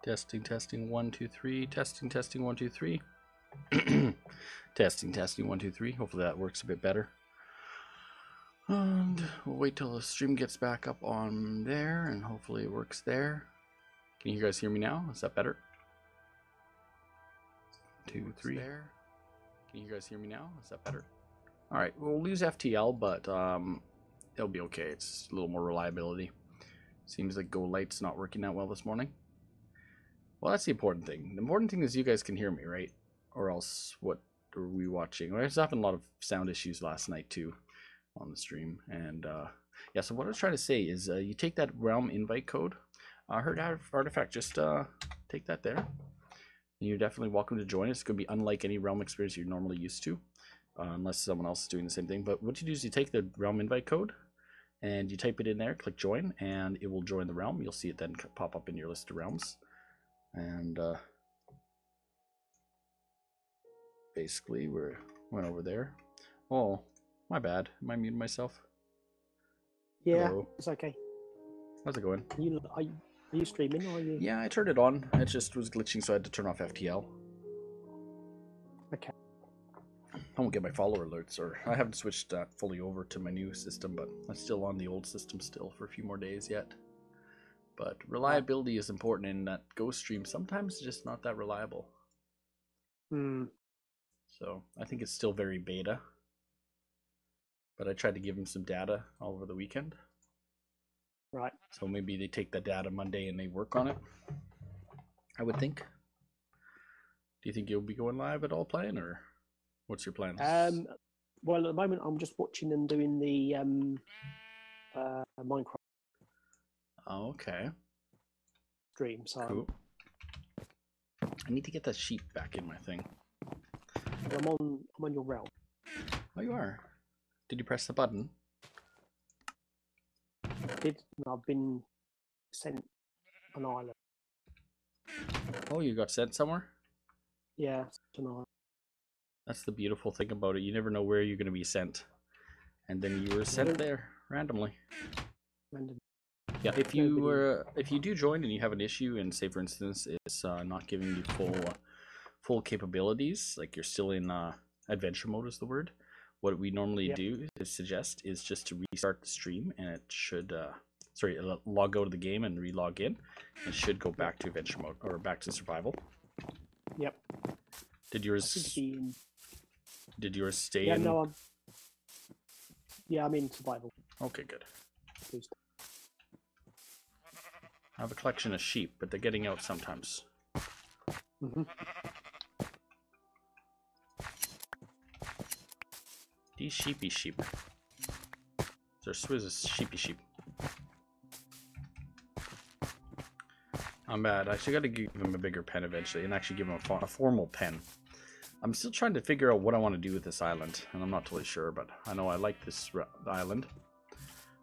Testing, testing, 1, 2, 3. Testing, testing, 1, 2, 3. Testing, testing, 1, 2, 3. Hopefully that works a bit better. And we'll wait till the stream gets back up on there, and hopefully it works there. Can you guys hear me now? Is that better? 2, 3. There. Can you guys hear me now? Is that better? All right, we'll lose FTL, but it'll be okay. It's a little more reliability. Seems like Go Light's not working that well this morning. Well, that's the important thing. The important thing is you guys can hear me, right? Or else what are we watching? There's happened a lot of sound issues last night too on the stream. And yeah, so what I was trying to say is you take that realm invite code. Herd Artifact, just take that there. And you're definitely welcome to join. It's going to be unlike any realm experience you're normally used to. Unless someone else is doing the same thing. But what you do is you take the realm invite code and you type it in there, click join, and it will join the realm. You'll see it then pop up in your list of realms. And basically we went over there. Oh, my bad. Am I muting myself? Yeah, hello? it's okay. How's it going? Are you streaming or are you? Yeah, I turned it on. It just was glitching, so I had to turn off FTL. Okay. I won't get my follower alerts, or I haven't switched fully over to my new system, but I'm still on the old system still for a few more days yet. But reliability is important in that Ghost stream. Sometimes it's just not that reliable. So I think it's still very beta. But I tried to give him some data all over the weekend. Right. So maybe they take that data Monday and they work on it. I would think. Do you think you'll be going live at all playing, or what's your plans? Well, at the moment I'm just watching and doing the Minecraft Okay. stream. So Cool. I need to get that sheep back in my thing. I'm on your realm. Oh, you are. Did you press the button? I've been sent an island. Oh, you got sent somewhere? Yeah, an island. That's the beautiful thing about it. You never know where you're going to be sent. And then you were sent there randomly. Random. Yeah, if you do join and you have an issue, and say for instance it's not giving you full capabilities, like you're still in adventure mode is the word. What we normally do is suggest is just to restart the stream, and it should log out of the game and re-log in. It should go back to adventure mode or back to survival. Yep. Did yours stay yeah, in? No, I'm in survival. Okay, good. I have a collection of sheep, but they're getting out sometimes. These sheepy sheep. They're Swizzlerz sheepy sheep. I'm bad. I actually got to give him a bigger pen eventually, and actually give him a formal pen. I'm still trying to figure out what I want to do with this island, and I'm not totally sure, but I know I like this island.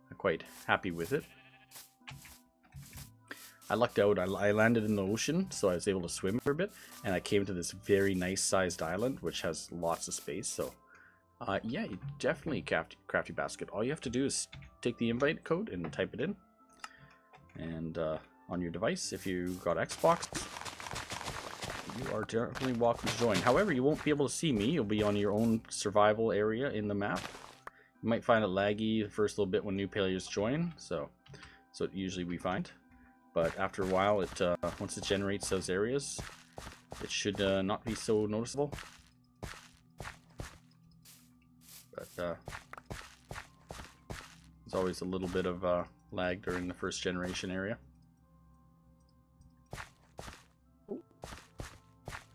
I'm quite happy with it. I lucked out. I landed in the ocean, so I was able to swim for a bit, and I came to this very nice sized island, which has lots of space. So, yeah, you definitely crafty basket. All you have to do is take the invite code and type it in, and on your device, if you got Xbox, you are definitely welcome to join. However, you won't be able to see me. You'll be on your own survival area in the map. You might find it laggy the first little bit when new players join, so usually we find. But after a while, it once it generates those areas, it should not be so noticeable. But there's always a little bit of lag during the first generation area.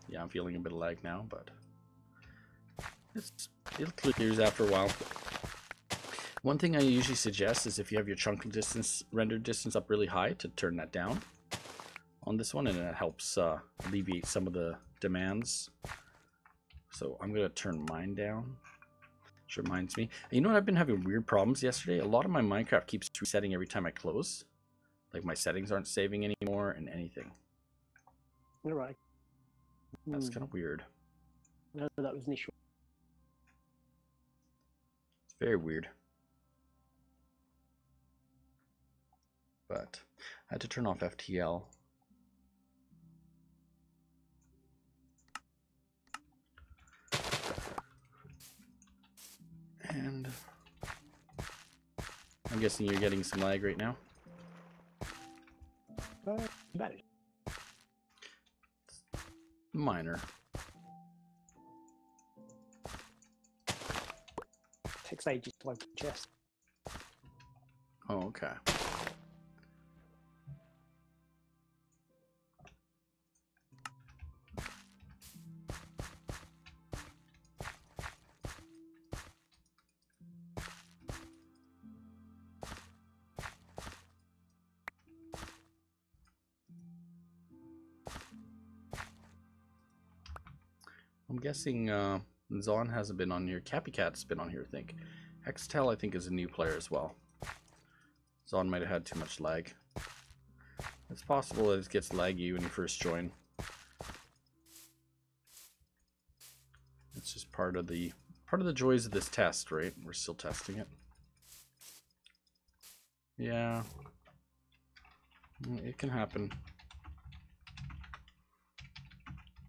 Yeah, I'm feeling a bit of lag now, but it clears after a while. One thing I usually suggest is if you have your chunk distance, rendered distance up really high, to turn that down on this one, and it helps alleviate some of the demands. So I'm going to turn mine down, which reminds me. You know what, I've been having weird problems yesterday. A lot of my Minecraft keeps resetting every time I close. Like my settings aren't saving anymore and anything. All right. That's kind of weird. No, that was an issue. It's very weird. But I had to turn off FTL. And I'm guessing you're getting some lag right now. About it. Minor. Takes ages to open the chest. Oh, okay. I'm guessing Zon hasn't been on here. Cappy Cat's been on here, I think. Hextel, I think, is a new player as well. Zon might have had too much lag. It's possible that it gets laggy when you first join. It's just part of the joys of this test, right? We're still testing it. Yeah. It can happen.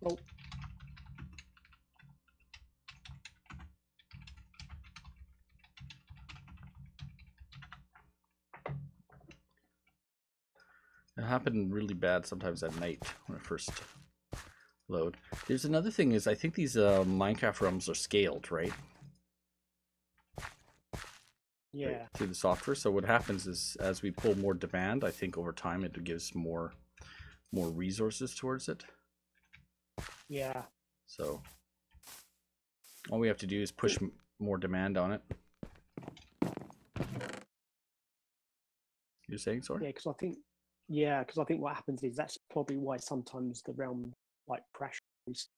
Oh. It happened really bad sometimes at night when I first load. There's another thing is I think these Minecraft realms are scaled, right? Yeah. Right, through the software. So what happens is as we pull more demand, I think over time it gives more resources towards it. Yeah. So all we have to do is push more demand on it. You're saying, sorry? Yeah, because I think what happens is that's probably why sometimes the realm like crashes.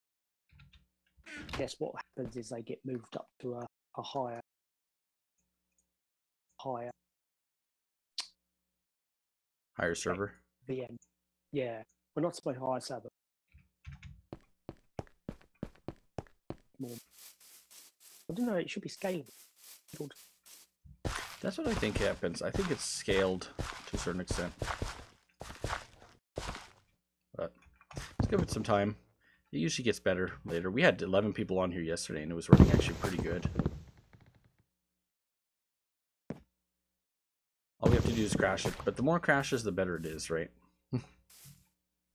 Guess what happens is they get moved up to a higher. Higher server. VM. Yeah, well, not so higher server. More. I don't know. It should be scalable. That's what I think happens. I think it's scaled to a certain extent. But let's give it some time. It usually gets better later. We had 11 people on here yesterday and it was working actually pretty good. All we have to do is crash it. But the more crashes, the better it is, right?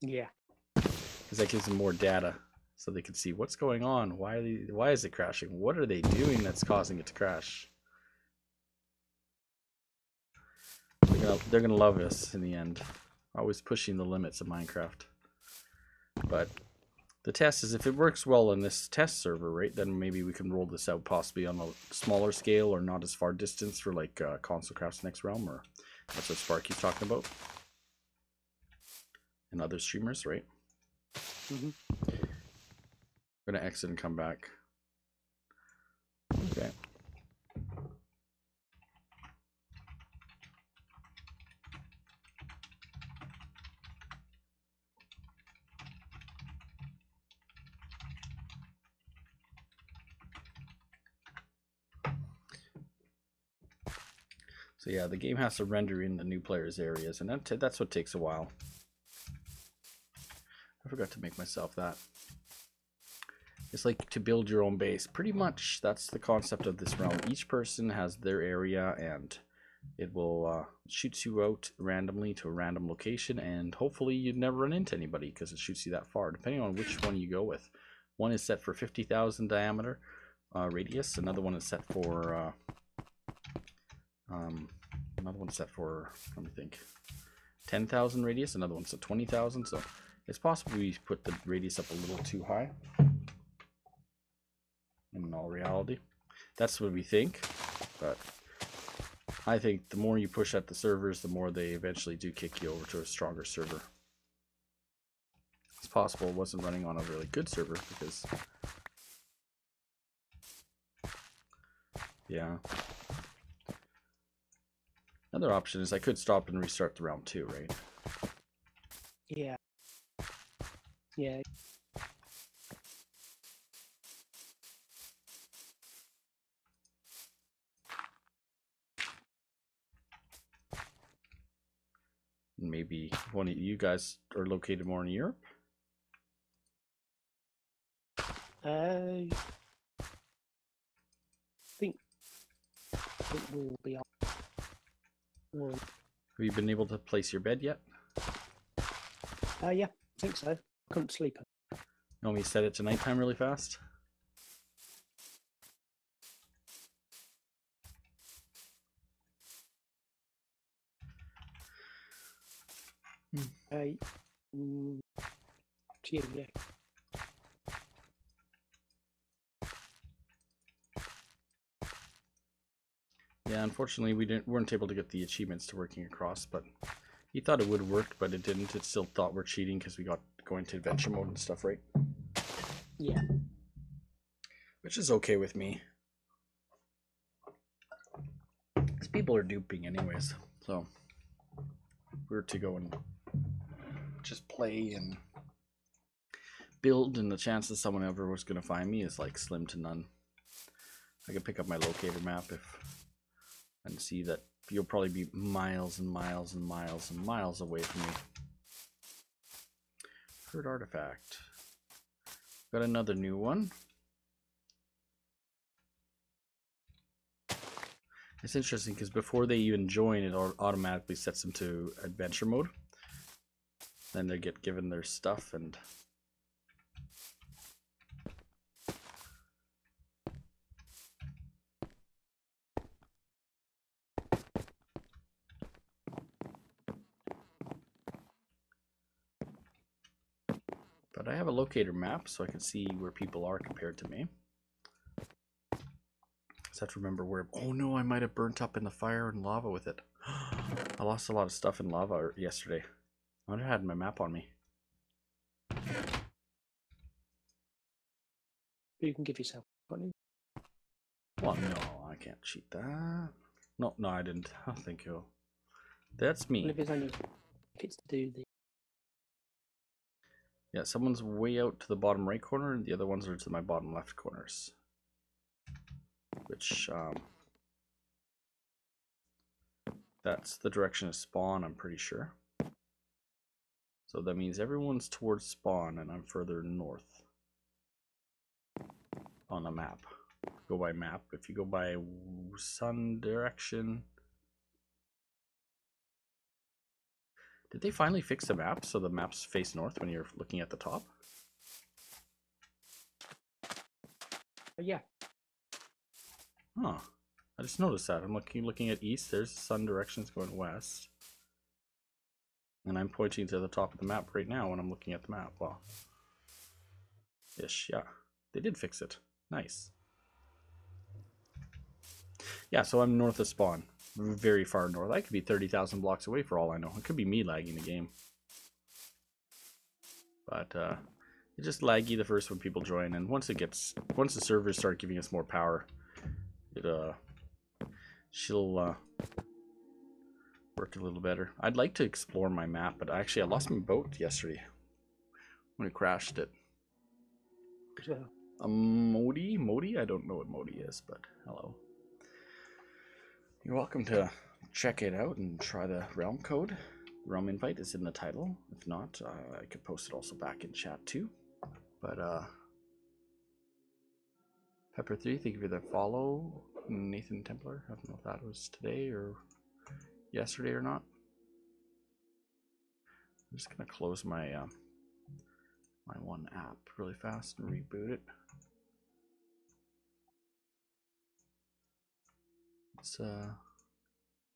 Yeah. Because that gives them more data so they can see what's going on. Why is it crashing? What are they doing that's causing it to crash? They're gonna love us in the end. Always pushing the limits of Minecraft. But the test is if it works well in this test server, right, then maybe we can roll this out possibly on a smaller scale or not as far distance for like ConsoleCraft's next realm, or that's what Sparky's talking about. And other streamers, right? Mm-hmm. I'm gonna exit and come back. Okay. So yeah, the game has to render in the new players' areas, and that's what takes a while. I forgot to make myself that. It's like to build your own base. Pretty much, that's the concept of this realm. Each person has their area, and it will shoot you out randomly to a random location, and hopefully you'd never run into anybody because it shoots you that far, depending on which one you go with. One is set for 50,000 diameter radius. Another one is set for another one's set for, let me think, 10,000 radius. Another one's at 20,000. So it's possible we put the radius up a little too high. In all reality, that's what we think. But I think the more you push at the servers, the more they eventually do kick you over to a stronger server. It's possible it wasn't running on a really good server because, yeah. Another option is I could stop and restart the round 2, right? Yeah. Yeah. Maybe one of you guys are located more in Europe? I think it will be up. Well, Have you been able to place your bed yet? yeah, I think so. Couldn't sleep. You want me to set it to nighttime really fast? To you, yeah. Yeah, unfortunately we weren't able to get the achievements to working across, but he thought it would work, but it didn't. It still thought we're cheating because we got going to adventure mode and stuff, right? Yeah. Which is okay with me. Because people are duping anyways, so if we were to go and just play and build, and the chances someone ever was going to find me is like slim to none. I could pick up my locator map and see that you'll probably be miles and miles and miles and miles away from me. Herd artifact. Got another new one. It's interesting because before they even join, it automatically sets them to adventure mode. Then they get given their stuff and but I have a locator map so I can see where people are compared to me. Just have to remember where. Oh no, I might have burnt up in the fire and lava with it. I lost a lot of stuff in lava yesterday. I wonder if I had my map on me. You can give yourself. Well, no, I can't cheat that. No, I didn't. Oh, thank you. That's me. Well, if it's to do the. Yeah, someone's way out to the bottom right corner, and the other ones are to my bottom left corners. Which, that's the direction of spawn, I'm pretty sure. So that means everyone's towards spawn, and I'm further north on the map. Go by map. If you go by sun direction. Did they finally fix the map so the maps face north when you're looking at the top? Yeah. Huh. I just noticed that. I'm looking at east. There's sun directions going west. And I'm pointing to the top of the map right now when I'm looking at the map. Well, ish, yeah. They did fix it. Nice. Yeah, so I'm north of spawn. Very far north. I could be 30,000 blocks away for all I know. It could be me lagging the game. But it's just laggy the first when people join, and once the servers start giving us more power, she'll work a little better. I'd like to explore my map, but actually I lost my boat yesterday when it crashed it. Modi? I don't know what Modi is, but hello. You're welcome to check it out and try the realm code. Realm invite is in the title. If not, I could post it also back in chat too. But Pepper3, thank you for the follow. Nathan Templar, I don't know if that was today or yesterday or not. I'm just gonna close my my one app really fast and reboot it. Let's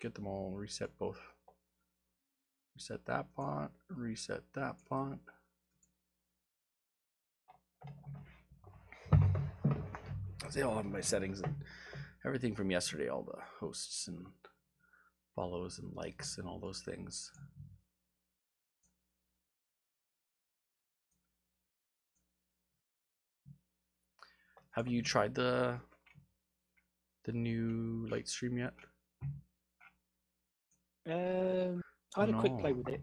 get them all, reset both. Reset that bot, reset that bot. They all have my settings and everything from yesterday, all the hosts and follows and likes and all those things. Have you tried the new light stream yet? I had a quick play with it.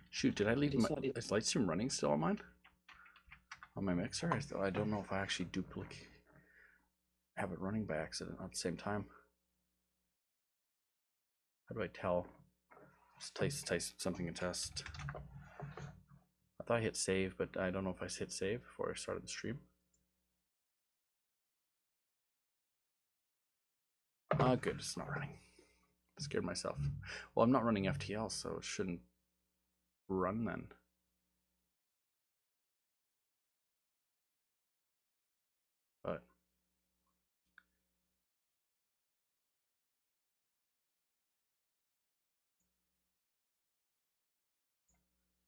Shoot, did I leave my is Lightstream running still on mine? On my mixer? I don't know if I actually have it running by accident at the same time. How do I tell? Just type something and test. I thought I hit save, but I don't know if I hit save before I started the stream. Good, it's not running. Scared myself. Well, I'm not running FTL, so it shouldn't run then. But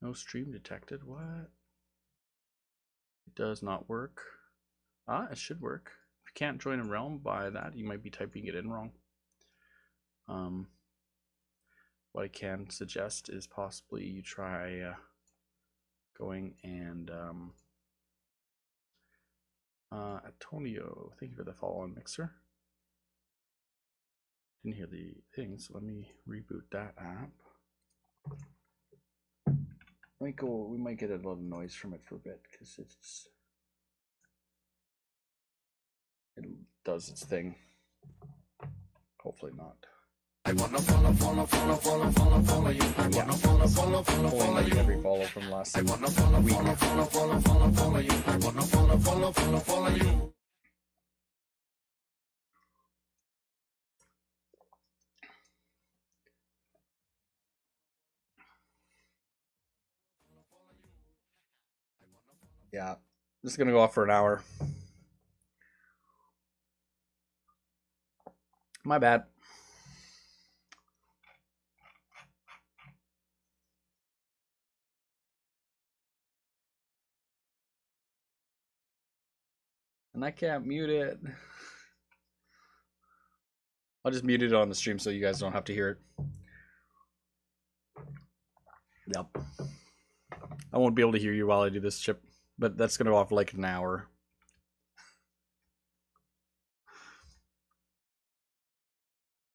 no stream detected. What? It does not work. It should work. If you can't join a realm by that, you might be typing it in wrong. What I can suggest is possibly you try going and Antonio, thank you for the follow on Mixer. Didn't hear the thing, so let me reboot that app. We might get a little noise from it for a bit because it does its thing. Hopefully not. I wanna follow you. I wanna follow you. Every follow from last week. I wanna follow you. I wanna follow you. Yeah, this is gonna go off for an hour. My bad. And I can't mute it. I'll just mute it on the stream so you guys don't have to hear it. Yep. I won't be able to hear you while I do this, Chip, but that's going to go off for like an hour.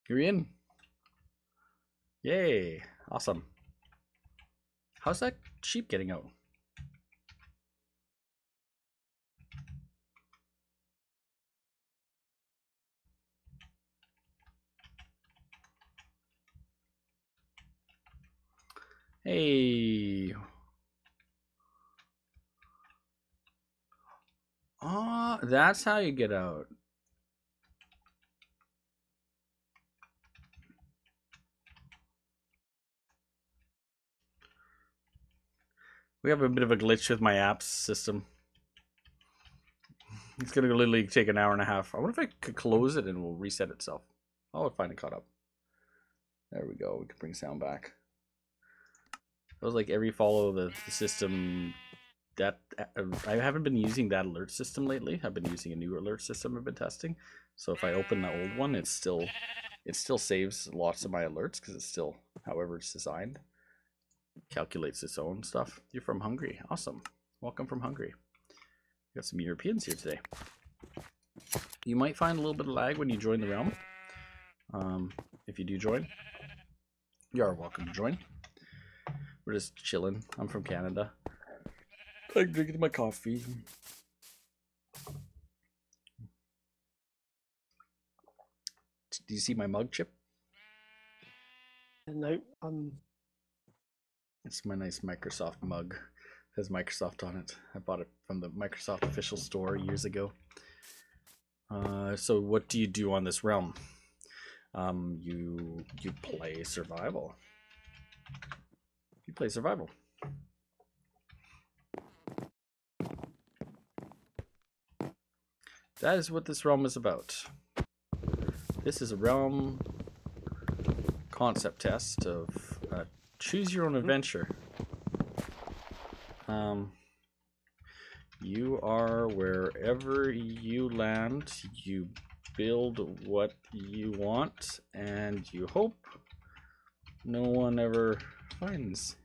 You're in. Yay. Awesome. How's that sheep getting out? Hey. That's how you get out. We have a bit of a glitch with my apps system. It's going to literally take an hour and a half. I wonder if I could close it and it will reset itself. Oh, it finally caught up. There we go. We can bring sound back. It was like every follow the system. That I haven't been using that alert system lately. I've been using a new alert system I've been testing. So if I open the old one, it still saves lots of my alerts because it's still however it's designed. Calculates its own stuff. You're from Hungary. Awesome. Welcome from Hungary. We got some Europeans here today. You might find a little bit of lag when you join the realm. If you do join, you are welcome to join. We're just chilling. I'm from Canada. I'm drinking my coffee. Do you see my mug, Chip? No, It's my nice Microsoft mug. It has Microsoft on it. I bought it from the Microsoft official store years ago. So what do you do on this realm? You play survival. You play survival. That is what this realm is about. This is a realm concept test of choose your own adventure. You are wherever you land, you build what you want, and you hope no one ever finds.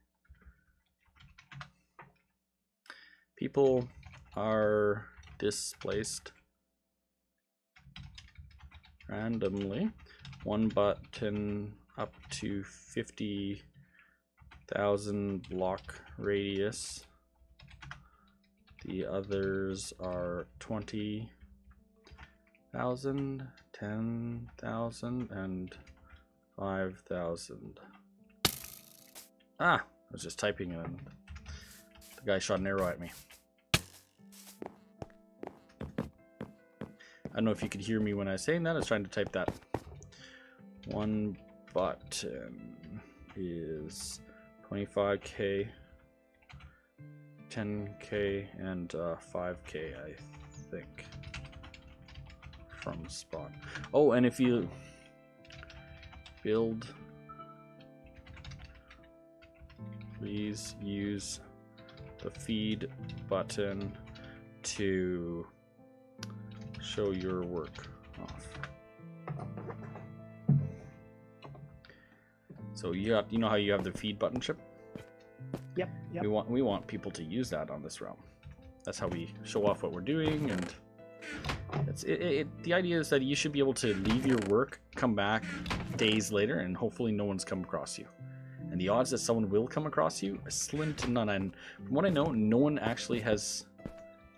People are displaced randomly. One button up to 50,000 block radius. The others are 20,000, 10,000, and 5,000. I was just typing and the guy shot an arrow at me. I don't know if you could hear me when I was saying that. I was trying to type that. One button is 25k, 10k, and 5k, I think, from spawn. Oh, and if you build, please use the feed button to show your work off. So you know how you have the feed button, Chip? Yep. We want people to use that on this realm. That's how we show off what we're doing, and the idea is that you should be able to leave your work, come back days later, and hopefully no one's come across you. And the odds that someone will come across you are slim to none. And from what I know, no one actually has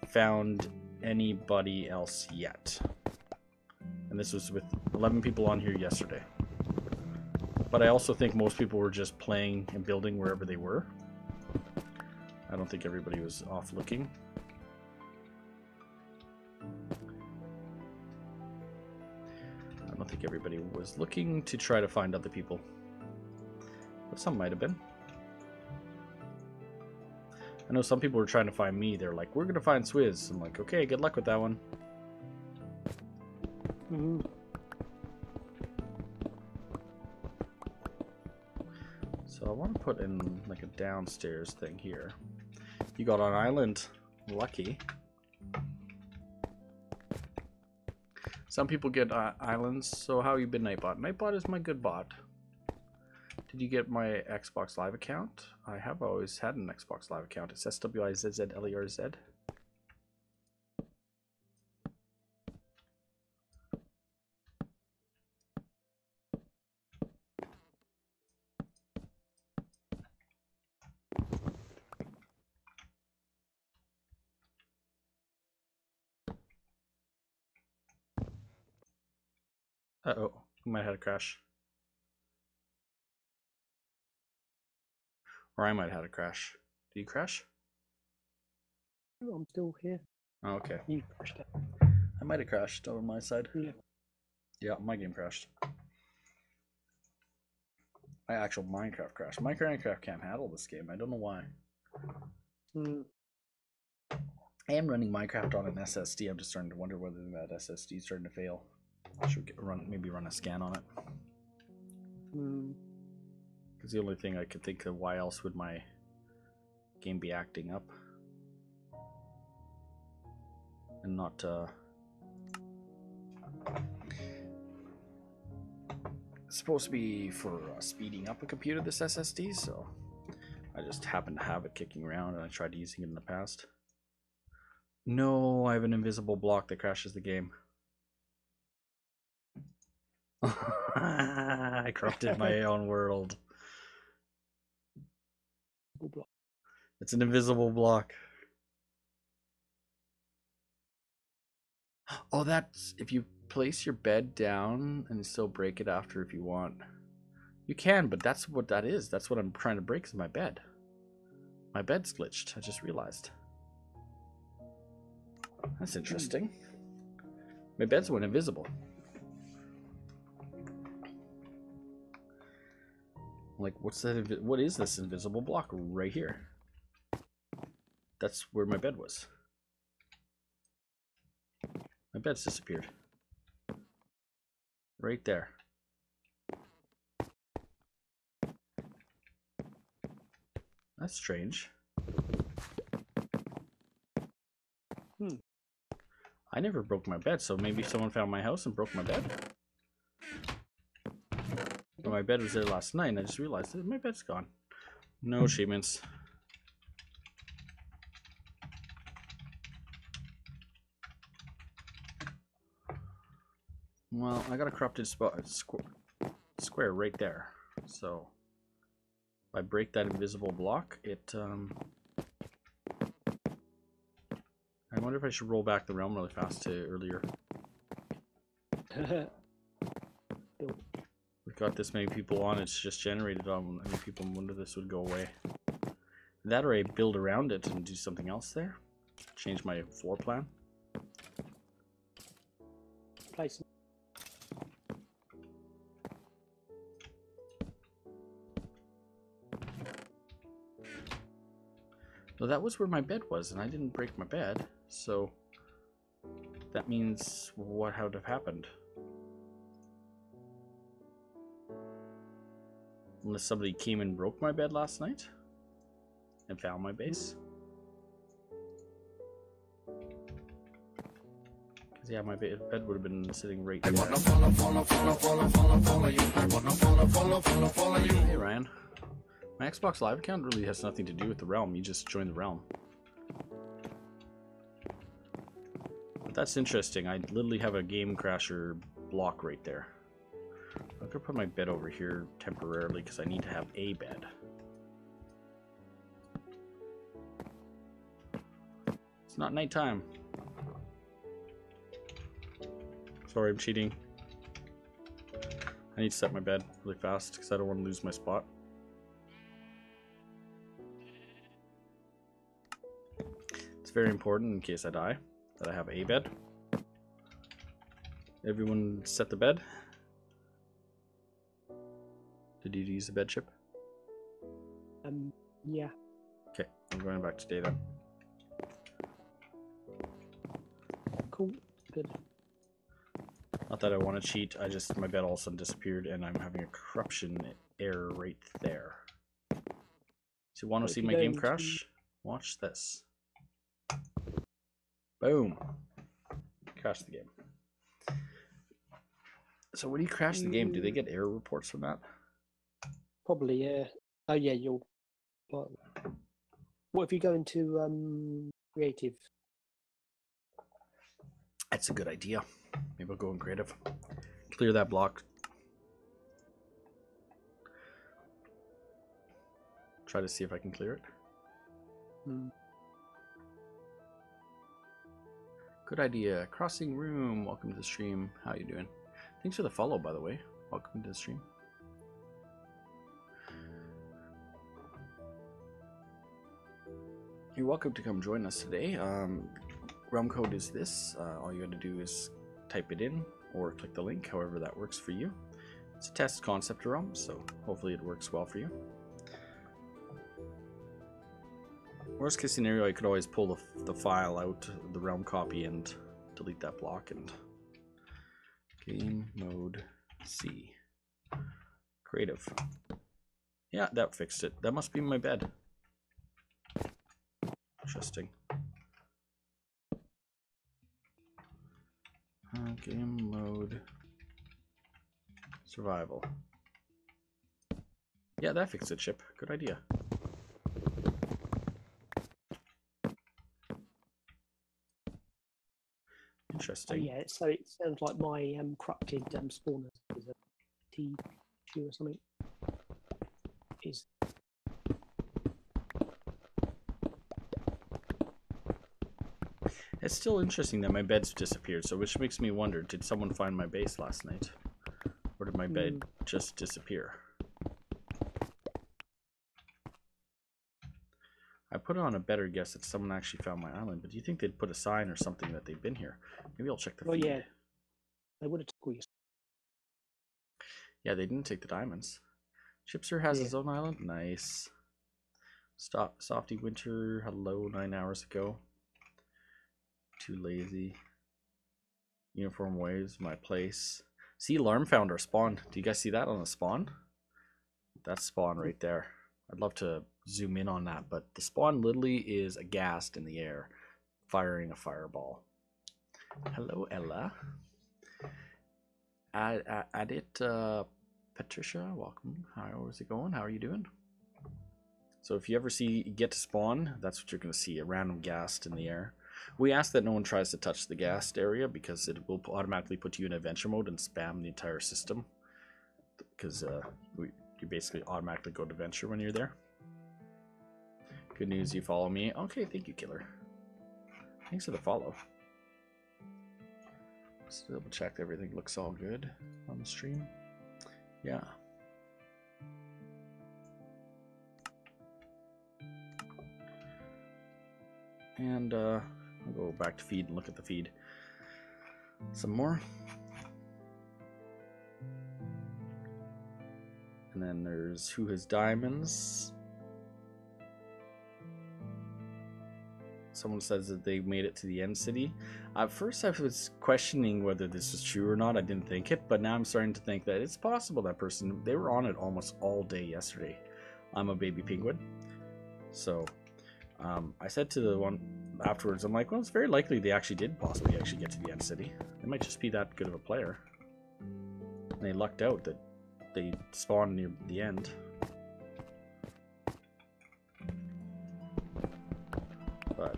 found anybody else yet. And this was with 11 people on here yesterday. But I also think most people were just playing and building wherever they were. I don't think everybody was off looking. I don't think everybody was looking to try to find other people. But some might have been. I know some people were trying to find me. They're like, we're going to find Swizz. I'm like, okay, good luck with that one. Mm-hmm. So I want to put in like a downstairs thing here. You got on island. Lucky. Some people get islands. So how you been, Nightbot? Nightbot is my good bot. Did you get my Xbox Live account? I have always had an Xbox Live account. It's SWIZZLERZ. Uh-oh, we might have had a crash. Or I might have had a crash. Did you crash? Oh, I'm still here. Oh, okay. You crashed it. I might have crashed over my side. Yeah. Yeah, my game crashed. My actual Minecraft crashed. Minecraft can't handle this game. I don't know why. Mm. I am running Minecraft on an SSD. I'm just starting to wonder whether that SSD is starting to fail. I should maybe run a scan on it. Mm. Because the only thing I could think of, why else would my game be acting up? And not, it's supposed to be for speeding up a computer, this SSD, so I just happen to have it kicking around, and I tried using it in the past. No, I have an invisible block that crashes the game. I corrupted my own world. It's an invisible block. Oh, that's if you place your bed down and still break it after if you want. You can, but that's what that is. That's what I'm trying to break is my bed. My bed's glitched. I just realized. That's interesting. My bed's went invisible. Like, what's that? What is this invisible block right here? That's where my bed was. My bed's disappeared. Right there. That's strange. I never broke my bed, so maybe someone found my house and broke my bed. But my bed was there last night, and I just realized that my bed's gone. No achievements. Well, I got a corrupted square right there. So if I break that invisible block, it I wonder if I should roll back the realm really fast to earlier. We've got this many people on, it's just generated on many people. I wonder if this would go away. That or I build around it and do something else there. Change my floor plan. Place. No, that was where my bed was, and I didn't break my bed, so that means what would have happened? Unless somebody came and broke my bed last night and found my base. Because yeah, my bed would have been sitting right there. Hey Ryan. My Xbox Live account really has nothing to do with the realm. You just join the realm. But that's interesting. I literally have a game crasher block right there. I'm gonna put my bed over here temporarily because I need to have a bed. It's not nighttime. Sorry, I'm cheating. I need to set my bed really fast because I don't want to lose my spot. It's very important in case I die that I have a bed. Everyone set the bed? Did you use the bed chip? Yeah. Okay, I'm going back to data. Cool. Good. Not that I want to cheat, my bed all of a sudden disappeared and I'm having a corruption error right there. So you want to see my game crash? Watch this. Boom. Crash the game. So when you crash the game, do they get error reports from that? Probably, yeah. Oh, yeah, you'll... What if you go into creative? That's a good idea. Maybe I'll go in creative. Clear that block. Try to see if I can clear it. Good idea. Crossing room. Welcome to the stream. How you doing? Thanks for the follow, by the way. Welcome to the stream. You're welcome to come join us today. Realm code is this. All you got to do is type it in or click the link, however that works for you. It's a test concept realm, so hopefully it works well for you. Worst case scenario, I could always pull the file out, the realm copy, and delete that block. And game mode C. Creative. Yeah, that fixed it. That must be my bed. Interesting. Game mode survival. Yeah, that fixed it, Chip. Good idea. Interesting. Oh, yeah, so it sounds like my corrupted spawner is a T2 or something. Is It's still interesting that my bed's disappeared, so which makes me wonder, did someone find my base last night? Or did my bed just disappear? I put on a better guess that someone actually found my island, but do you think they'd put a sign or something that they've been here? Maybe I'll check the feed. yeah. They would have told you. Yeah, they didn't take the diamonds. Chipser has his own island? Nice. Softy Winter, hello, 9 hours ago. Too lazy. Uniform Waves, my place. See, alarm found our spawn. Do you guys see that on the spawn? That's spawn right there. I'd love to zoom in on that, but the spawn literally is aghast in the air, firing a fireball. Hello, Ella. Patricia, welcome. How is it going? How are you doing? So if you ever get to spawn, that's what you're going to see, a random ghast in the air. We ask that no one tries to touch the ghast area because it will automatically put you in adventure mode and spam the entire system. Because you basically automatically go to adventure when you're there. Good news, you follow me. Okay, thank you, Killer. Thanks for the follow. Let's double check everything looks all good on the stream. Yeah. And I'll go back to feed and look at the feed some more. And then there's who has diamonds. someone says that they made it to the end city. At first, I was questioning whether this was true or not. I didn't think it, but now I'm starting to think that it's possible that person, they were on it almost all day yesterday. I'm a baby penguin. So, I said to the one afterwards, I'm like, well, it's very likely they actually did possibly get to the end city. They might just be that good of a player. And they lucked out that they spawned near the end. But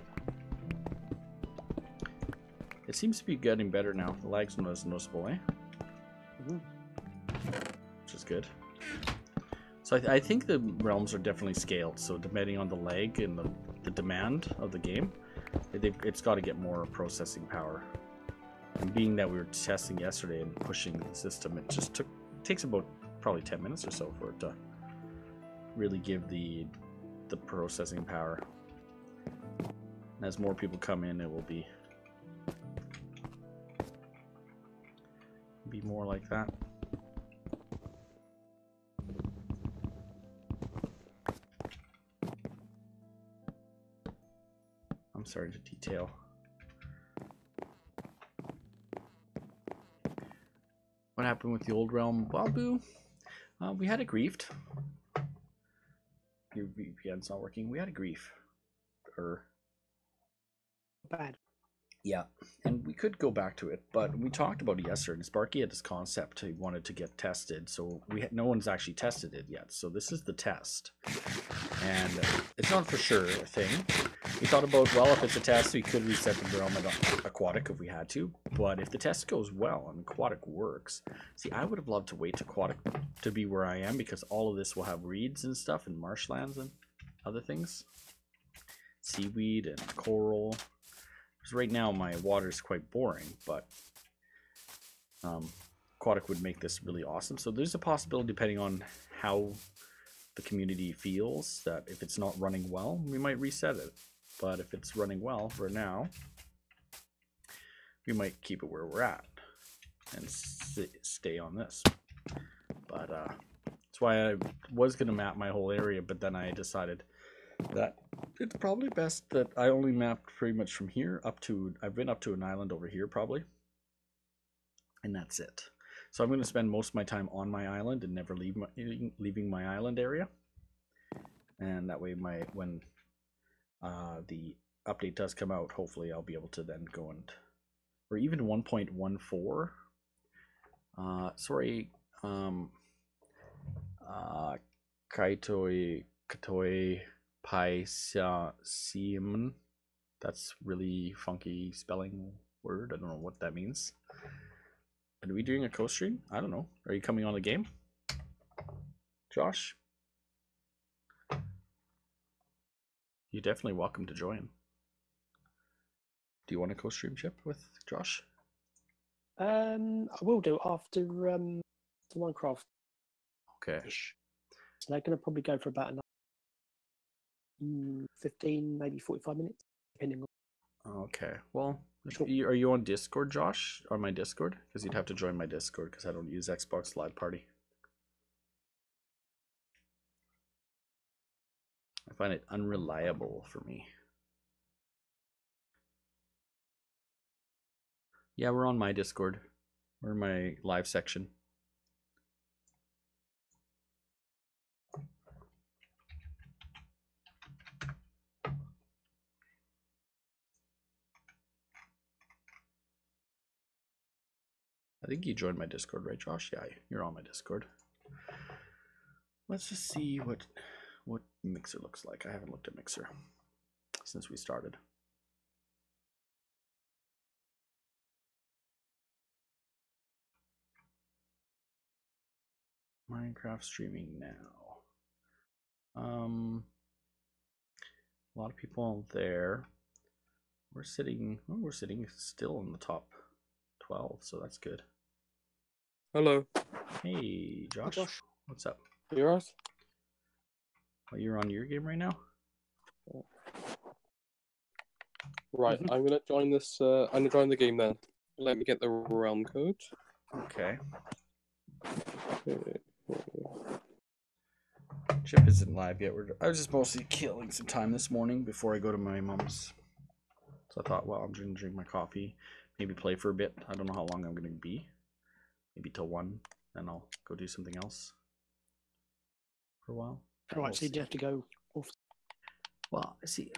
it seems to be getting better now. The lag's not as noticeable, eh? Which is good. So I think the realms are definitely scaled. So depending on the lag and the demand of the game, it's got to get more processing power. And being that we were testing yesterday and pushing the system, it just takes about probably 10 minutes or so for it to really give the processing power. And as more people come in, it will be more like that. I'm starting to detail. What happened with the old realm? Well, boo. We had a griefed. Your VPN's not working. We had a grief. Bad. Yeah, and we could go back to it, but we talked about it yesterday, and Sparky had this concept he wanted to get tested, so no one's actually tested it yet, so this is the test. And it's not for sure a thing. We thought about, well, if it's a test, we could reset the realm at aquatic if we had to, but if the test goes well and aquatic works, see, I would have loved to wait to aquatic to be where I am, because all of this will have reeds and stuff, and marshlands and other things. Seaweed and coral. Because right now my water is quite boring, but aquatic would make this really awesome. So there's a possibility, depending on how the community feels, that if it's not running well, we might reset it. But if it's running well for now, we might keep it where we're at and stay on this. But that's why I was going to map my whole area, but then I decided that it's probably best that I only mapped pretty much from here up to, I've been up to an island over here probably, and that's it. So I'm going to spend most of my time on my island and never leaving my island area, and that way when the update does come out, hopefully I'll be able to then go and, or even 1.14 Katoi Paisiamen. That's really funky spelling word. I don't know what that means. Are we doing a co-stream? I don't know. Are you coming on the game, Josh? You're definitely welcome to join. Do you want a co-stream, Chip, with Josh? I will do after Minecraft. Okay. So they're going to probably go for about another 15, maybe 45 minutes, depending on. Okay. Well, Sure. are you on Discord, Josh? On my Discord? Because you'd have to join my Discord because I don't use Xbox Live Party. I find it unreliable for me. Yeah, we're on my Discord. We're in my live section. I think you joined my Discord, right, Josh? Yeah, you're on my Discord. Let's just see what Mixer looks like. I haven't looked at Mixer since we started. Minecraft streaming now. A lot of people there. We're sitting still in the top 12, so that's good. Hello. Hey, Josh. Hey, Josh. What's up? You alright? Oh, you're on your game right now? Right, I'm gonna join this. I'm gonna join the game then. Let me get the realm code. Okay. Chip isn't live yet. I was just mostly killing some time this morning before I go to my mom's So I thought, well, I'm going to drink my coffee, maybe play for a bit. I don't know how long I'm going to be. Maybe till 1, then I'll go do something else for a while. All right, so you have to go off. Well, see,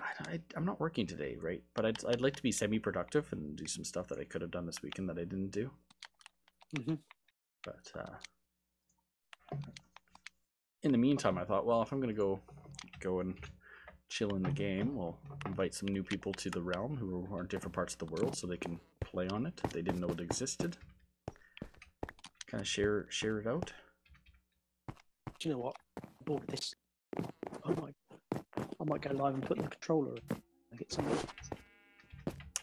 I'm not working today, right? But I'd like to be semi-productive and do some stuff that I could have done this weekend that I didn't do. But in the meantime, I thought, well, if I'm going to go and chill in the game, we'll invite some new people to the realm who are in different parts of the world so they can play on it if they didn't know it existed. Kind of share it out. Do you know what? I'm bored of this. I might go live and put the controller in and get some.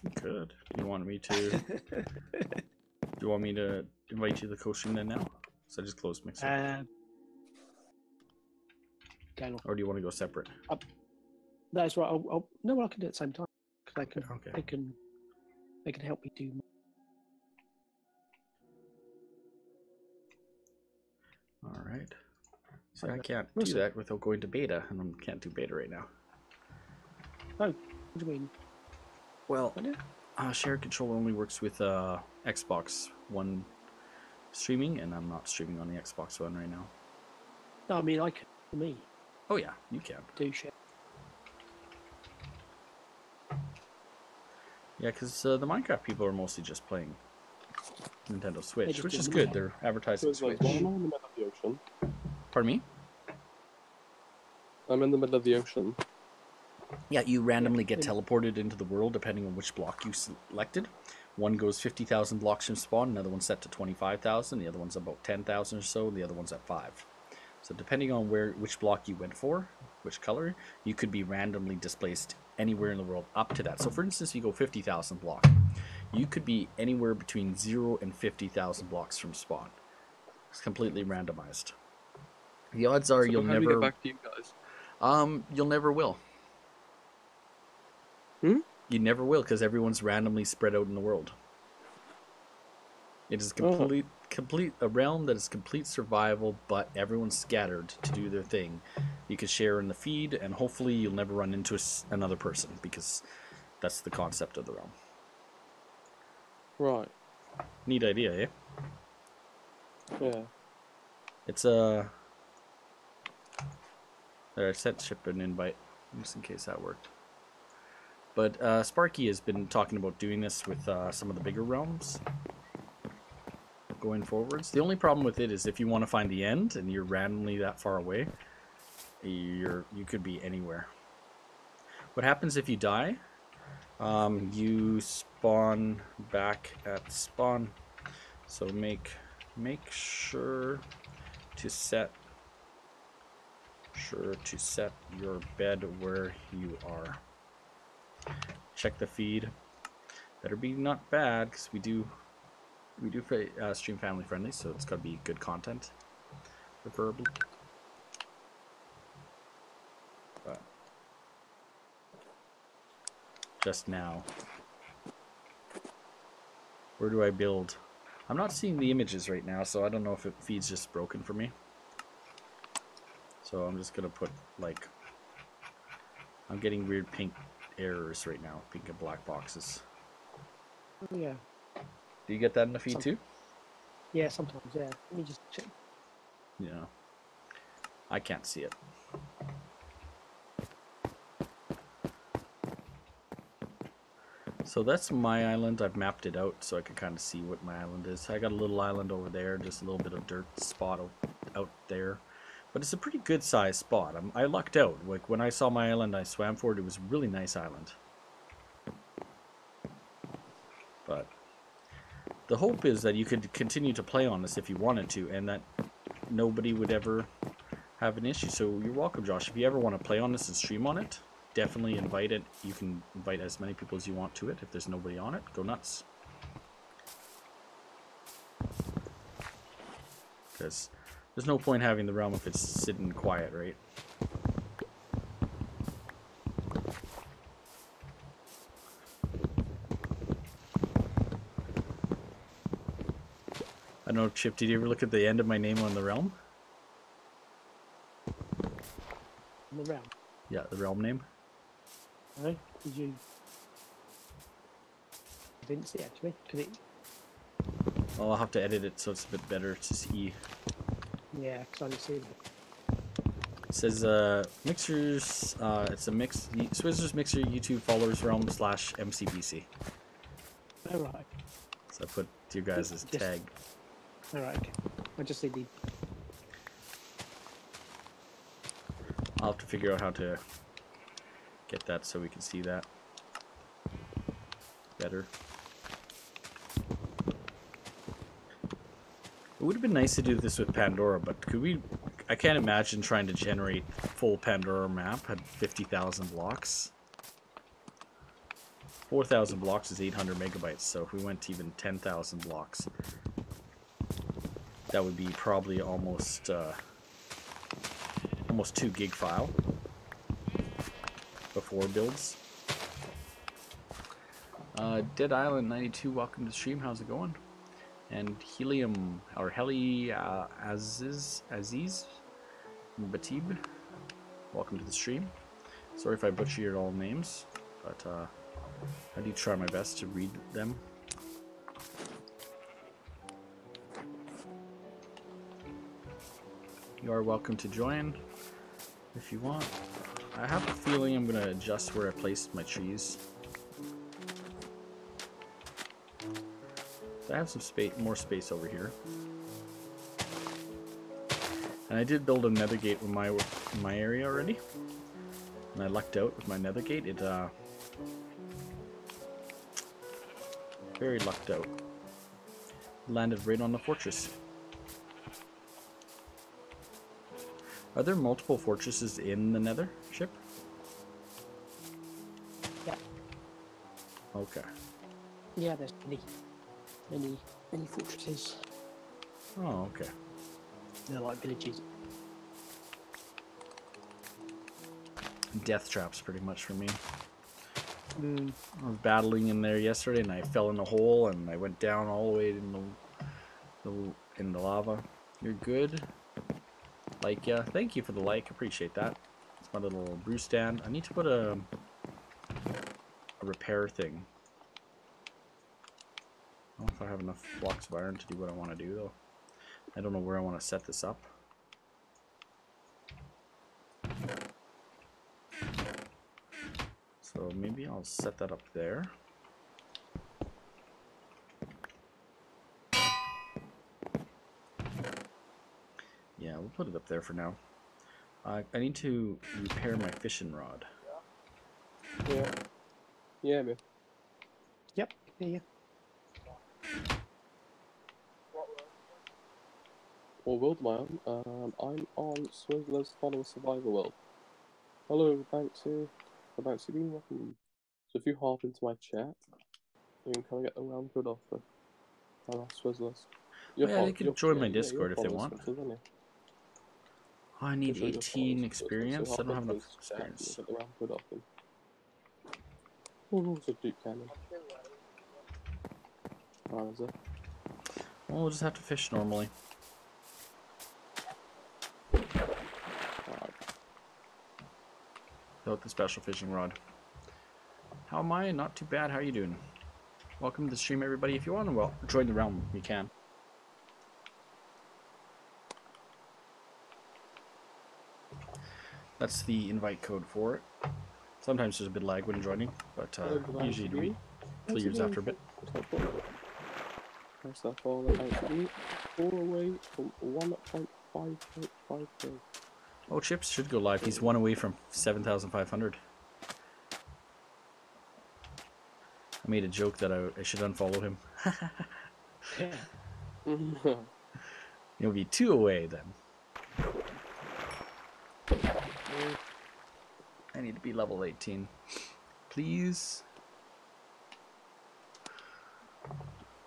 You could. Do you want me to? Do you want me to invite you to the co-stream then now? So I just closed Mixer. Or do you want to go separate? That's right. No, I can do it at the same time because they can help me do. All right. So I can't do that without going to beta, and I can't do beta right now. Oh, what do you mean? Well, shared controller only works with Xbox One streaming, and I'm not streaming on the Xbox One right now. No, I mean I can. For me. Oh yeah, you can. Do share. Yeah, because the Minecraft people are mostly just playing Nintendo Switch, which is good. They're advertising Switch. I'm in the middle of the ocean. Pardon me? I'm in the middle of the ocean. Yeah, you randomly get teleported into the world depending on which block you selected. One goes 50,000 blocks from spawn, another one's set to 25,000, the other one's about 10,000 or so, the other one's at 5. So depending on which block you went for, which color, you could be randomly displaced anywhere in the world up to that. So for instance, you go 50,000 block. You could be anywhere between 0 and 50,000 blocks from spawn. It's completely randomized. The odds are you'll never get back to you guys. You'll never will. You never will because everyone's randomly spread out in the world. It is complete a realm that is complete survival, but everyone's scattered to do their thing. You can share in the feed, and hopefully you'll never run into another person because that's the concept of the realm. Right. Neat idea, eh? Yeah. It's a. I sent Chip an invite just in case that worked. But Sparky has been talking about doing this with some of the bigger realms going forwards. The only problem with it is if you want to find the end and you're randomly that far away, you could be anywhere. What happens if you die? You spawn back at spawn. So make sure to set your bed where you are. Check the feed. Better be not bad because we do stream family friendly, so it's got to be good content, preferably. But just now, where do I build? I'm not seeing the images right now, so I don't know if it feed's just broken for me. So I'm just gonna put like, I'm getting weird pink errors right now, pink and black boxes. Oh, yeah. Do you get that in the feed too? Yeah, sometimes, yeah. Let me just check. Yeah. I can't see it. So that's my island. I've mapped it out so I can kind of see what my island is. I got a little island over there, just a little bit of dirt spot out there. But it's a pretty good sized spot. I lucked out. Like when I saw my island, I swam for it. It was a really nice island. But the hope is that you could continue to play on this if you wanted to, and that nobody would ever have an issue. So you're welcome, Josh. If you ever want to play on this and stream on it, definitely invite it. You can invite as many people as you want to it. If there's nobody on it, go nuts. Because there's no point having the realm if it's sitting quiet, right? I don't know, Chip, did you ever look at the end of my name on the realm? The realm? Yeah, the realm name. No? Did you? I didn't see actually, because it. Well, I'll have to edit it so it's a bit better to see. Yeah, because I didn't see it. It says mixers. It's a mix. Swizzlerz mixer YouTube followers realm / MCBC. All right. So I put you guys as tag. All right. Okay. I just see the. I'll have to figure out how to get that so we can see that better. It would have been nice to do this with Pandora, but could we? I can't imagine trying to generate full Pandora map at 50,000 blocks. 4,000 blocks is 800 megabytes, so if we went to even 10,000 blocks, that would be probably almost 2 gig file before builds. Dead Island 92, welcome to the stream. How's it going? And Helium or Heli Aziz Batib, welcome to the stream. Sorry if I butchered all names, but I do try my best to read them. You are welcome to join if you want. I have a feeling I'm gonna adjust where I placed my trees. I have some space, more space over here. And I did build a nether gate in my area already. And I lucked out with my nether gate. It very lucked out. Landed right on the fortress. Are there multiple fortresses in the nether ship? Yeah. Okay. Yeah, there's many fortresses. Oh, okay. They're like villages. Death traps pretty much for me. Mm. I was battling in there yesterday and I fell in a hole and I went down all the way in the lava. You're good. Like, yeah, thank you for the like, appreciate that. It's my little brew stand. I need to put a repair thing. I don't know if I have enough blocks of iron to do what I want to do though. I don't know where I want to set this up. So maybe I'll set that up there. Yeah, we'll put it up there for now. I need to repair my fishing rod. Yeah. Yeah, man. Yep. Yeah. Well, world man, I'm on Swizzlerz Follow Survivor World. Hello, Bouncy. Bouncy being welcome. So if you hop into my chat, you can kind of get the round good offer. Swizzlerz. Oh, yeah, they can join my Discord if they want. Oh, I need 18 experience. I don't have enough experience. Get the round good offer. Oh, it's a deep cannon. Where is it? Well, we'll just have to fish normally. Without the special fishing rod. How am I? Not too bad. How are you doing? Welcome to the stream, everybody. If you want to join the realm, you can. That's the invite code for it. Sometimes there's a bit of lag when joining, but usually it clears after a bit. That's that all about to be 4 away from 1.5.5. Oh, Chips should go live. He's 1 away from 7,500. I made a joke that I should unfollow him. Yeah. He'll be 2 away then. I need to be level 18. Please.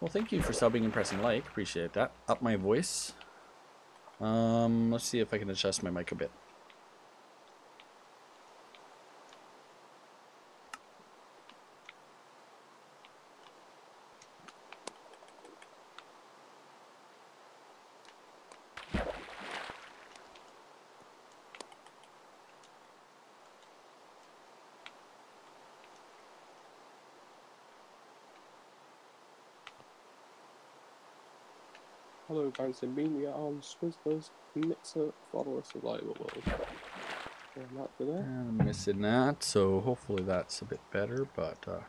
Well, thank you for subbing and pressing like. Appreciate that. Up my voice. Let's see if I can adjust my mic a bit. Hello, Bouncing Bean. We are on Swizzlerz Mixer Follower Survival World. And that for there. I'm missing that, so hopefully that's a bit better, but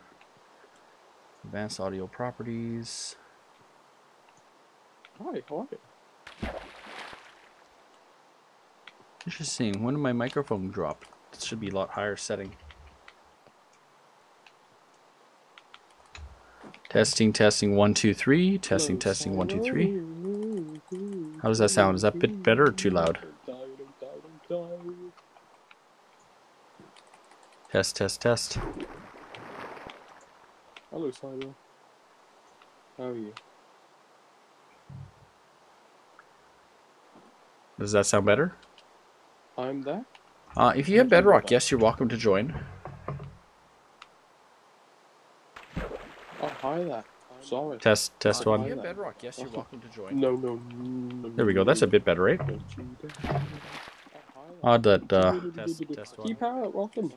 advanced audio properties. Hi, how are you? Interesting. When did my microphone drop? It should be a lot higher setting. Testing, testing, 1, 2, 3. Testing, Hello, testing, 1, 2, 3. Simon. How does that sound? Is that a bit better or too loud? Test, test, test. Hello, Simon. How are you? Does that sound better? I'm there. If you have Bedrock, yes, you're welcome to join. Oh, hi there. Sorry. Test, test Hi one. there. Bedrock, yes, you're welcome to join. No, no, no. There we go. That's a bit better, right? Odd that. Test one. Keep out. Welcome.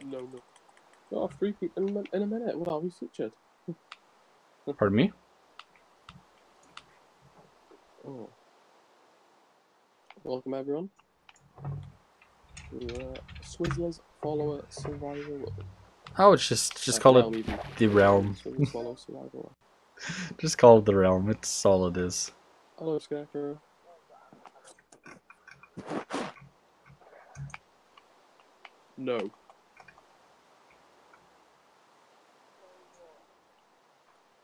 No, no. Oh, 3 people in a minute. What are we featured? Pardon me? Oh. Welcome everyone. Swizzlerz Follower Survival. Oh, it's just call it even. the realm. Swizzlerz Follower Survival. Just call it the realm. It's all it is. Hello, Scarecrow. No.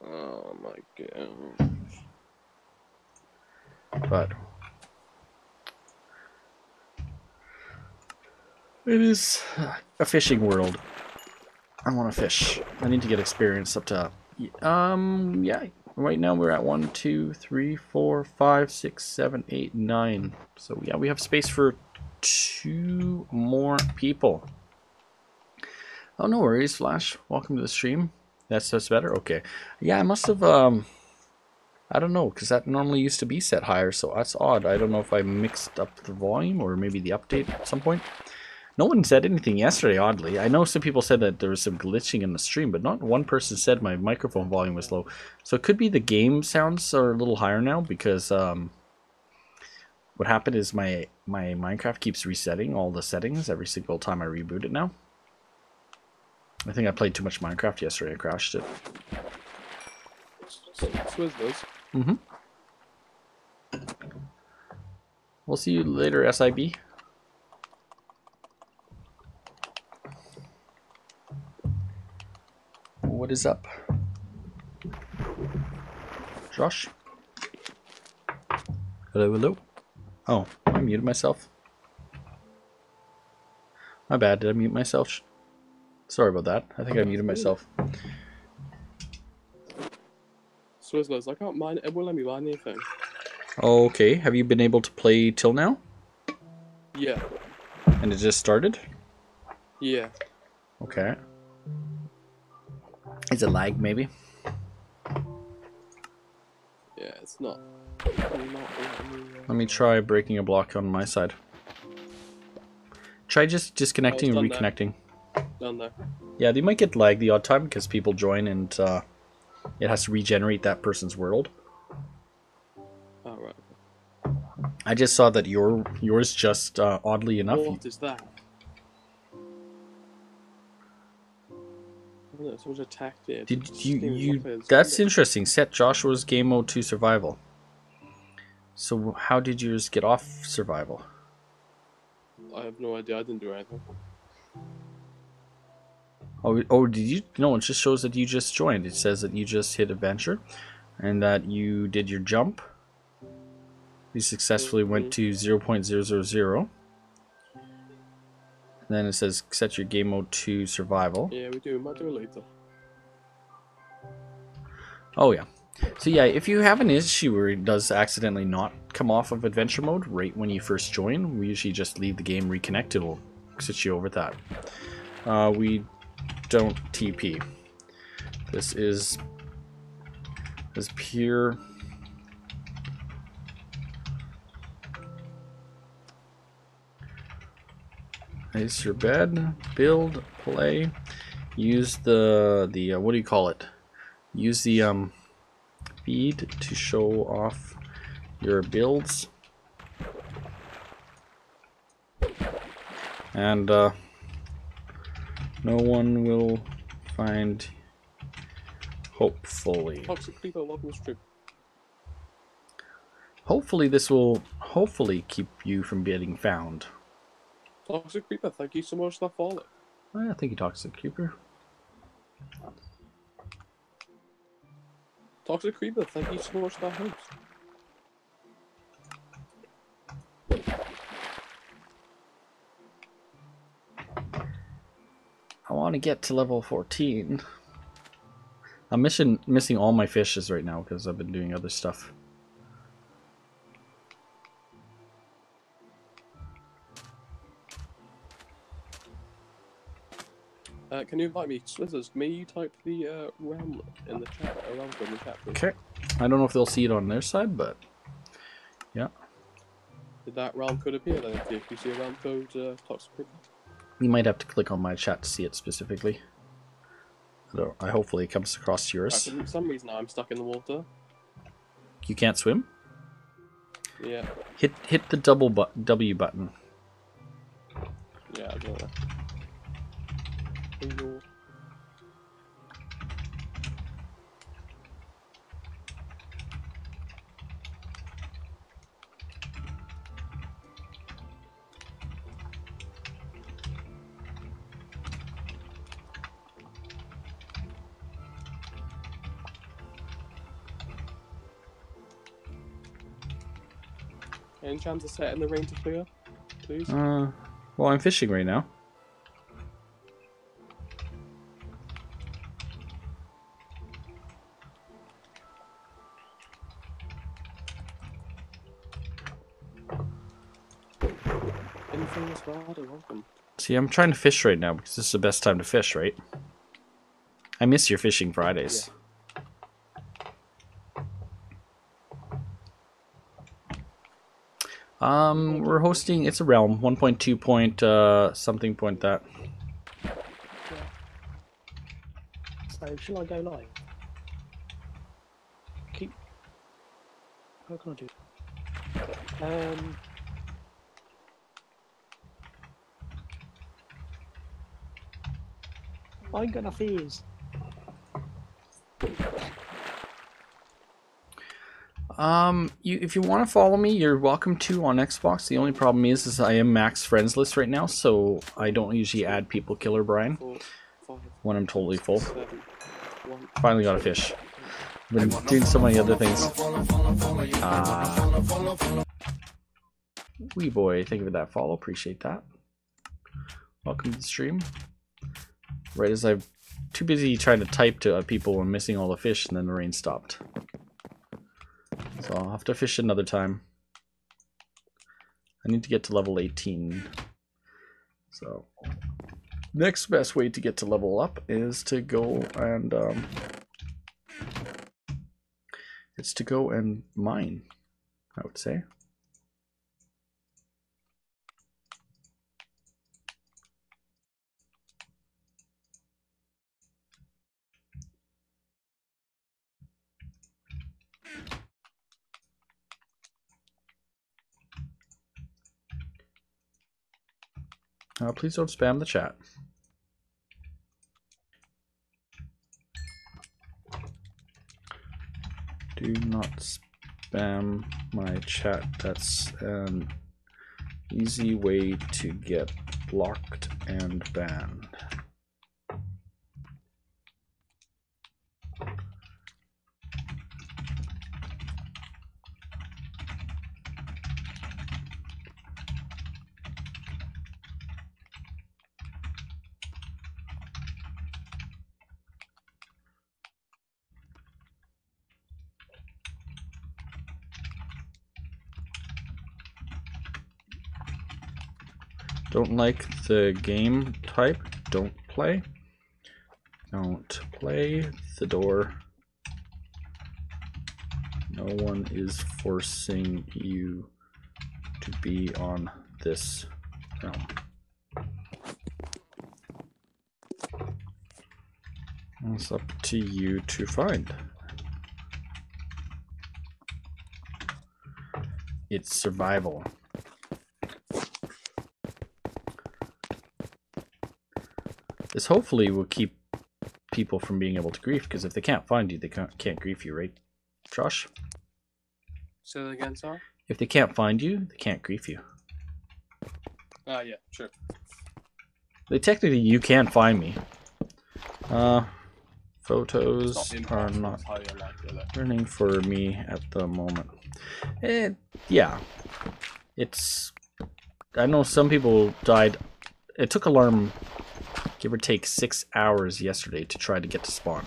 Oh my god. But it is a fishing world. I want to fish. I need to get experience up to yeah. Right now we're at 1, 2, 3, 4, 5, 6, 7, 8, 9. So yeah, we have space for 2 more people. Oh, no worries, Flash. Welcome to the stream. That's better. Okay. Yeah, I must have I don't know, because that normally used to be set higher, so that's odd. I don't know if I mixed up the volume or maybe the update at some point. No one said anything yesterday, oddly. I know some people said that there was some glitching in the stream, but not one person said my microphone volume was low. So it could be the game sounds are a little higher now, because what happened is my Minecraft keeps resetting all the settings every single time I reboot it now. I think I played too much Minecraft yesterday. I crashed it. Swizzlerz. Mm-hmm. We'll see you later, SIB. What is up? Josh? Hello, hello. Oh, I muted myself. My bad, did I mute myself? Sorry about that. I think I muted myself. Swizzlerz, I can't mine. It won't let me mine anything. Okay, have you been able to play till now? Yeah. And it just started? Yeah. Okay. Is it lag, maybe? Yeah, it's not. Let me try breaking a block on my side. Try just disconnecting and reconnecting. Down there. Yeah, they might get lag the odd time because people join and it has to regenerate that person's world. Oh, right. I just saw that yours just oddly enough. What is that? Oh, someone's attacked it. Did you? That's interesting. Set Joshua's game mode to survival. So how did yours get off survival? I have no idea. I didn't do anything. Oh, did you? No, it just shows that you just joined. It says that you just hit adventure, and that you did your jump. You successfully went to 0.000. Then it says set your game mode to survival. Yeah, we do. Might do it later. Oh yeah. So yeah, if you have an issue where it does accidentally not come off of adventure mode right when you first join, we usually just leave the game, reconnect. It'll switch you over that. We don't TP. This is pure. Place your bed, build, play, use the what do you call it? Use the feed to show off your builds. And no one will find, hopefully. Toxic Creeper, welcome to stream. Hopefully this will keep you from getting found. Toxic Creeper, thank you so much for that follow. Oh, yeah, thank you, Toxic Creeper. Toxic Creeper, thank you so much for that host. I want to get to level 14. I'm missing all my fishes right now because I've been doing other stuff. Can you invite me? Swizzlerz, may you type the realm in the chat? Realm in the chat, please. Okay. I don't know if they'll see it on their side, but yeah. Did that realm code appear then? If you see a realm code, Toxic Creeper? You might have to click on my chat to see it specifically. I hopefully it comes across yours. For some reason I'm stuck in the water. You can't swim? Yeah. Hit the W button. Yeah, I don't know. Any chance of setting the rain to clear, please? Well, I'm fishing right now. Anything as well? Welcome. See, I'm trying to fish right now because this is the best time to fish, right? I miss your fishing Fridays. Yeah. We're hosting, it's a realm, 1.2 point, something point that. Yeah. So, shall I go live? How can I do it? I ain't got enough ears. If you want to follow me, you're welcome to on Xbox. The only problem is I am max friends list right now, so I don't usually add people Killer Brian 4, 5, when I'm totally full. 7, 1. Finally got a fish. Been doing so many other things. Wee boy, thank you for that follow. Appreciate that. Welcome to the stream. Right as I'm too busy trying to type to people and missing all the fish, and then the rain stopped. So I'll have to fish another time. I need to get to level 18. So next best way to get to level up is to go and it's to go and mine, I would say. Please don't spam the chat. Do not spam my chat. That's an easy way to get blocked and banned. Don't like the game type, don't play. Don't play the door. No one is forcing you to be on this realm. It's up to you to find. It's survival. This hopefully will keep people from being able to grief, because if they can't find you, they can't grief you, right, Josh? Say that again, sorry? If they can't find you, they can't grief you. Yeah, sure. Technically, you can find me. Photos are not running for me at the moment. Yeah. I know some people died. It took alarm, give or take, 6 hours yesterday to try to get to spawn.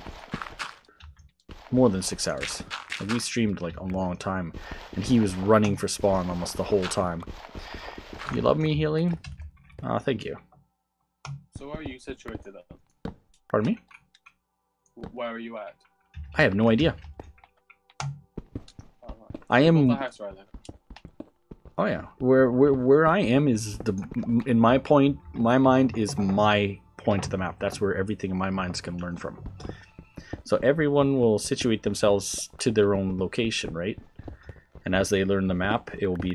More than 6 hours. Like, we streamed like a long time, and he was running for spawn almost the whole time. You love me, Healing? Thank you. So where are you situated at? Pardon me? Where are you at? I have no idea. Right. I am. The house right there. Oh yeah, where I am is in my mind is my point of the map. That's where everything in my mind can learn from. So everyone will situate themselves to their own location, right? And as they learn the map,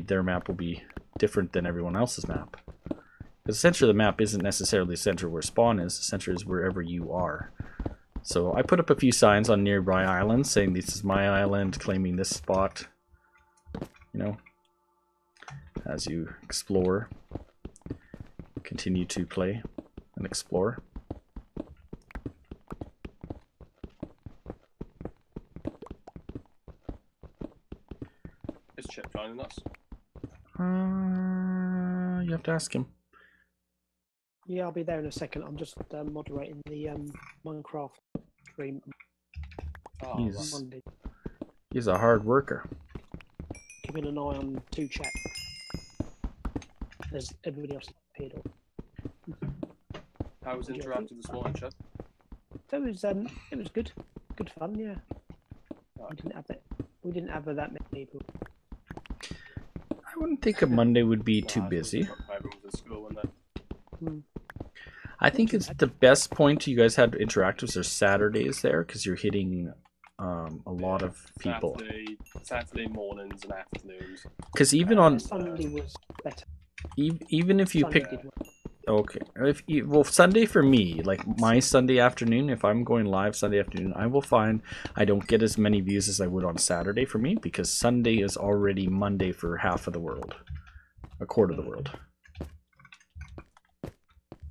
their map will be different than everyone else's map. Because the center of the map isn't necessarily the center where spawn is. The center is wherever you are. So I put up a few signs on nearby islands saying this is my island, claiming this spot. You know, as you explore, continue to play and explore. Is Chip joining us? You have to ask him. Yeah, I'll be there in a second. I'm just moderating the Minecraft stream. Oh, Monday. He's a hard worker. Keeping an eye on 2 chat. As everybody else has appeared on. How was interactive this morning, Chip? It was good. Good fun, yeah. Right. We didn't have that many people. I wouldn't think a Monday would be too busy. I think it's the best point you guys had interactives are Saturdays there, because you're hitting a lot of people. Saturday mornings and afternoons. Because even on Sunday was better. Even if you Sunday pick, did well. okay, well, Sunday for me, like my Sunday afternoon, if I'm going live Sunday afternoon, I will find I don't get as many views as I would on Saturday for me, because Sunday is already Monday for half of the world, a quarter of the world.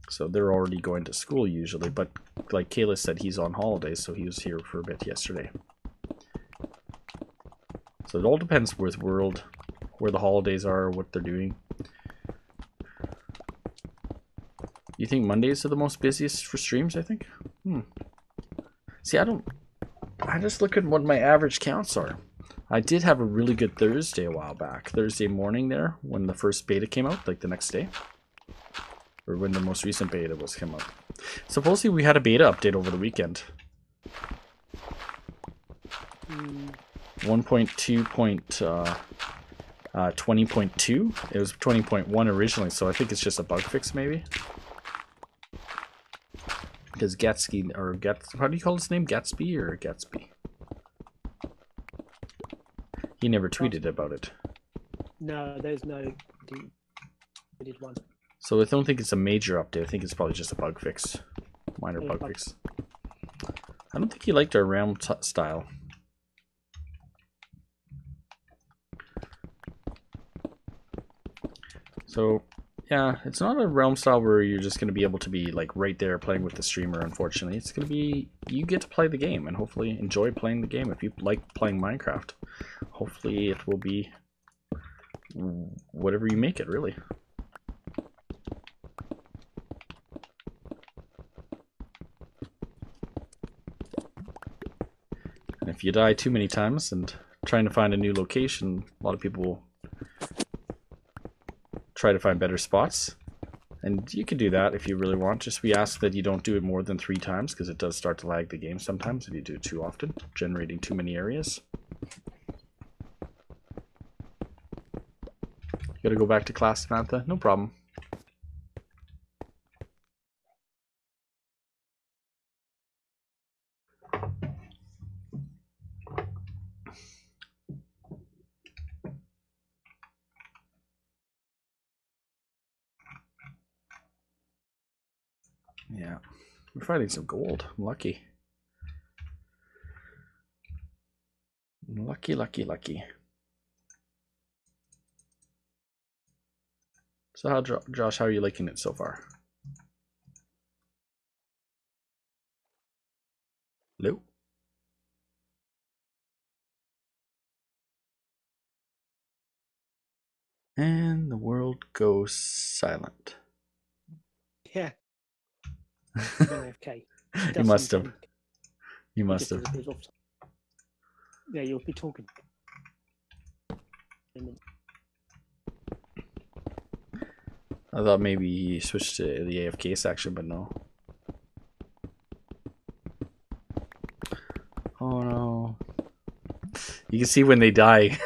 So they're already going to school usually, but like Kayla said, he's on holidays, so he was here for a bit yesterday. So it all depends where the holidays are, what they're doing. You think Mondays are the most busiest for streams, I think? See, I just look at what my average counts are. I did have a really good Thursday a while back. Thursday morning there, when the first beta came out, like the next day. Or when the most recent beta came out. Supposedly we had a beta update over the weekend. 1.2.20.2. It was 20.1 originally, so I think it's just a bug fix maybe. Because Gatsby, or how do you call his name? Gatsby or Gatsby? He never tweeted about it. No, there's no. We did one. So I don't think it's a major update. I think it's probably just a bug fix. Minor bug fix. I don't think he liked our realm style. So, yeah, it's not a realm style where you're just going to be able to be like right there playing with the streamer, unfortunately. It's going to be, you get to play the game and hopefully enjoy playing the game. If you like playing Minecraft, hopefully it will be whatever you make it, really. And if you die too many times and trying to find a new location, a lot of people will try to find better spots, and you can do that if you really want. Just we ask that you don't do it more than 3 times, because it does start to lag the game sometimes if you do it too often, generating too many areas. You gotta go back to class, Samantha? No problem. Yeah. We're finding some gold. I'm lucky. Lucky, lucky, lucky. So how, Josh, how are you liking it so far? Hello? And the world goes silent. Yeah. AFK. You must have. You must have. Yeah, you'll be talking. I thought maybe he switched to the AFK section, but no. Oh no. You can see when they die,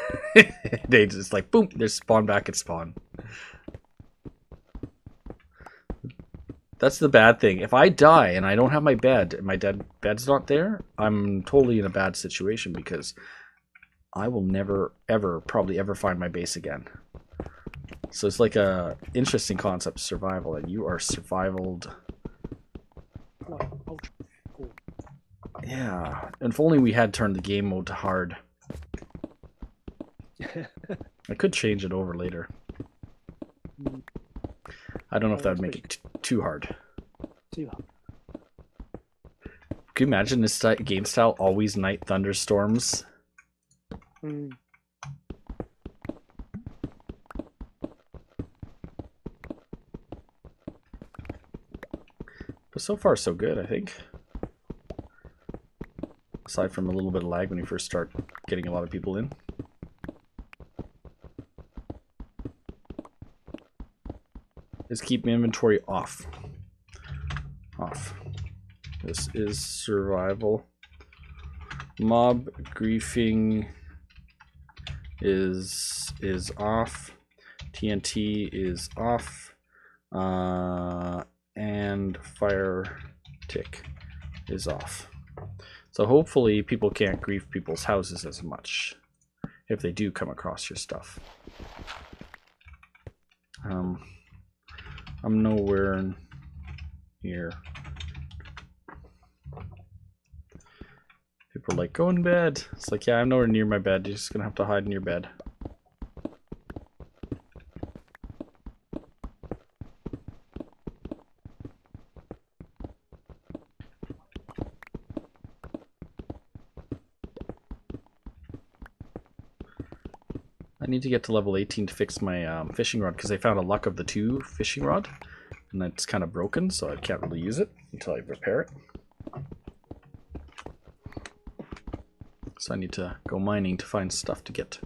they just like, boom, they're spawned back at spawn. That's the bad thing. If I die and I don't have my bed, and my bed's not there, I'm totally in a bad situation because I will never, ever, probably ever find my base again. So it's like a interesting concept, survival, and you are survivaled. Yeah, and if only we had turned the game mode to hard. I could change it over later. I don't know if that would make it too hard. Too hard. Can you imagine this game style, always night thunderstorms? But so far so good, I think. Aside from a little bit of lag when you first start getting a lot of people in. Just keep inventory off. Off. This is survival. Mob griefing is off. TNT is off. And fire tick is off. So hopefully people can't grief people's houses as much if they do come across your stuff. I'm nowhere near. People are like, go in bed. It's like, yeah, I'm nowhere near my bed. You're just gonna have to hide in your bed. I need to get to level 18 to fix my fishing rod because I found a luck of the 2 fishing rod and it's kind of broken, so I can't really use it until I repair it. So I need to go mining to find stuff to get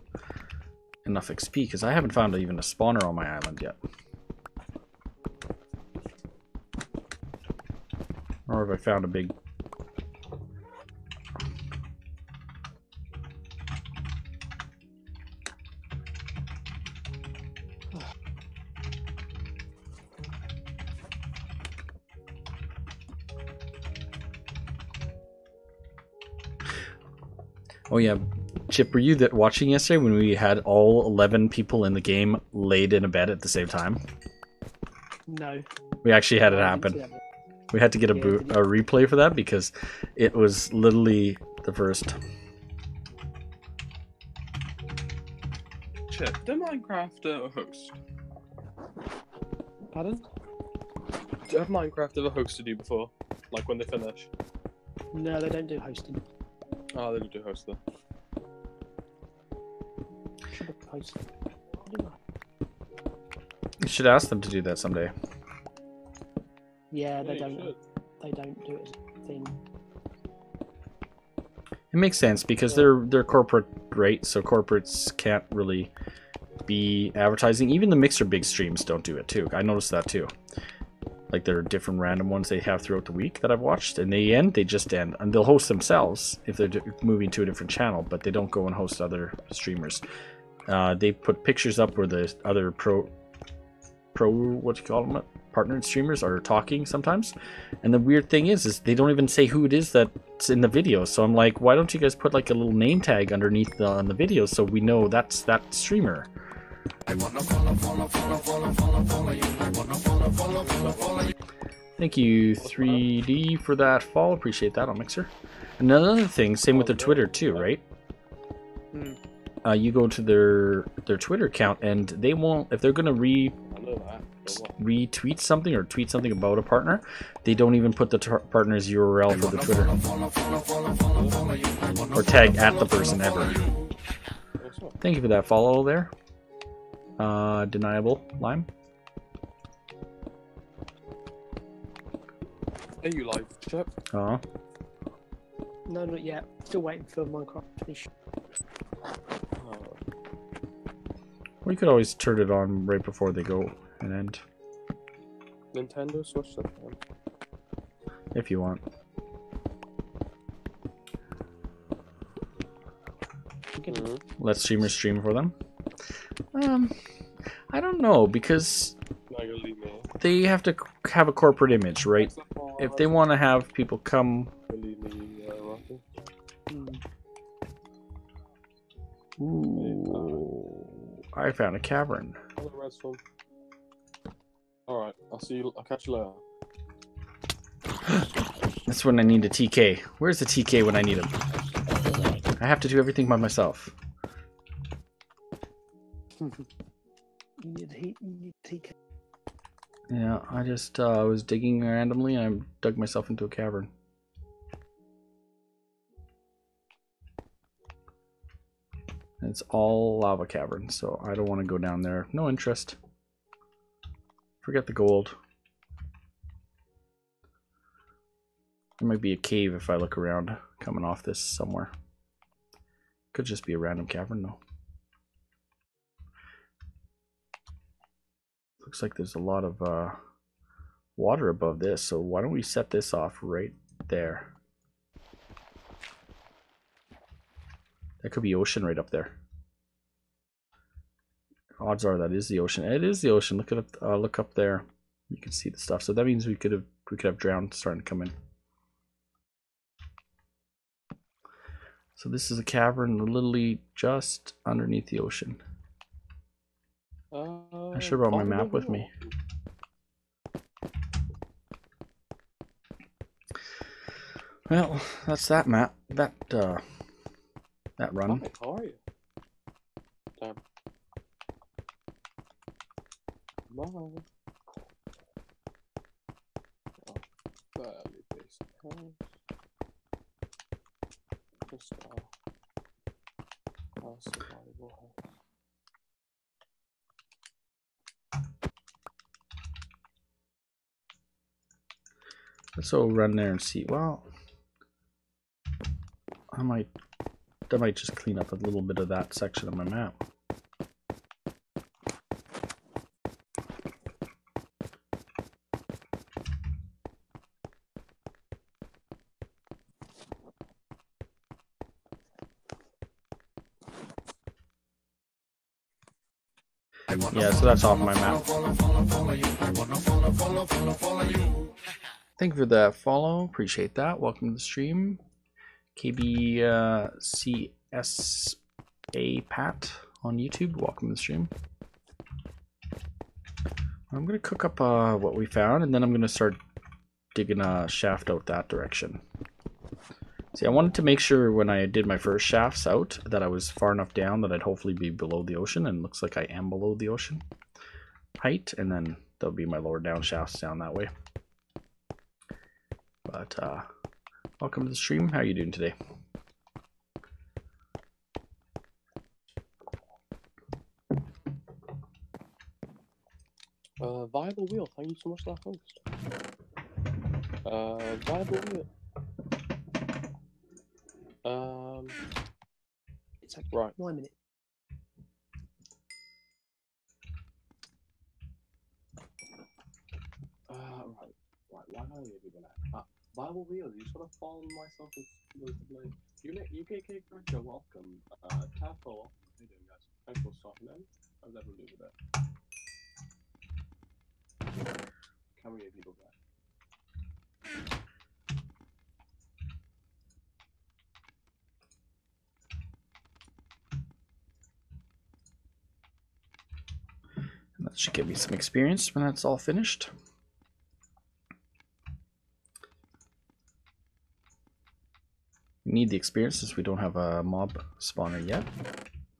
enough XP because I haven't found even a spawner on my island yet. Or have I found a big... Oh yeah, Chip, were you watching yesterday when we had all 11 people in the game laid in a bed at the same time? No. We actually had it happen. We had to get a replay for that because it was literally the first. Chip, did Minecraft a host? Pardon? Have Minecraft ever hosted you before? Like when they finish? No, they don't do hosting. Oh, they don't do host though. Should have hosted. I don't know. You should ask them to do that someday. Yeah, they Yeah, don't. They don't do it as a thing. It makes sense because they're corporate, right? So corporates can't really be advertising. Even the Mixer big streams don't do it too. I noticed that too. Like there are different random ones they have throughout the week that I've watched, and they just end, and they'll host themselves if they're moving to a different channel, but they don't go and host other streamers. They put pictures up where the other what you call them, partnered streamers are talking sometimes, and the weird thing is they don't even say who it is that's in the video. So I'm like, why don't you guys put like a little name tag underneath on the video so we know that's that streamer? Thank you, 3D, for that follow. Appreciate that on Mixer. Another thing, same with their Twitter too, right? You go to their Twitter account, and they won't, if they're gonna retweet something or tweet something about a partner, they don't even put the partner's URL for the Twitter or tag at the person ever. Thank you for that follow there. Deniable Lime. Are you live, chat? Oh. No, not yet. Still waiting for Minecraft to finish. We could always turn it on right before they go and end. Nintendo Switch that time. If you want. Let streamers stream for them. I don't know, because they have to have a corporate image, right? If they want to have people come. Ooh, I found a cavern. Alright, I'll see you. I'll catch you later. That's when I need a TK. Where's the TK when I need him? I have to do everything by myself. You need TK. Yeah, I just was digging randomly and I dug myself into a cavern. It's all lava cavern, so I don't want to go down there. No interest. Forget the gold. There might be a cave if I look around coming off this somewhere. Could just be a random cavern though. Looks like there's a lot of water above this, so why don't we set this off right there? That could be ocean right up there. Odds are that is the ocean. It is the ocean. Look at it. Look up there. You can see the stuff. So that means we could have drowned starting to come in. So this is a cavern literally just underneath the ocean. I should have brought my map with me. Well, that's that map. That run. How are you? Damn. Bye. Fairly basic house. Just our survival house. Let's all run there and see. Well, I might just clean up a little bit of that section of my map. Yeah, so that's off my map. Thank you for that follow. Appreciate that. Welcome to the stream. GawkBox on YouTube. Welcome to the stream. I'm going to cook up what we found, and then I'm going to start digging a shaft out that direction. See, I wanted to make sure when I did my first shafts out that I was far enough down that I'd hopefully be below the ocean, and it looks like I am below the ocean height, and then there'll be my lower down shafts down that way. But welcome to the stream. How are you doing today? Viable wheel, thank you so much for that host. Viable wheel. It's like right. 9 minutes. Right. Why are you doing that? Viable wheel. You sort of follow myself as the blade. UKK Cruncher, welcome. Tapo, how you doing, guys? Thanks for stopping in. How's everyone doing today? Can we get people back? That should give me some experience when that's all finished. need the experience since we don't have a mob spawner yet.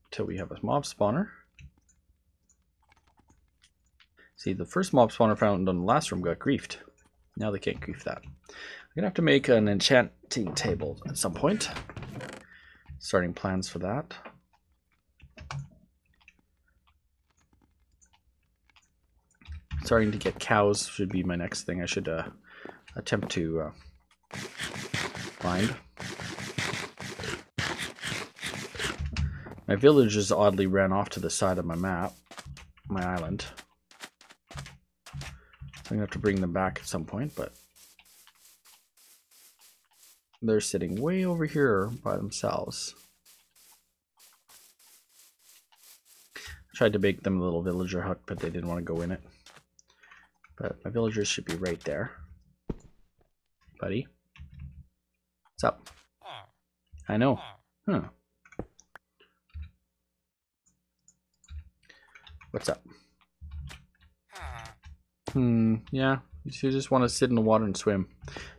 Until we have a mob spawner. See, the first mob spawner found in the last room got griefed. Now they can't grief that. I'm gonna have to make an enchanting table at some point. Starting plans for that. Starting to get cows should be my next thing. I should attempt to find. My villagers oddly ran off to the side of my map, my island. So I'm gonna have to bring them back at some point, but they're sitting way over here by themselves. I tried to make them a little villager hut, but they didn't want to go in it. But my villagers should be right there. Buddy. What's up? I know. Huh. What's up? Yeah. You just want to sit in the water and swim.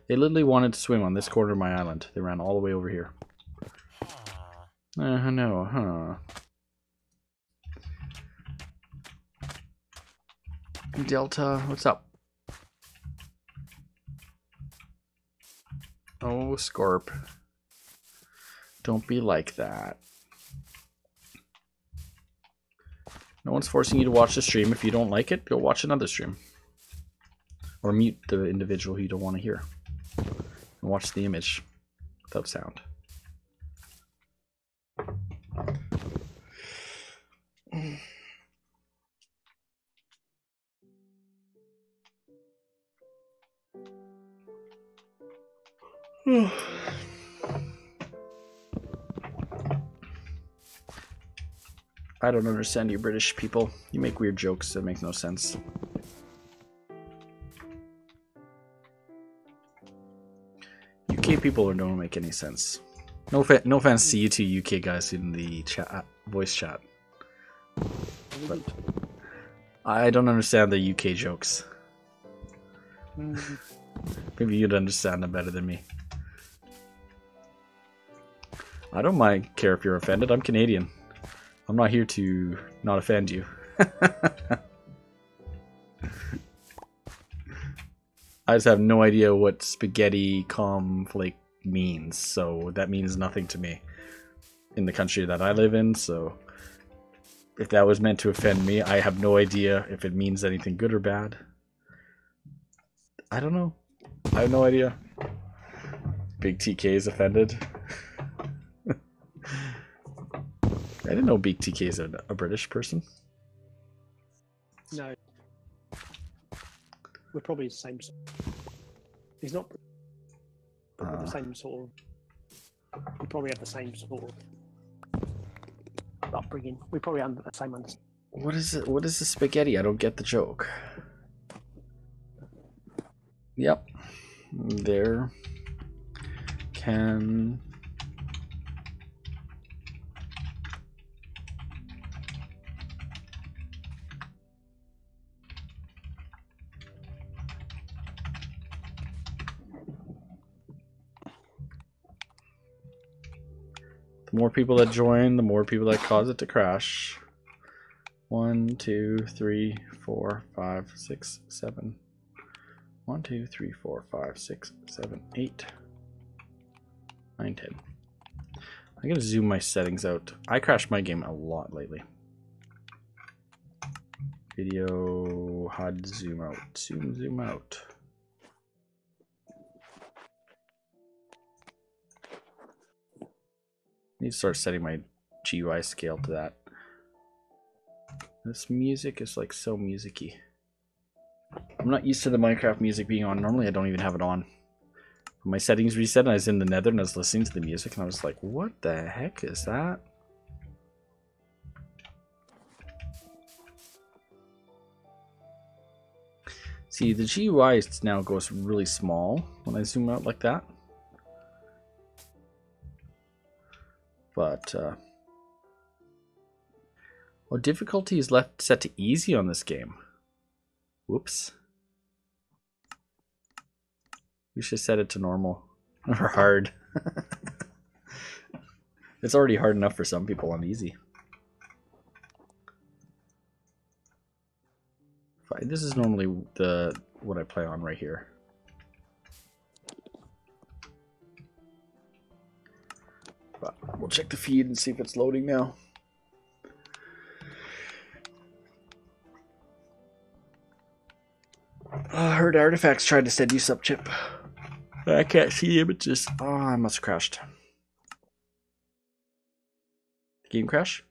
They literally wanted to swim on this corner of my island. They ran all the way over here. No, huh? Delta, what's up? Oh, Scorp. Don't be like that. No one's forcing you to watch the stream. If you don't like it, go watch another stream. Or mute the individual you don't want to hear. And watch the image without sound. I don't understand you British people. You make weird jokes that make no sense. UK people don't make any sense. No offense to you two UK guys in the chat, voice chat. But I don't understand the UK jokes. Maybe you'd understand them better than me. I don't mind care if you're offended. I'm Canadian. I'm not here to not offend you. I just have no idea what spaghetti conflict means, so that means nothing to me in the country that I live in, so if that was meant to offend me, I have no idea if it means anything good or bad. I don't know. I have no idea. Big TK is offended. I didn't know Big TK is a British person. No. We're probably the same. He's not. But we're the same sort of. We probably have the same sort of upbringing. We probably have the same understanding. What is it? What is the spaghetti? I don't get the joke. Yep. There can. The more people that join, the more people that cause it to crash. 1, 2, 3, 4, 5, 6, 7. 1, 2, 3, 4, 5, 6, 7, 8, 9, 10. I'm gonna zoom my settings out. I crashed my game a lot lately. Video HUD zoom out. Zoom out. I need to start setting my GUI scale to that. This music is like so musicy. I'm not used to the Minecraft music being on. Normally I don't even have it on. My settings reset and I was in the nether and I was listening to the music and I was like, what the heck is that? See, the GUI now goes really small when I zoom out like that. But, well, difficulty is left set to easy on this game. Whoops. We should set it to normal or hard. It's already hard enough for some people on easy. This is normally what I play on right here. But we'll check the feed and see if it's loading now. I heard Artifacts tried to send you sub chip. I can't see the images. Oh, I must have crashed. Game crash?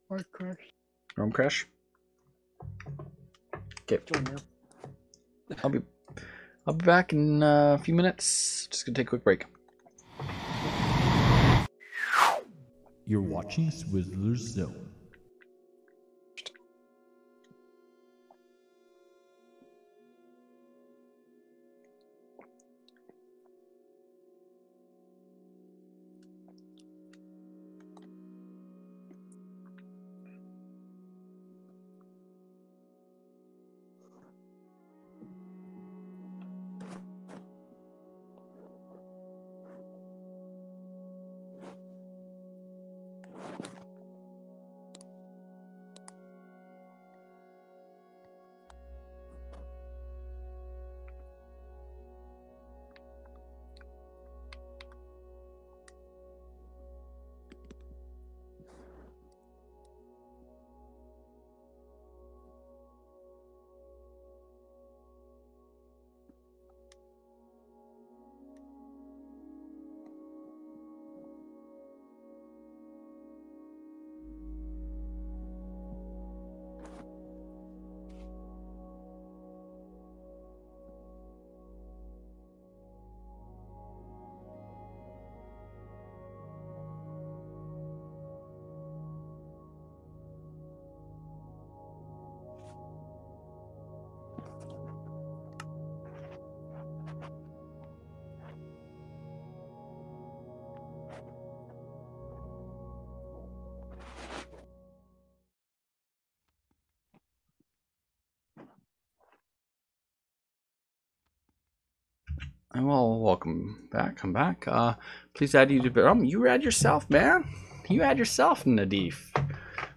Or crash. Rome crash? Okay. Join now. I'll be back in a few minutes. Just gonna take a quick break. You're watching Swizzlerz Zone. Well, welcome back. I'm back. Please add you to you add yourself, man. You add yourself, Nadif.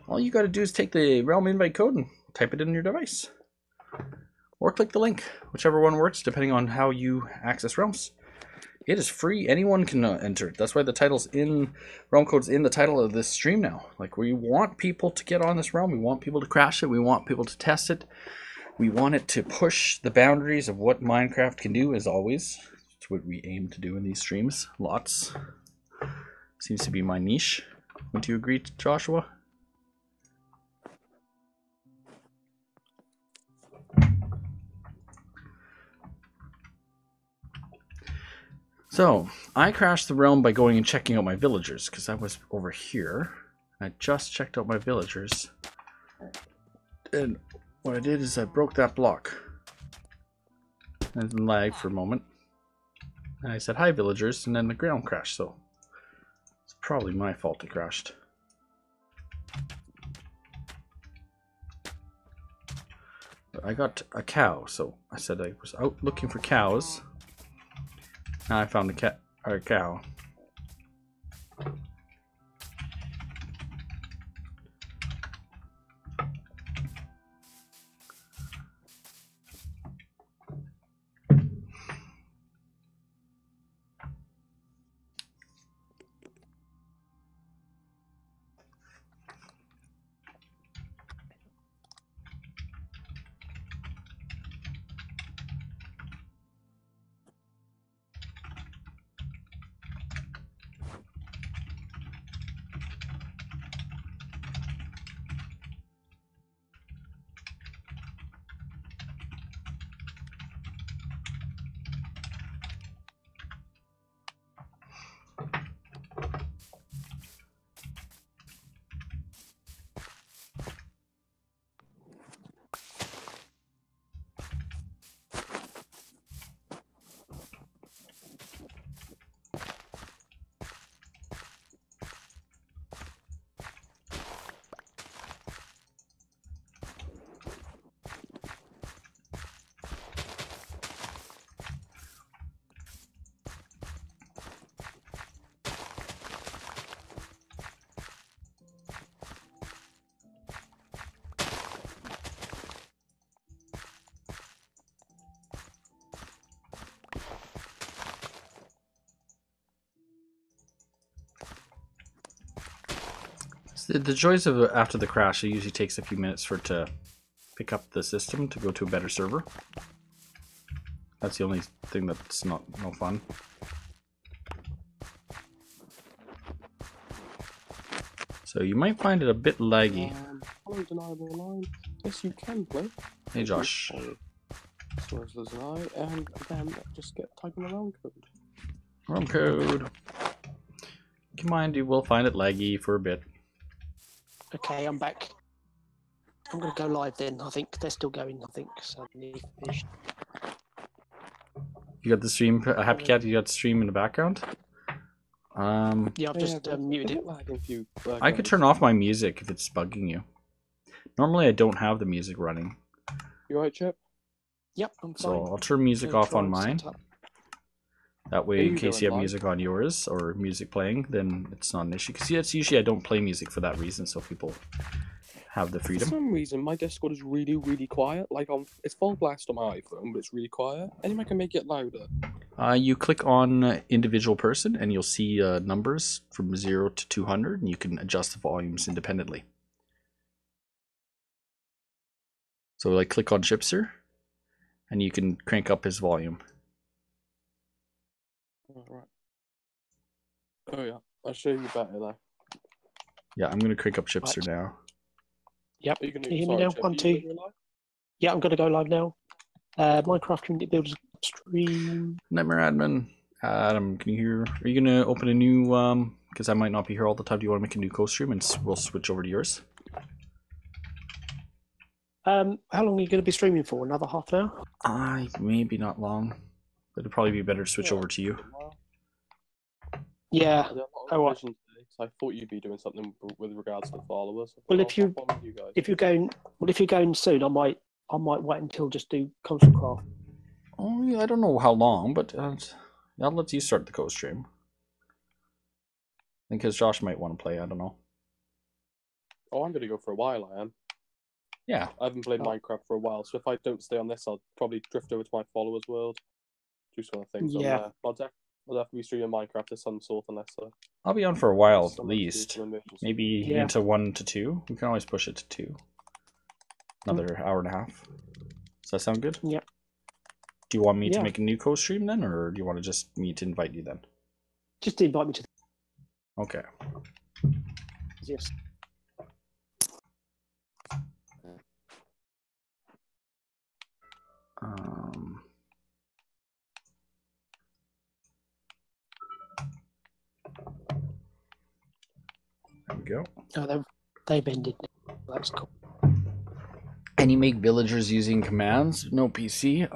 All you got to do is take the Realm invite code and type it in your device, or click the link, whichever one works, depending on how you access Realms. It is free. Anyone can enter it. That's why the title's in Realm code's in the title of this stream now. Like, we want people to get on this Realm. We want people to crash it. We want people to test it. We want it to push the boundaries of what Minecraft can do, as always. It's what we aim to do in these streams. Lots. Seems to be my niche. Would you agree, Joshua? So, I crashed the realm by going and checking out my villagers, because I was over here. I just checked out my villagers. And what I did is I broke that block. And then lagged for a moment. And I said, hi villagers, and then the ground crashed, so it's probably my fault it crashed. But I got a cow, so I said I was out looking for cows. Now I found a cow. The joys of after the crash, it usually takes a few minutes for it to pick up the system to go to a better server. That's the only thing that's no fun. So you might find it a bit laggy. Undeniable line. Yes, you can play. Hey Josh. Swizzlerz and I, and then just type in the ROM code. ROM code. Keep in mind, you will find it laggy for a bit. Okay, I'm back. I'm going to go live then. I think they're still going. I think so. You got the stream, Happy Cat. You got the stream in the background. Yeah, I've just muted it. I could turn off my music if it's bugging you. Normally, I don't have the music running. You alright, Chip? Yep, I'm fine. So I'll turn music off on mine. That way, in case you have music on yours or music playing, then it's not an issue. Because it's usually I don't play music for that reason, so people have the freedom. For some reason, my Discord is really, really quiet. Like it's full blast on my iPhone, but it's really quiet. Anyone can make it louder. You click on individual person, and you'll see numbers from 0 to 200, and you can adjust the volumes independently. So, like, click on Chipster, and you can crank up his volume. Alright. Oh yeah, I'll show you better though. Yeah, I'm gonna crank up Chipster now. Yep. Can you hear me now? 1, 2. Yeah, I'm going to go live now. Minecraft Community Builders stream. Nightmare Admin. Adam, can you hear? Are you gonna open a new? Because I might not be here all the time. Do you want to make a new co-stream and we'll switch over to yours? How long are you going to be streaming for? Another half an hour? Maybe not long. But it'd probably be better to switch over to you. Yeah. Oh, what? I thought you'd be doing something with regards to the followers. Well, if you're going soon, I might wait until just do console craft. Oh, yeah, I don't know how long, but I'll let you start the co-stream. Because Josh might want to play. I don't know. Oh, I'm gonna go for a while. I am. Yeah. I haven't played Minecraft for a while, so if I don't stay on this, I'll probably drift over to my followers' world. Do some of the things on there. I'll definitely be streaming Minecraft of some sort unless I'll be on for a while at least. Maybe into 1 to 2. We can always push it to 2. Another hour and a half. Does that sound good? Yep. Do you want me to make a new co-stream then, or do you want to just me to invite you then? Just invite me to. Okay. Yes. There we go. Oh, they've ended. That's cool. And you make villagers using commands? No PC.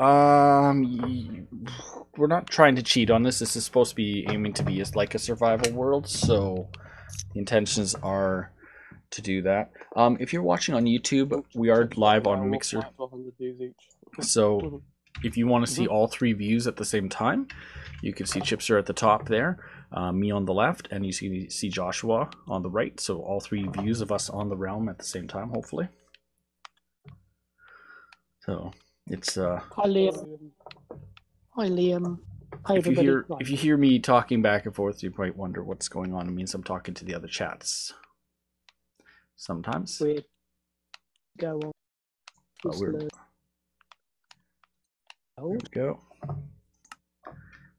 We're not trying to cheat on this. This is supposed to be aiming to be like a survival world, so the intentions are to do that. If you're watching on YouTube, we are live on Mixer. So if you want to see all 3 views at the same time, you can see Chipster at the top there, me on the left, and you see Joshua on the right. So all 3 views of us on the realm at the same time, hopefully. So it's Hi Liam. Hi Liam. Hi everybody. If you hear me talking back and forth, you might wonder what's going on. It means I'm talking to the other chats. Sometimes. Weird. Go on. Weird. There we go.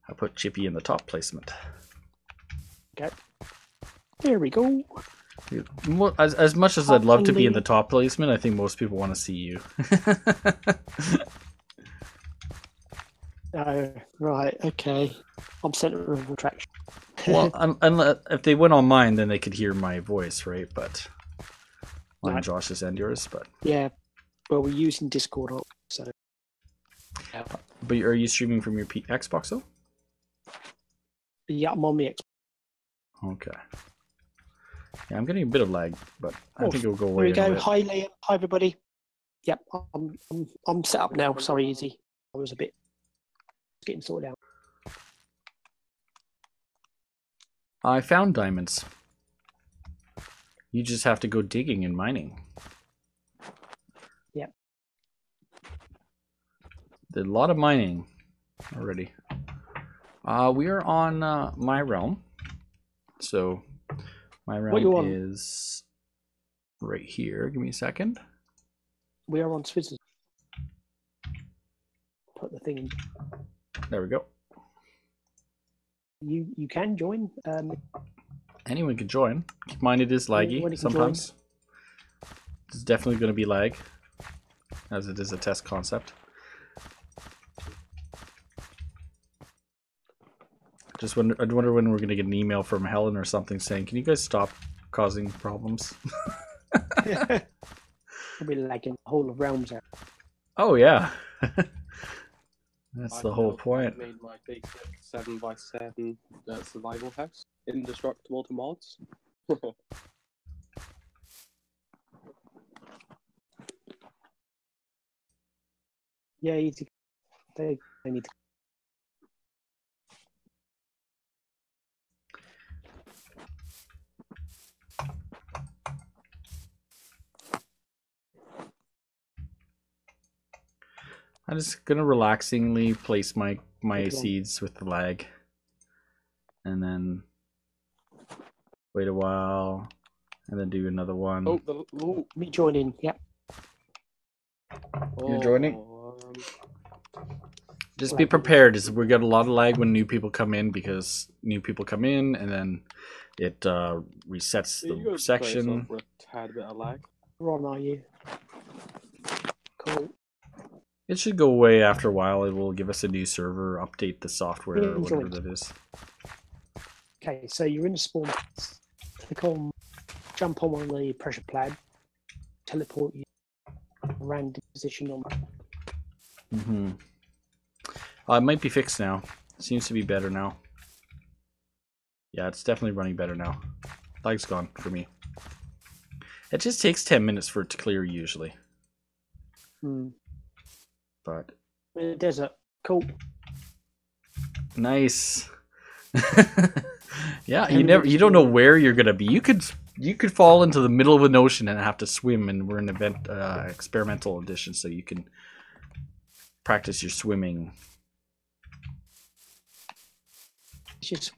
I put Chippy in the top placement. Okay. There we go. As much as I'd love to be in the top placement, I think most people want to see you. Oh, right, okay. I'm center of attraction. Well, if they went on mine, then they could hear my voice, right? But mine, Josh's, and yours. But yeah, well, we're using Discord, so. Yeah. But are you streaming from your Xbox though? Yeah, I'm on the Xbox. Okay. Yeah, I'm getting a bit of lag, but I think it'll go away. Here we go. Hi, Liam. Hi, everybody. Yep, I'm set up now. Sorry, Easy. I was a bit getting sorted out. I found diamonds. You just have to go digging and mining. Yep. Did a lot of mining already. We are on my realm. So my realm is right here. Give me a second. We are on Swizzlerz. Put the thing in. There we go. You can join. Anyone can join. Keep in mind it is laggy sometimes. It's definitely going to be lag, as it is a test concept. I wonder when we're going to get an email from Helen or something saying, "Can you guys stop causing problems?" We'll be lagging the whole of Realms out. Oh yeah, that's the whole point. I made my basic 7x7 survival house indestructible to mods. Yeah, easy. They need to. I'm just gonna relaxingly place my Okay. seeds with the lag, and then wait a while, and then do another one. Oh, Me joining. Yep. You're joining? um, Just be prepared. We get a lot of lag when new people come in, because new people come in and then it resets you the guys section. for a tad bit of lag. Ron, are you? Cool. It should go away after a while. It will give us a new server, update the software, Yeah, or whatever joined. that is. Okay, so you're in the spawn place. Click on, jump on one of the pressure plad, teleport you random position on. It might be fixed now. Seems to be better now. Yeah, it's definitely running better now. Lag's gone for me. It just takes 10 minutes for it to clear usually. But In the desert. Cool. nice. Yeah, you don't know where you're gonna be. You could fall into the middle of an ocean and have to swim, and we're in event experimental edition, so you can practice your swimming. Just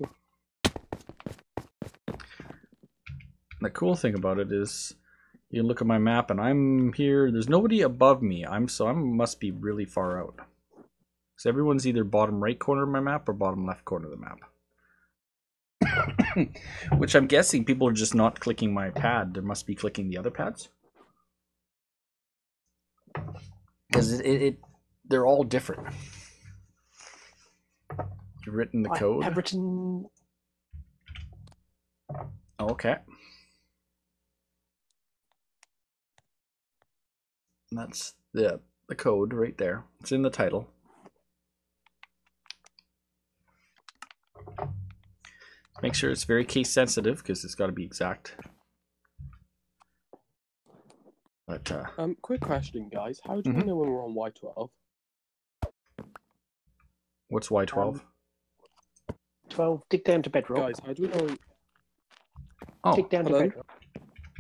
The cool thing about it is you look at my map and I'm here, there's nobody above me. I must be really far out. So everyone's either bottom right corner of my map or bottom left corner of the map. Which I'm guessing people are just not clicking my pad. They must be clicking the other pads. Because they're all different. You've written the code? I have written. Okay. That's the code right there. It's in the title. Make sure it's very case sensitive, because it's got to be exact. But quick question, guys. How do we know when we're on Y12? What's Y12? 12. Dig down to bedrock. Guys, how do we know? Oh, Dig down to hello? bedrock.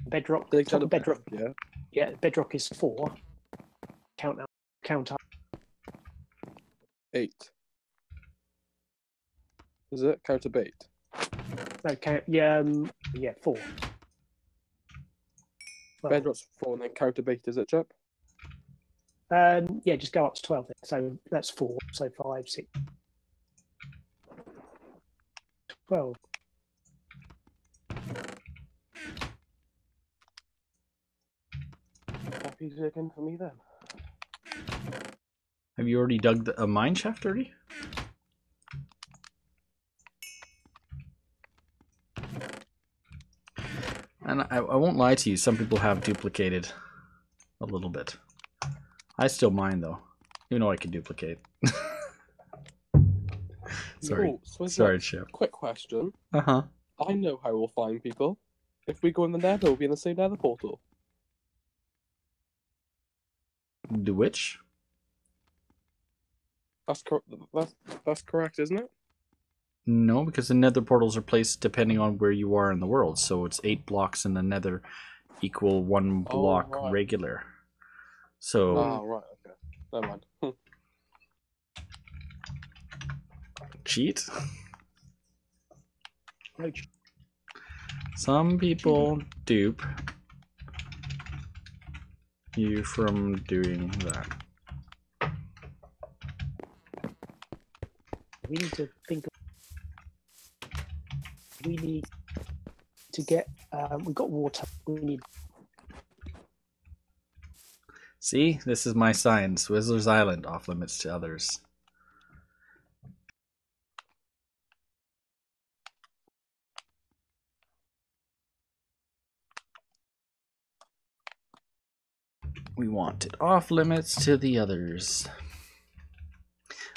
Bedrock. Dig top down of to bedrock. Yeah. Yeah, bedrock is 4. Count up. 8. Is it? Count to bait. No, count. Yeah, 4. Well, Bedrock's 4 and then count to bait, is it, Chip? yeah, just go up to 12 then. So that's 4. So 5, 6, 12. Happy to dig in for me then. have you already dug a mine shaft already? And I won't lie to you, some people have duplicated a little bit. I still mine though, even though I can duplicate. Sorry. Cool. So Sorry, Chip. quick question. Uh-huh. I know how we'll find people. If we go in the nether, we'll be in the same nether portal. Do which? That's correct, isn't it? No, because the nether portals are placed depending on where you are in the world. So it's 8 blocks in the nether equal 1 block right. regular. So Oh, right, okay. Never mind. cheat? No, Some people dupe. you from doing that? We need to think. We need to get. We've got water. We need. See, this is my sign. Swizzlerz Island, off limits to others. We want it off limits to the others.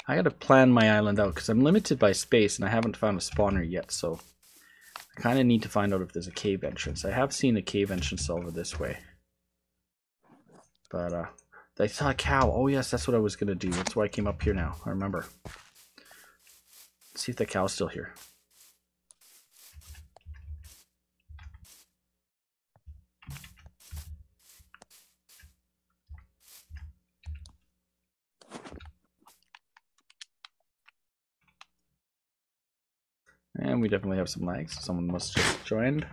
I gotta plan my island out because I'm limited by space and I haven't found a spawner yet, so I kind of need to find out if there's a cave entrance. I have seen a cave entrance over this way. But, I saw a cow. Oh yes, that's what I was gonna do. That's why I came up here now. I remember. Let's see if the cow's still here. And we definitely have some lags. Someone must just joined.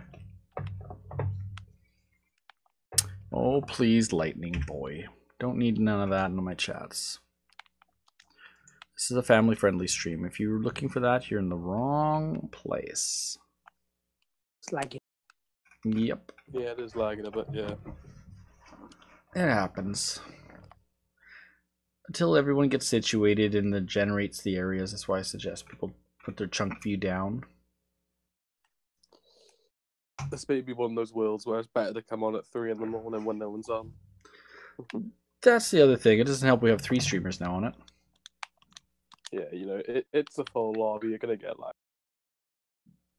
Oh, please, lightning boy. Don't need none of that in my chats. This is a family-friendly stream. If you're looking for that, you're in the wrong place. It's lagging. Yep. Yeah, it is lagging a bit, yeah. It happens. Until everyone gets situated and then generates the areas, that's why I suggest people put their chunk view down. This may be one of those worlds where it's better to come on at 3 in the morning when no one's on. That's the other thing. It doesn't help we have 3 streamers now on it. Yeah, you know, it's a full lobby, you're gonna get like...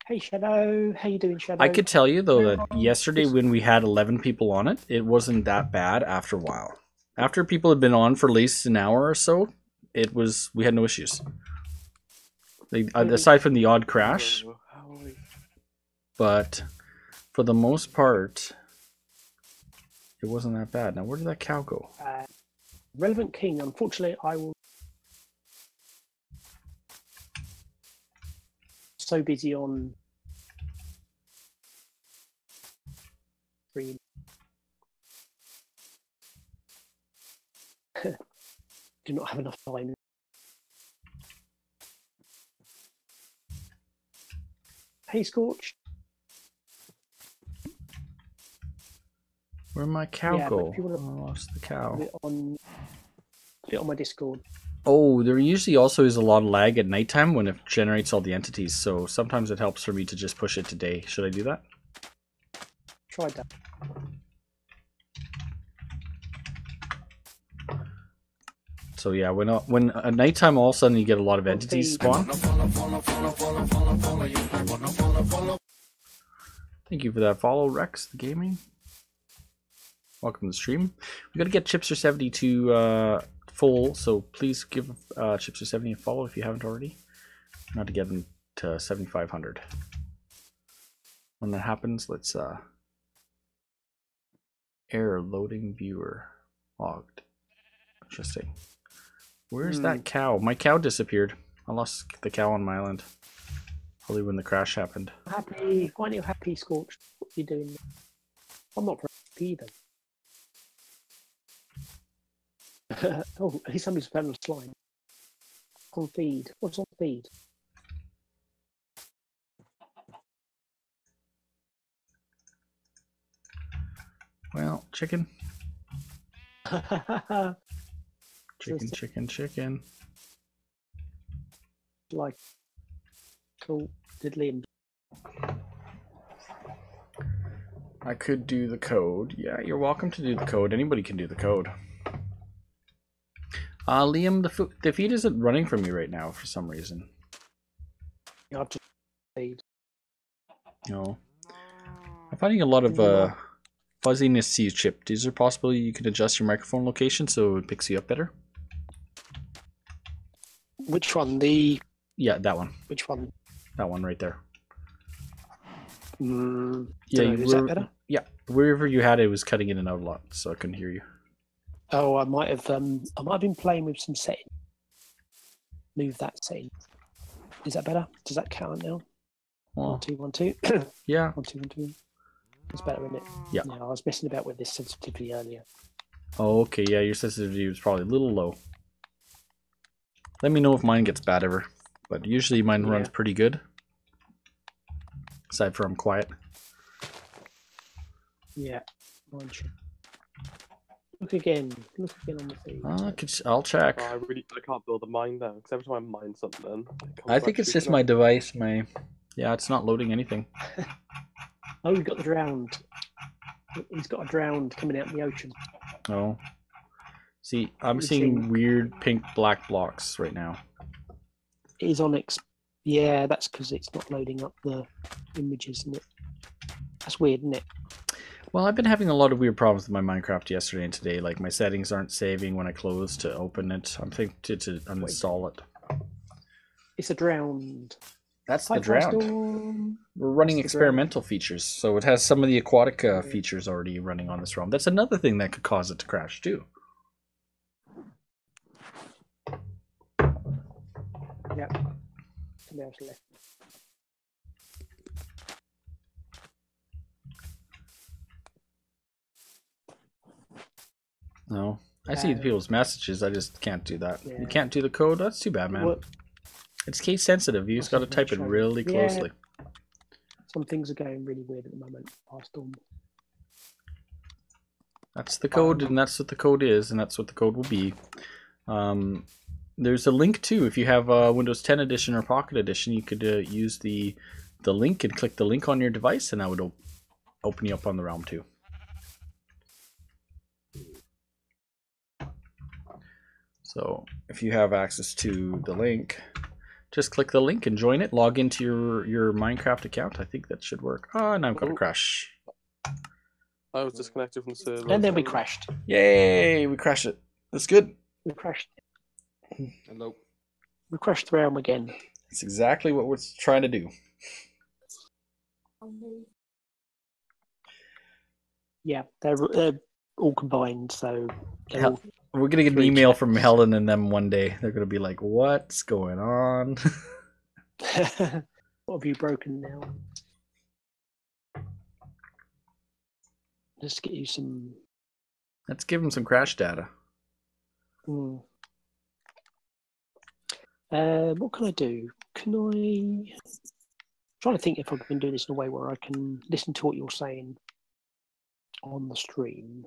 Hey Shadow, how you doing, Shadow? I could tell you though that yesterday when we had 11 people on it, it wasn't that bad after a while. After people had been on for at least an hour or so, we had no issues. Aside from the odd crash, but for the most part, it wasn't that bad. Now, where did that cow go? Relevant King, unfortunately, I will. So busy on stream. Do not have enough time. Hey, Scorch. Where'd my cow go? If you wanna I lost the cow. put it on my Discord. Oh, there usually also is a lot of lag at nighttime when it generates all the entities, so sometimes it helps for me to just push it to day. Should I do that? Tried that. So yeah, when at nighttime all of a sudden you get a lot of entities spawn. Thank you for that follow, Rex the Gaming. Welcome to the stream. We gotta get Chipster70 to full, so please give Chipster70 a follow if you haven't already. Not to get them to 7,500. When that happens, let's error loading viewer logged. Interesting. Where's that cow? My cow disappeared. I lost the cow on my island. Probably when the crash happened. Happy. Why aren't you happy, Scorch? What are you doing? I'm not very happy either. Oh, at least somebody's found a slime. On feed. What's on feed? Well, chicken. Chicken. Like, cool. Diddly. I could do the code. Yeah, you're welcome to do the code. Anybody can do the code. Liam, the feed isn't running for me right now for some reason. You have to feed. No. I'm finding a lot of fuzziness to you, Chip. Is there possibility you can adjust your microphone location so it picks you up better? Which one? Yeah, that one. Which one? That one right there. Yeah, is that better? Yeah, wherever you had it was cutting in and out a lot, so I couldn't hear you. Oh, I might have been playing with some settings. Move that setting. Is that better? Does that count now? Well, 1 2 1 2. Yeah. 1 2 1 2. It's better, isn't it? Yeah. I was messing about with this sensitivity earlier. Oh, okay, yeah, your sensitivity was probably a little low. Let me know if mine gets bad ever. But usually mine runs pretty good. Aside from quiet. Yeah, mine should. Look again on the feed. I'll check. Oh, I can't build a mine now because every time I mine something, I think it's just my device. Yeah, it's not loading anything. Oh, we've got the drowned. He's got a drowned coming out in the ocean. Oh. See, I'm seeing weird pink black blocks right now. He's on Yeah, that's because it's not loading up the images, isn't it? That's weird, isn't it? Well, I've been having a lot of weird problems with my Minecraft yesterday and today. Like, my settings aren't saving when I close to open it. I'm thinking to uninstall it. It's a drowned. That's the drowned. We're running experimental features, so it has some of the aquatic features already running on this ROM. That's another thing that could cause it to crash, too. Yep. Somebody else left. No. I see people's messages, I just can't do that. Yeah. You can't do the code? That's too bad, man. It's case sensitive. You just got to type it really closely. Some things are going really weird at the moment. That's the code, and that's what the code is, and that's what the code will be. There's a link too. If you have Windows 10 Edition or Pocket Edition, you could use the link and click the link on your device, and that would open you up on the realm too. So if you have access to the link, just click the link and join it. Log into your Minecraft account. I think that should work. Oh, now I'm going to crash. I was disconnected from the server. And then we crashed. Yay! We crashed it. That's good. We crashed. Hello. We crashed the realm again. That's exactly what we're trying to do. Yeah, they're all combined, so we're gonna get an email from Helen and them one day. They're gonna be like, "What's going on?" What have you broken now? Let's get you some. Let's give them some crash data. What can I do? I'm trying to think if I can do this in a way where I can listen to what you're saying on the stream.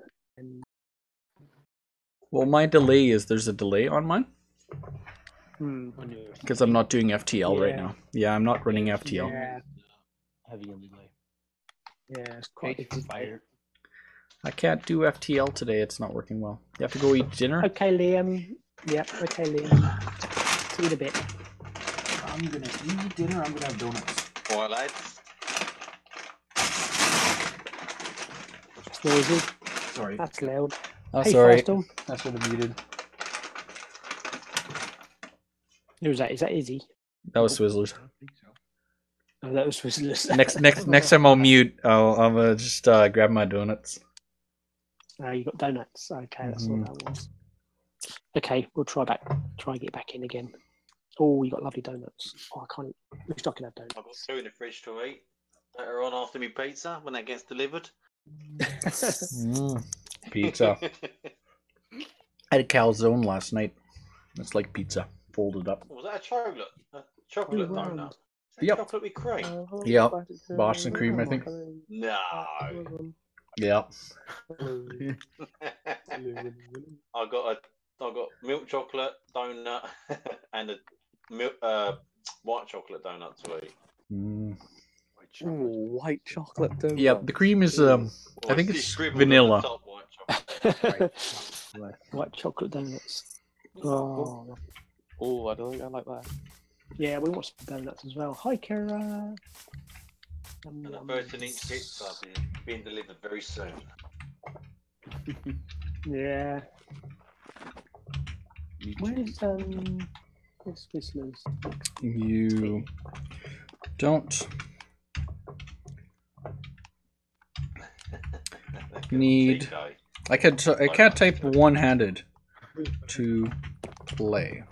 Well, my delay is there's a delay on mine because I'm not doing FTL right now. Yeah, I'm not running FTL. Yeah, Heavy on delay. yeah, it's quite expired. I can't do FTL today. It's not working well. You have to go eat dinner. Okay, Liam. Yep. Okay, Liam. See you in a bit. I'm gonna eat dinner. I'm gonna have donuts. All right, lads. It's noisy. Sorry. That's loud. Oh, Hey, sorry. Farstorm. I should have muted. Who was that? Is that Izzy? That was Swizzlerz. Oh, that was Swizzlerz. Next time I'll mute. I'll just grab my donuts. Oh, you got donuts. Okay, that's what that was. Okay, we'll try and get back in again. Oh, you got lovely donuts. Oh, I can't. Wish I could have donuts. I've got two in the fridge to eat. Later on after my pizza when that gets delivered. Pizza. I had a calzone last night. It's like pizza folded up. Was that a chocolate? A chocolate donut? Yep. Chocolate with cream? Yep. Boston cream, I think. No. Yep. I got milk chocolate donut and a white chocolate donut to eat. White chocolate donut. Yep. The cream is I think it's vanilla. White chocolate donuts. Oh. Oh, I don't think I like that. Yeah, we want some donuts as well. Hi, Kara. And a 13-inch pizza being delivered very soon. Yeah. Where's Swizzlerz? You don't need. I can't type one-handed to play.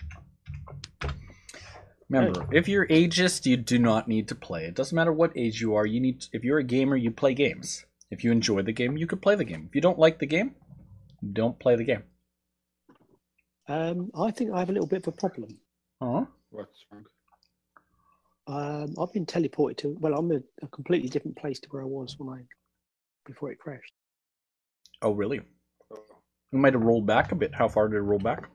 Remember, if you're ageist, you do not need to play. It doesn't matter what age you are. If you're a gamer, you play games. If you enjoy the game, you could play the game. If you don't like the game, don't play the game. I think I have a little bit of a problem. Huh? What's wrong? I've been teleported to. Well, I'm a completely different place to where I was before it crashed. Oh, really? You might have rolled back a bit. How far did it roll back?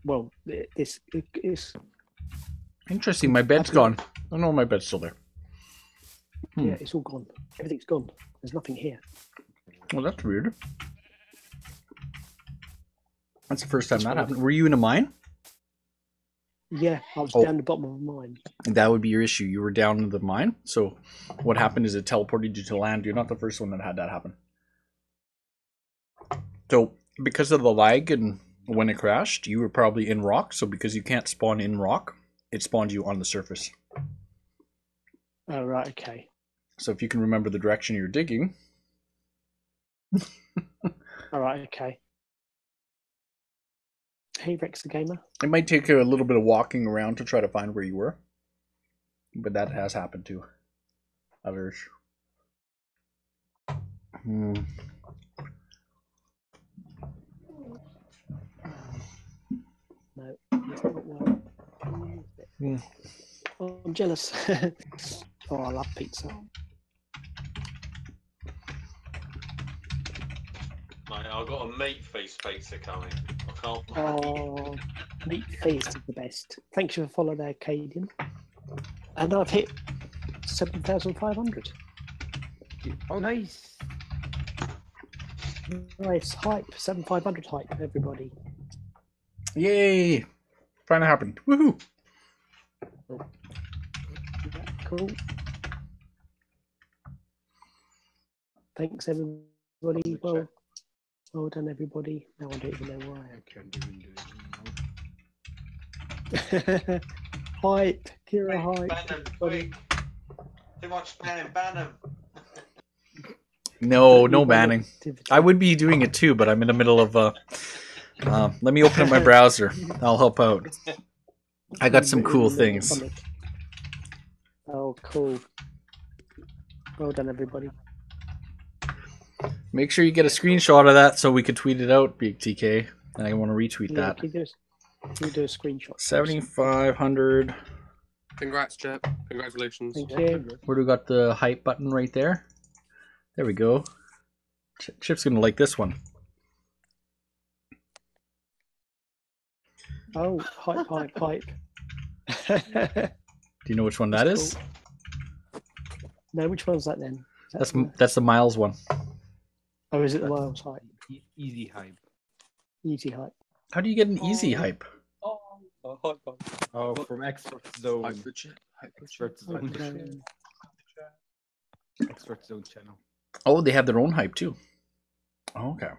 Well, it's Interesting. My bed's gone. Oh no, my bed's still there. yeah, it's all gone. Everything's gone. There's nothing here. Well, that's weird. That's the first time that happened. Were you in a mine? Yeah, I was Oh. down the bottom of a mine. That would be your issue. You were down in the mine. So what happened is it teleported you to land. You're not the first one that had that happen. So because of the lag and when it crashed, you were probably in rock. So because you can't spawn in rock, it spawned you on the surface. Oh, right, okay. So if you can remember the direction you're digging. All right, okay. Hey, Rex the Gamer. It might take a little bit of walking around to try to find where you were. But that has happened to others. No, it's not working. Oh, I'm jealous. Oh, I love pizza. Mate, I've got a meat feast pizza coming. I can't. Oh, meat feast is the best. Thanks for the follow there, Cadian. And I've hit 7,500. Oh, nice. Nice hype, 7,500 hype, everybody. Yay! Finally happened. Woohoo! Cool. Thanks, everybody. Well done, everybody. Now I don't even know why. I can't even do it. Hype, Kira hype. Ban 'em, quick. Too much banning, ban 'em. No banning. I would be doing it too, but I'm in the middle of let me open up my browser. I'll help out. I got some cool things. Oh, cool. Well done, everybody. Make sure you get a screenshot of that so we could tweet it out, Big TK. And I want to retweet Yeah, that. can you do a screenshot? 7,500. Congrats, Chip. Congratulations. Thank you. Where do we got the hype button right there? There we go. Chip's gonna like this one. Oh, hype, hype, hype. Do you know which one that is? Cool. No, which one's that then? Is that That's the Miles one. Oh, is it the Miles hype? Easy hype. Easy hype. How do you get an easy hype? Oh, from Expert Zone. Expert Zone. Okay. Expert Zone channel. Oh, they have their own hype too. Oh, okay.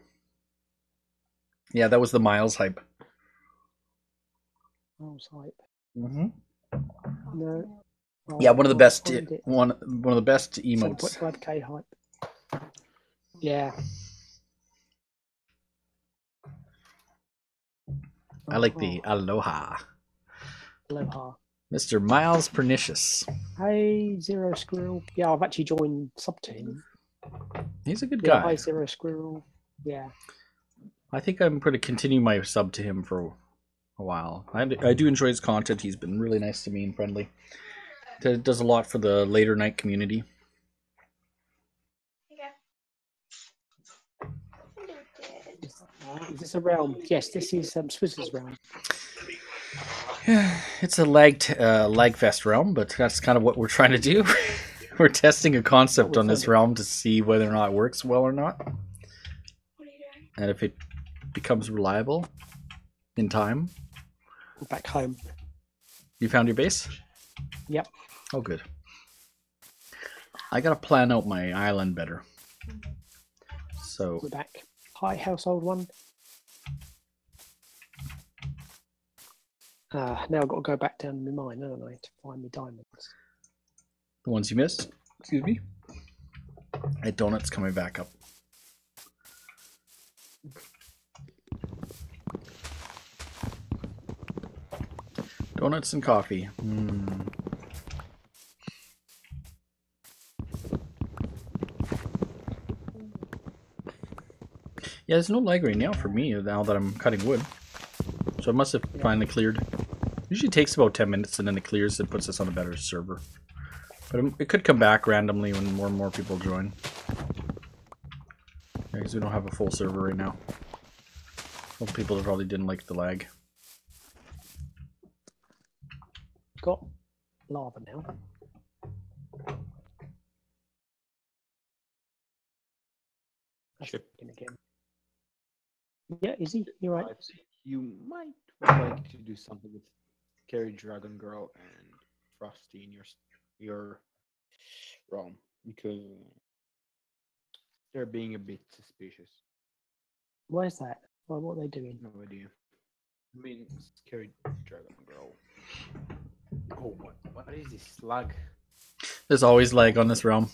Yeah, that was the Miles hype. Miles hype. Mm-hmm. No. Oh, Yeah, one of the best find it. one of the best emotes. 7.5k hype. Yeah. I like the aloha. Aloha. Mr. Miles Pernicious. Hey, Zero Squirrel. Yeah, I've actually joined sub to him. He's a good Yeah, guy. hi, Zero Squirrel. Yeah. I think I'm going to continue my sub to him for a while. I do enjoy his content. He's been really nice to me and friendly. Does a lot for the later night community. Is this a realm? Yes, this is Swizzlerz realm. Yeah, it's a lag fest realm, but that's kind of what we're trying to do. We're testing a concept on this realm to see whether or not it works well or not. And if it becomes reliable in time. We're back home. You found your base? Yep. Oh, good. I gotta plan out my island better. So We're back. Hi, household one. Now I've got to go back down the mine, haven't I, to find my diamonds. the ones you missed, excuse me. And donuts coming back up. Donuts and coffee. Yeah, there's no lag right now for me now that I'm cutting wood. So it must have finally cleared. Usually takes about 10 minutes and then it clears and puts us on a better server. But it could come back randomly when more and more people join. Because we don't have a full server right now. Well, people probably didn't like the lag. Got lava now. Chip. Again. Yeah, is he? You're right. I think you might like to do something with Carry Dragon Girl and Frosty in your realm because they're being a bit suspicious. Why is that? What are they doing? No idea. I mean, Carry Dragon Girl. Oh, what is this lag? There's always lag on this realm.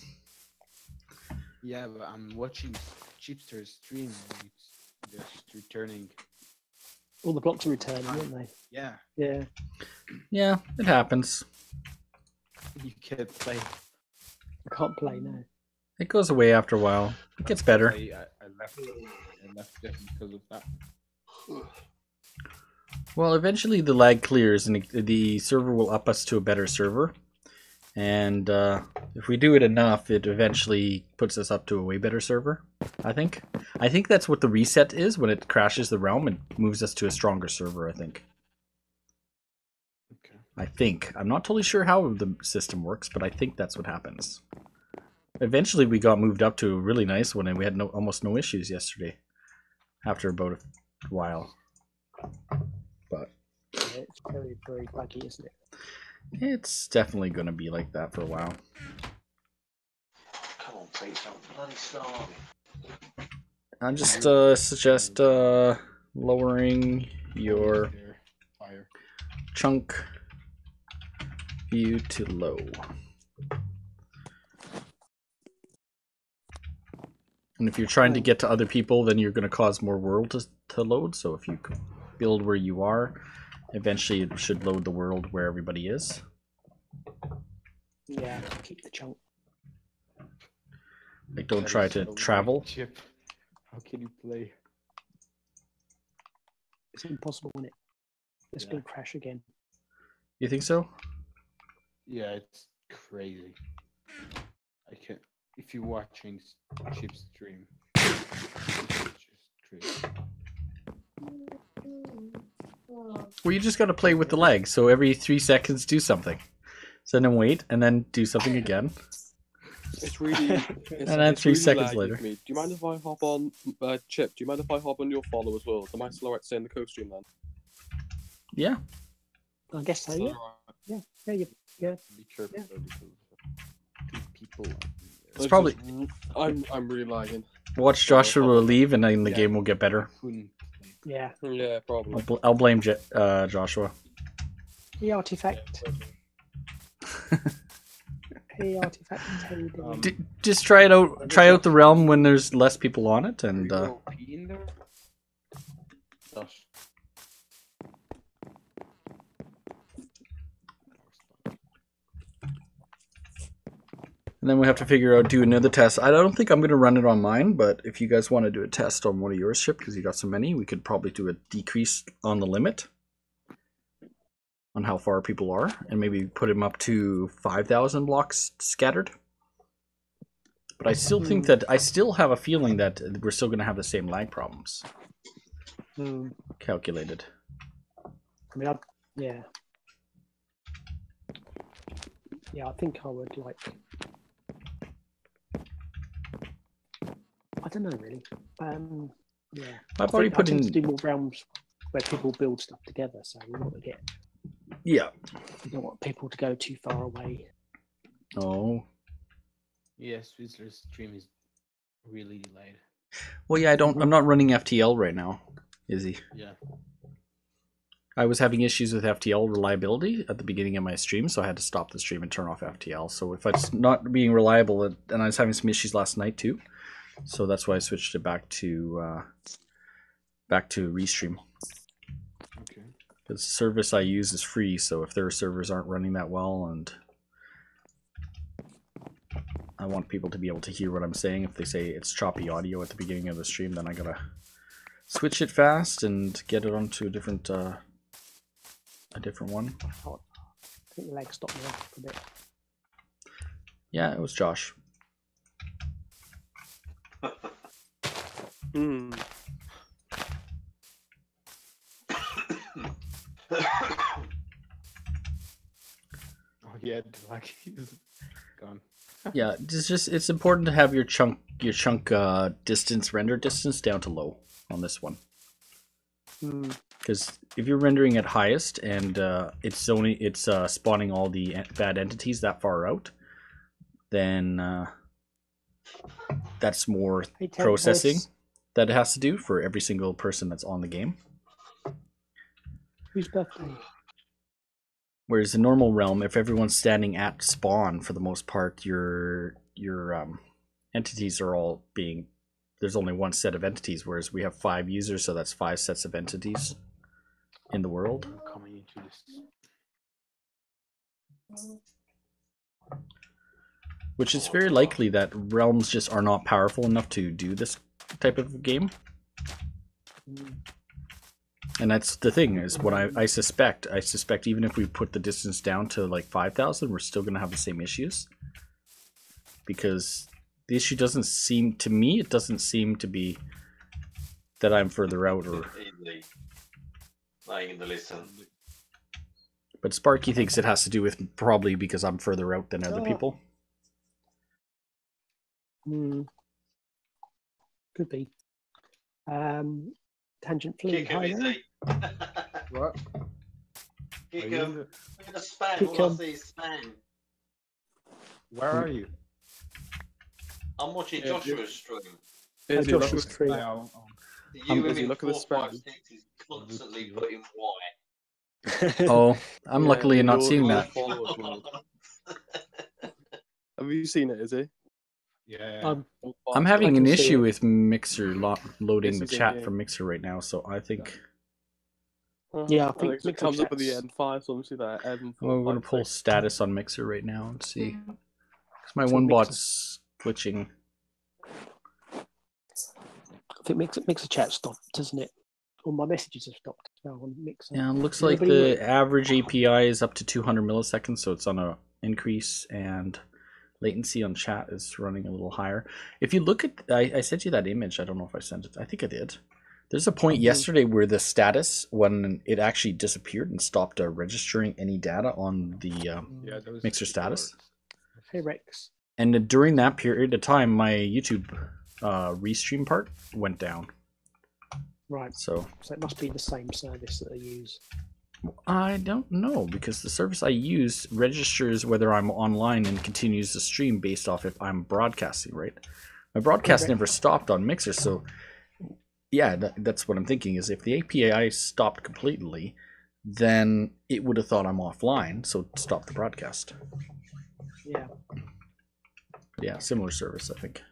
Yeah, but I'm watching Chipster's stream and it's just returning. All the blocks are returning, aren't they? Yeah. Yeah. Yeah, it happens. You can't play. I can't play now. It goes away after a while. It gets better. I left just because of that. Well, eventually the lag clears and the server will up us to a better server. And if we do it enough, it eventually puts us up to a way better server, I think. I think that's what the reset is. When it crashes the realm, it moves us to a stronger server, I think. Okay. I think. I'm not totally sure how the system works, but I think that's what happens. Eventually we got moved up to a really nice one and we had almost no issues yesterday. After about a while. But Yeah, it's very, very buggy, isn't it? it's definitely going to be like that for a while. Come on, Pete, I'm bloody starving. I just suggest lowering your Fire. chunk view to low. And if you're trying to get to other people, then you're going to cause more world to load. So if you build where you are, eventually it should load the world where everybody is. Yeah, keep the chunk. Like, don't try to travel. Chip. How can you play? It's impossible, isn't it? It's going to crash again. You think so? Yeah, it's crazy. I can't. If you're watching Chip's stream, it's just crazy. Well, you just got to play with the lag. So every 3 seconds, do something. So then wait, and then do something again. It's really. And then 3 seconds laggy later. for me. Do you mind if I hop on, Chip? Do you mind if I hop on your follow as well? Am I still right saying the co-stream then? Yeah. I guess so, yeah. Yeah. Be careful Yeah. though, because two people. It's probably. I'm really lagging. Watch Joshua will leave, and then the game will get better. Couldn't play. Yeah. Yeah, probably. I'll blame Joshua. The artifact. Hey, artifact. How you doing? Just try it out. Try out the realm when there's less people on it, and Are you OP in there? Josh. then we have to figure out do another test. I don't think I'm going to run it on mine, but if you guys want to do a test on one of yours, Chip, because you got so many, we could probably do a decrease on the limit on how far people are, and maybe put them up to 5,000 blocks scattered. But I still think that I still have a feeling that we're still going to have the same lag problems. Calculated. I mean, yeah. Yeah, I think I would like. I don't know really. Yeah. I've already put I tend in. to do more realms where people build stuff together, so we want to get. Yeah. We don't want people to go too far away. Oh. Yes, Swizzler's stream is really delayed. Well, yeah. I'm not running FTL right now. Is he? Yeah. I was having issues with FTL reliability at the beginning of my stream, so I had to stop the stream and turn off FTL. So if it's not being reliable, and I was having some issues last night too, so that's why I switched it back to Restream. Okay. The service I use is free, so if their servers aren't running that well, and I want people to be able to hear what I'm saying. If they say it's choppy audio at the beginning of the stream, then I gotta switch it fast and get it onto a different one. I think the leg stopped me off a bit. Yeah, it was Josh. Hmm. Oh yeah, like he's gone. Yeah, it's important to have your chunk distance, render distance down to low on this one. Because if you're rendering at highest and it's spawning all the bad entities that far out, then that's more processing that it has to do for every single person that's on the game. Whose birthday? Whereas the normal realm, if everyone's standing at spawn, for the most part, your entities are all being. There's only one set of entities, whereas we have 5 users, so that's 5 sets of entities in the world. I'm coming into this. Which is very likely that realms just are not powerful enough to do this type of game. And that's the thing, is what I suspect. I suspect even if we put the distance down to like 5,000, we're still going to have the same issues. Because the issue doesn't seem, to me, it doesn't seem to be that I'm further out or... Not even to listen. But Sparky thinks it has to do with probably because I'm further out than other people. Could be. Tangent Flea. Kick him, is he? What? Kick him. Look at the spam. Kick All I him. see is spam. Where are you? I'm watching Joshua's stream. Is he Josh looking is free. Yeah, The you is he in looking at 456 is constantly putting white. Oh, I'm Yeah, luckily not you're- seeing you're that. forward, man. Have you seen it, is he? yeah. I'm having I an can see issue it. with Mixer loading This the is in chat game. from Mixer right now, so I think Yeah, I I think think it Mixer comes up with the chats- N5, so I'm see that N4. I'm going to pull status on Mixer right now and see. Because my So one Mixer- bot's glitching. I think Mixer chat stopped, doesn't it? All my messages have stopped now on Mixer. Yeah, it looks Does like anybody the average API is up to 200 milliseconds, so it's on a increase, and latency on chat is running a little higher. If you look at, I sent you that image. I don't know if I sent it. I think I did. There's a point yesterday where the status, when it actually disappeared and stopped registering any data on the Yeah, those Mixer status. keywords. Hey Rex. And during that period of time, my YouTube restream part went down. Right. So So it must be the same service that they use. I don't know, because the service I use registers whether I'm online and continues the stream based off if I'm broadcasting, right? My broadcast Okay. never stopped on Mixer, so yeah, that's what I'm thinking, is if the API stopped completely, then it would have thought I'm offline, so it stopped the broadcast. Yeah. Yeah, similar service, I think.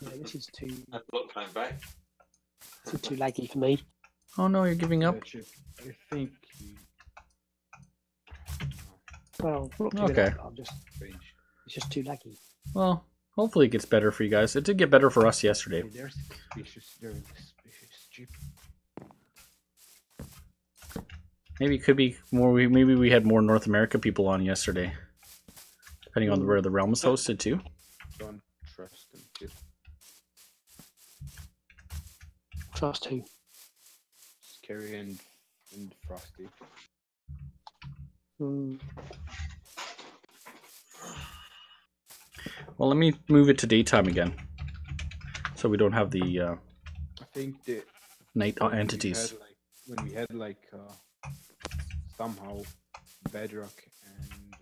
Yeah, this is too That block came back. too laggy for me. Oh no, you're giving up? I think he... Well, not Okay. giving up, I'm just Strange. it's just too laggy. Well, hopefully it gets better for you guys. It did get better for us yesterday. Hey, there's suspicious. There's suspicious chip. Maybe it could be more. Maybe we had more North America people on yesterday, depending on where the realm is hosted too. Don't trust them. Chip. Trust who? Scary and Frosty. Well, let me move it to daytime again, so we don't have the I think the night when we entities. had, like, when we had like somehow bedrock and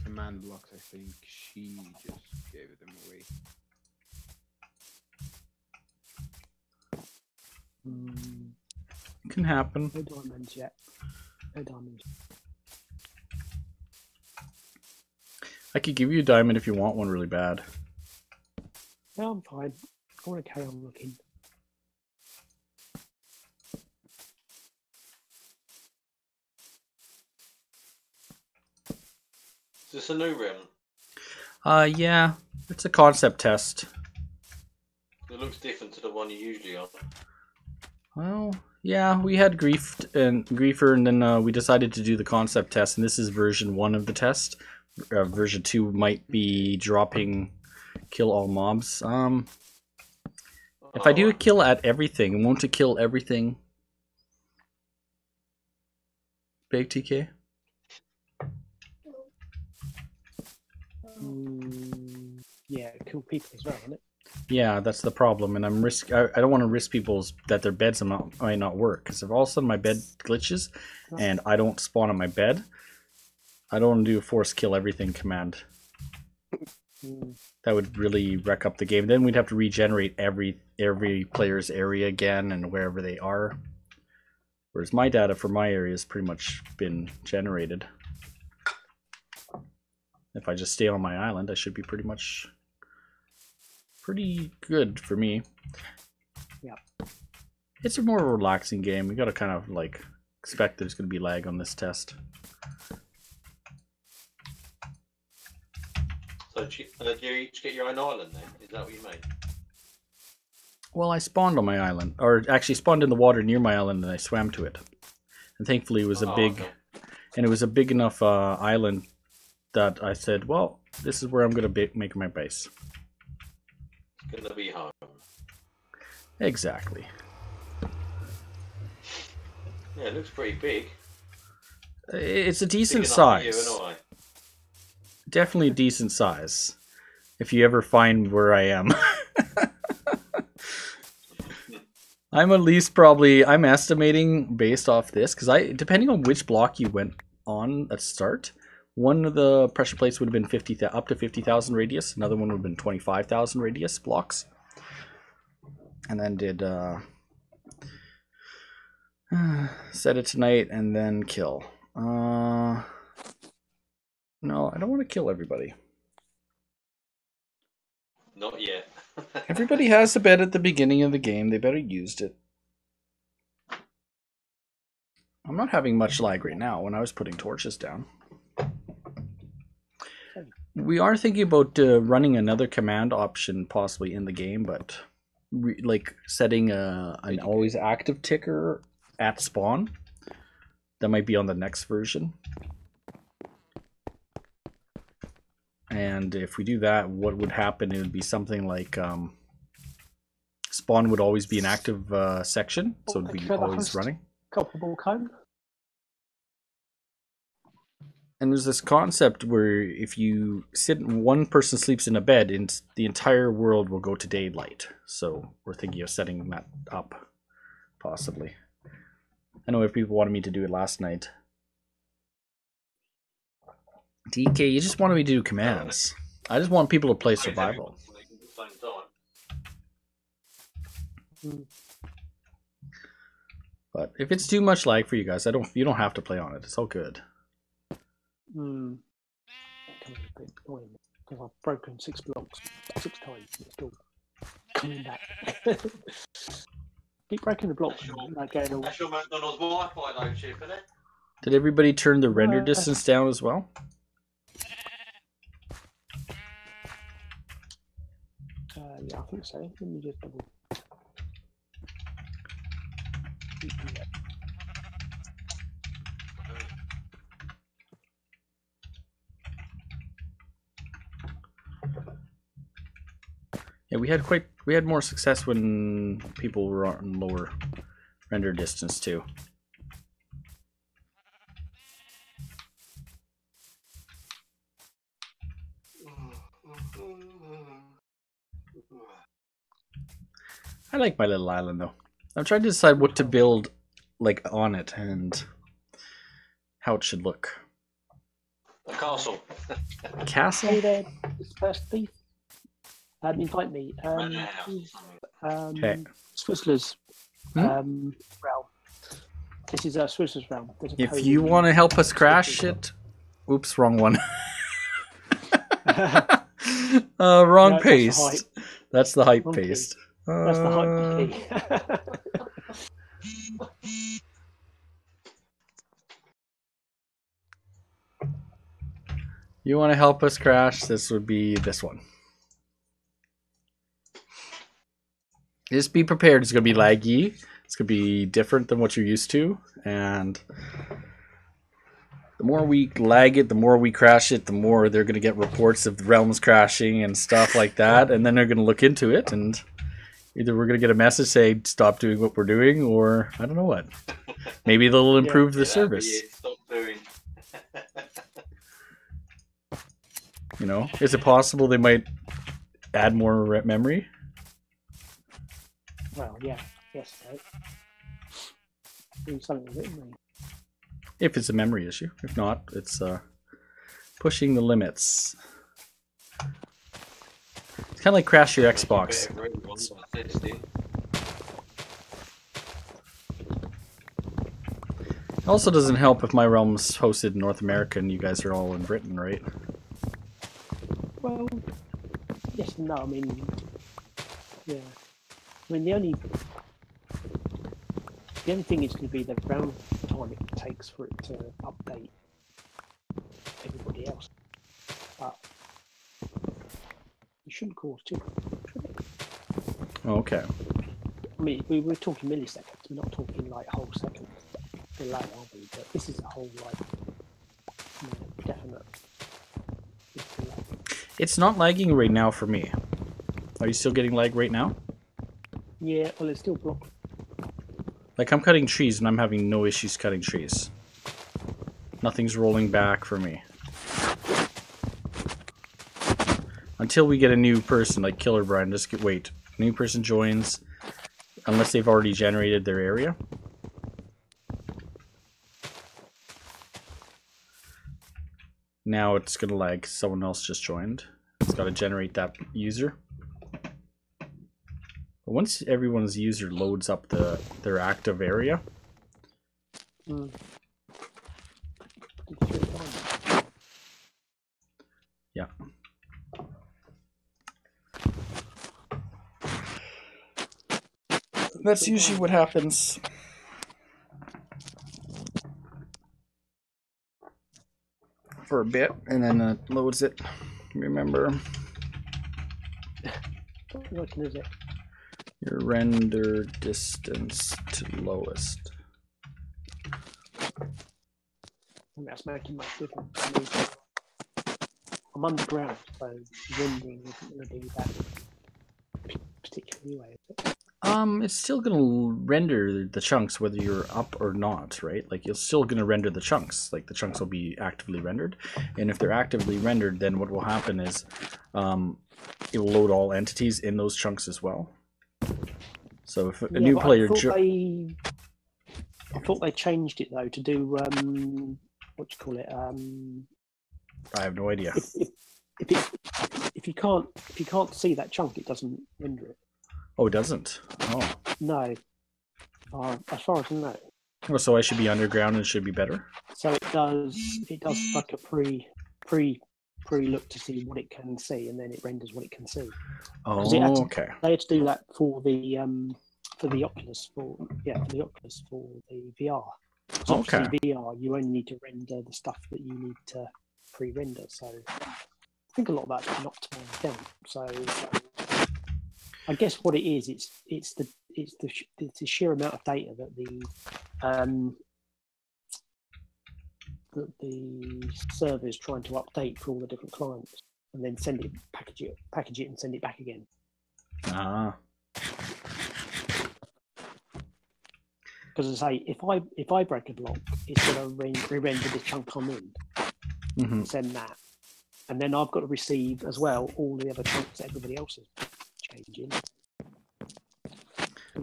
command blocks, I think she just gave them away. Can happen. No diamonds yet. No diamonds. I could give you a diamond if you want one really bad. No, I'm fine. I want to carry on looking. Is this a new realm? Yeah, it's a concept test. It looks different to the one you usually on. Well, yeah, we had Griefer, and then we decided to do the concept test, and this is version 1 of the test. Version 2 might be dropping kill all mobs. If I do a kill at everything, won't it kill everything? Big TK? Yeah, kill people as well, isn't it? Yeah, that's the problem, and I don't want to risk people's that their beds might not work, because if all of a sudden my bed glitches and I don't spawn on my bed, I don't want to do a force kill everything command. That would really wreck up the game. Then we'd have to regenerate every player's area again and wherever they are. Whereas my data for my area has pretty much been generated. If I just stay on my island, I should be pretty good for me. Yeah. It's a more relaxing game. We gotta kind of like expect there's gonna be lag on this test. So do you each get your own island then? Is that what you mean? Well, I spawned on my island, or actually spawned in the water near my island, and I swam to it. And thankfully, it was it was a big enough island that I said, "Well, this is where I'm gonna make my base." It's gonna be home. Exactly. Yeah, it looks pretty big. It's a decent Big enough for size. you and I. Definitely a decent size. If you ever find where I am. I'm at least I'm estimating based off this, because depending on which block you went on at start, one of the pressure plates would have been up to 50,000 radius, another one would have been 25,000 radius blocks. And then did set it tonight and then kill. No, I don't want to kill everybody. Not yet. Everybody has a bed at the beginning of the game. They better used it. I'm not having much lag right now when I was putting torches down. We are thinking about running another command option possibly in the game, but like setting an always active ticker at spawn. That might be on the next version. And if we do that, what would happen? It would be something like spawn would always be an active section, so it would be always running. Culpable cone. And there's this concept where if you one person sleeps in a bed, the entire world will go to daylight. So we're thinking of setting that up, possibly. I know if people wanted me to do it last night. DK, you just wanted me to do commands. I just want people to play survival. But if it's too much lag for you guys, you don't have to play on it. It's all good. Because I've broken 6 blocks 6 times. It's still coming back. Keep breaking the blocks. That's your McDonald's Wi-Fi though, Chip, isn't it? Did everybody turn the render distance down as well? Yeah, I think so. Let me just double. Yeah, we had more success when people were on lower render distance too. I like my little island though. I'm trying to decide what to build like on it and how it should look. A castle. A castle? Hey there, dispersed thief. Invite me. Okay. Swizzlerz realm. This is a Swizzlerz realm. If you want to help us crash it, oops, wrong one. Wrong No, paste. That's the hype Wrong paste. That's the hype key. You want to help us crash? This would be this one. Just be prepared. It's going to be laggy. It's going to be different than what you're used to. And the more we lag it, the more we crash it, the more they're going to get reports of the realms crashing and stuff like that. And then they're going to look into it. And either we're going to get a message saying, stop doing what we're doing, or I don't know what. Maybe they'll improve the service. Stop doing. You know, is it possible they might add more memory? Well, yeah, yes, so. Do something with it, maybe. If it's a memory issue. If not, it's pushing the limits. It's kind of like crash your Xbox. It also doesn't help if my realm's hosted in North America and you guys are all in Britain, right? Well, yes and no. I mean, yeah. I mean, the only thing is going to be the round time it takes for it to update everybody else. But it shouldn't cause too much, should it? Okay. I mean, we're talking milliseconds. We're not talking like whole seconds delay, are we? But this is a whole definite. It's not lagging right now for me. Are you still getting lag right now? Yeah, well, it's still blocked. Like, I'm cutting trees and I'm having no issues cutting trees. Nothing's rolling back for me. Until we get a new person, like Killer Brian, just wait. New person joins, unless they've already generated their area. Now it's gonna lag. Someone else just joined. It's got to generate that user. But once everyone's user loads up their active area. Yeah. That's usually what happens. For a bit, and then it loads it. Remember, What is it? your render distance to lowest. That's making much difference. I'm underground, so rendering isn't going to be that particular anyway, is it? It's still gonna render the chunks whether you're up or not, right? Like, you're still gonna render the chunks. Like, the chunks will be actively rendered, and if they're actively rendered, then what will happen is it will load all entities in those chunks as well. So if a new player, I thought they changed it though to do what do you call it? I have no idea. If you can't see that chunk, it doesn't render it. Oh, it doesn't. Oh. No. As far as I know. Oh, so I should be underground and it should be better. So it does like a pre-look to see what it can see, and then it renders what it can see. Oh, okay. They had to do that for the Oculus for the VR. So okay. VR, you only need to render the stuff that you need to pre-render. So I think a lot of that's been optimized down. So I guess what it is, it's the sheer amount of data that the server is trying to update for all the different clients, and then package it, and send it back again. Ah. Because as I say, if I break a block, it's going to re-render the chunk I'm in, send that, and then I've got to receive as well all the other chunks that everybody else is changing,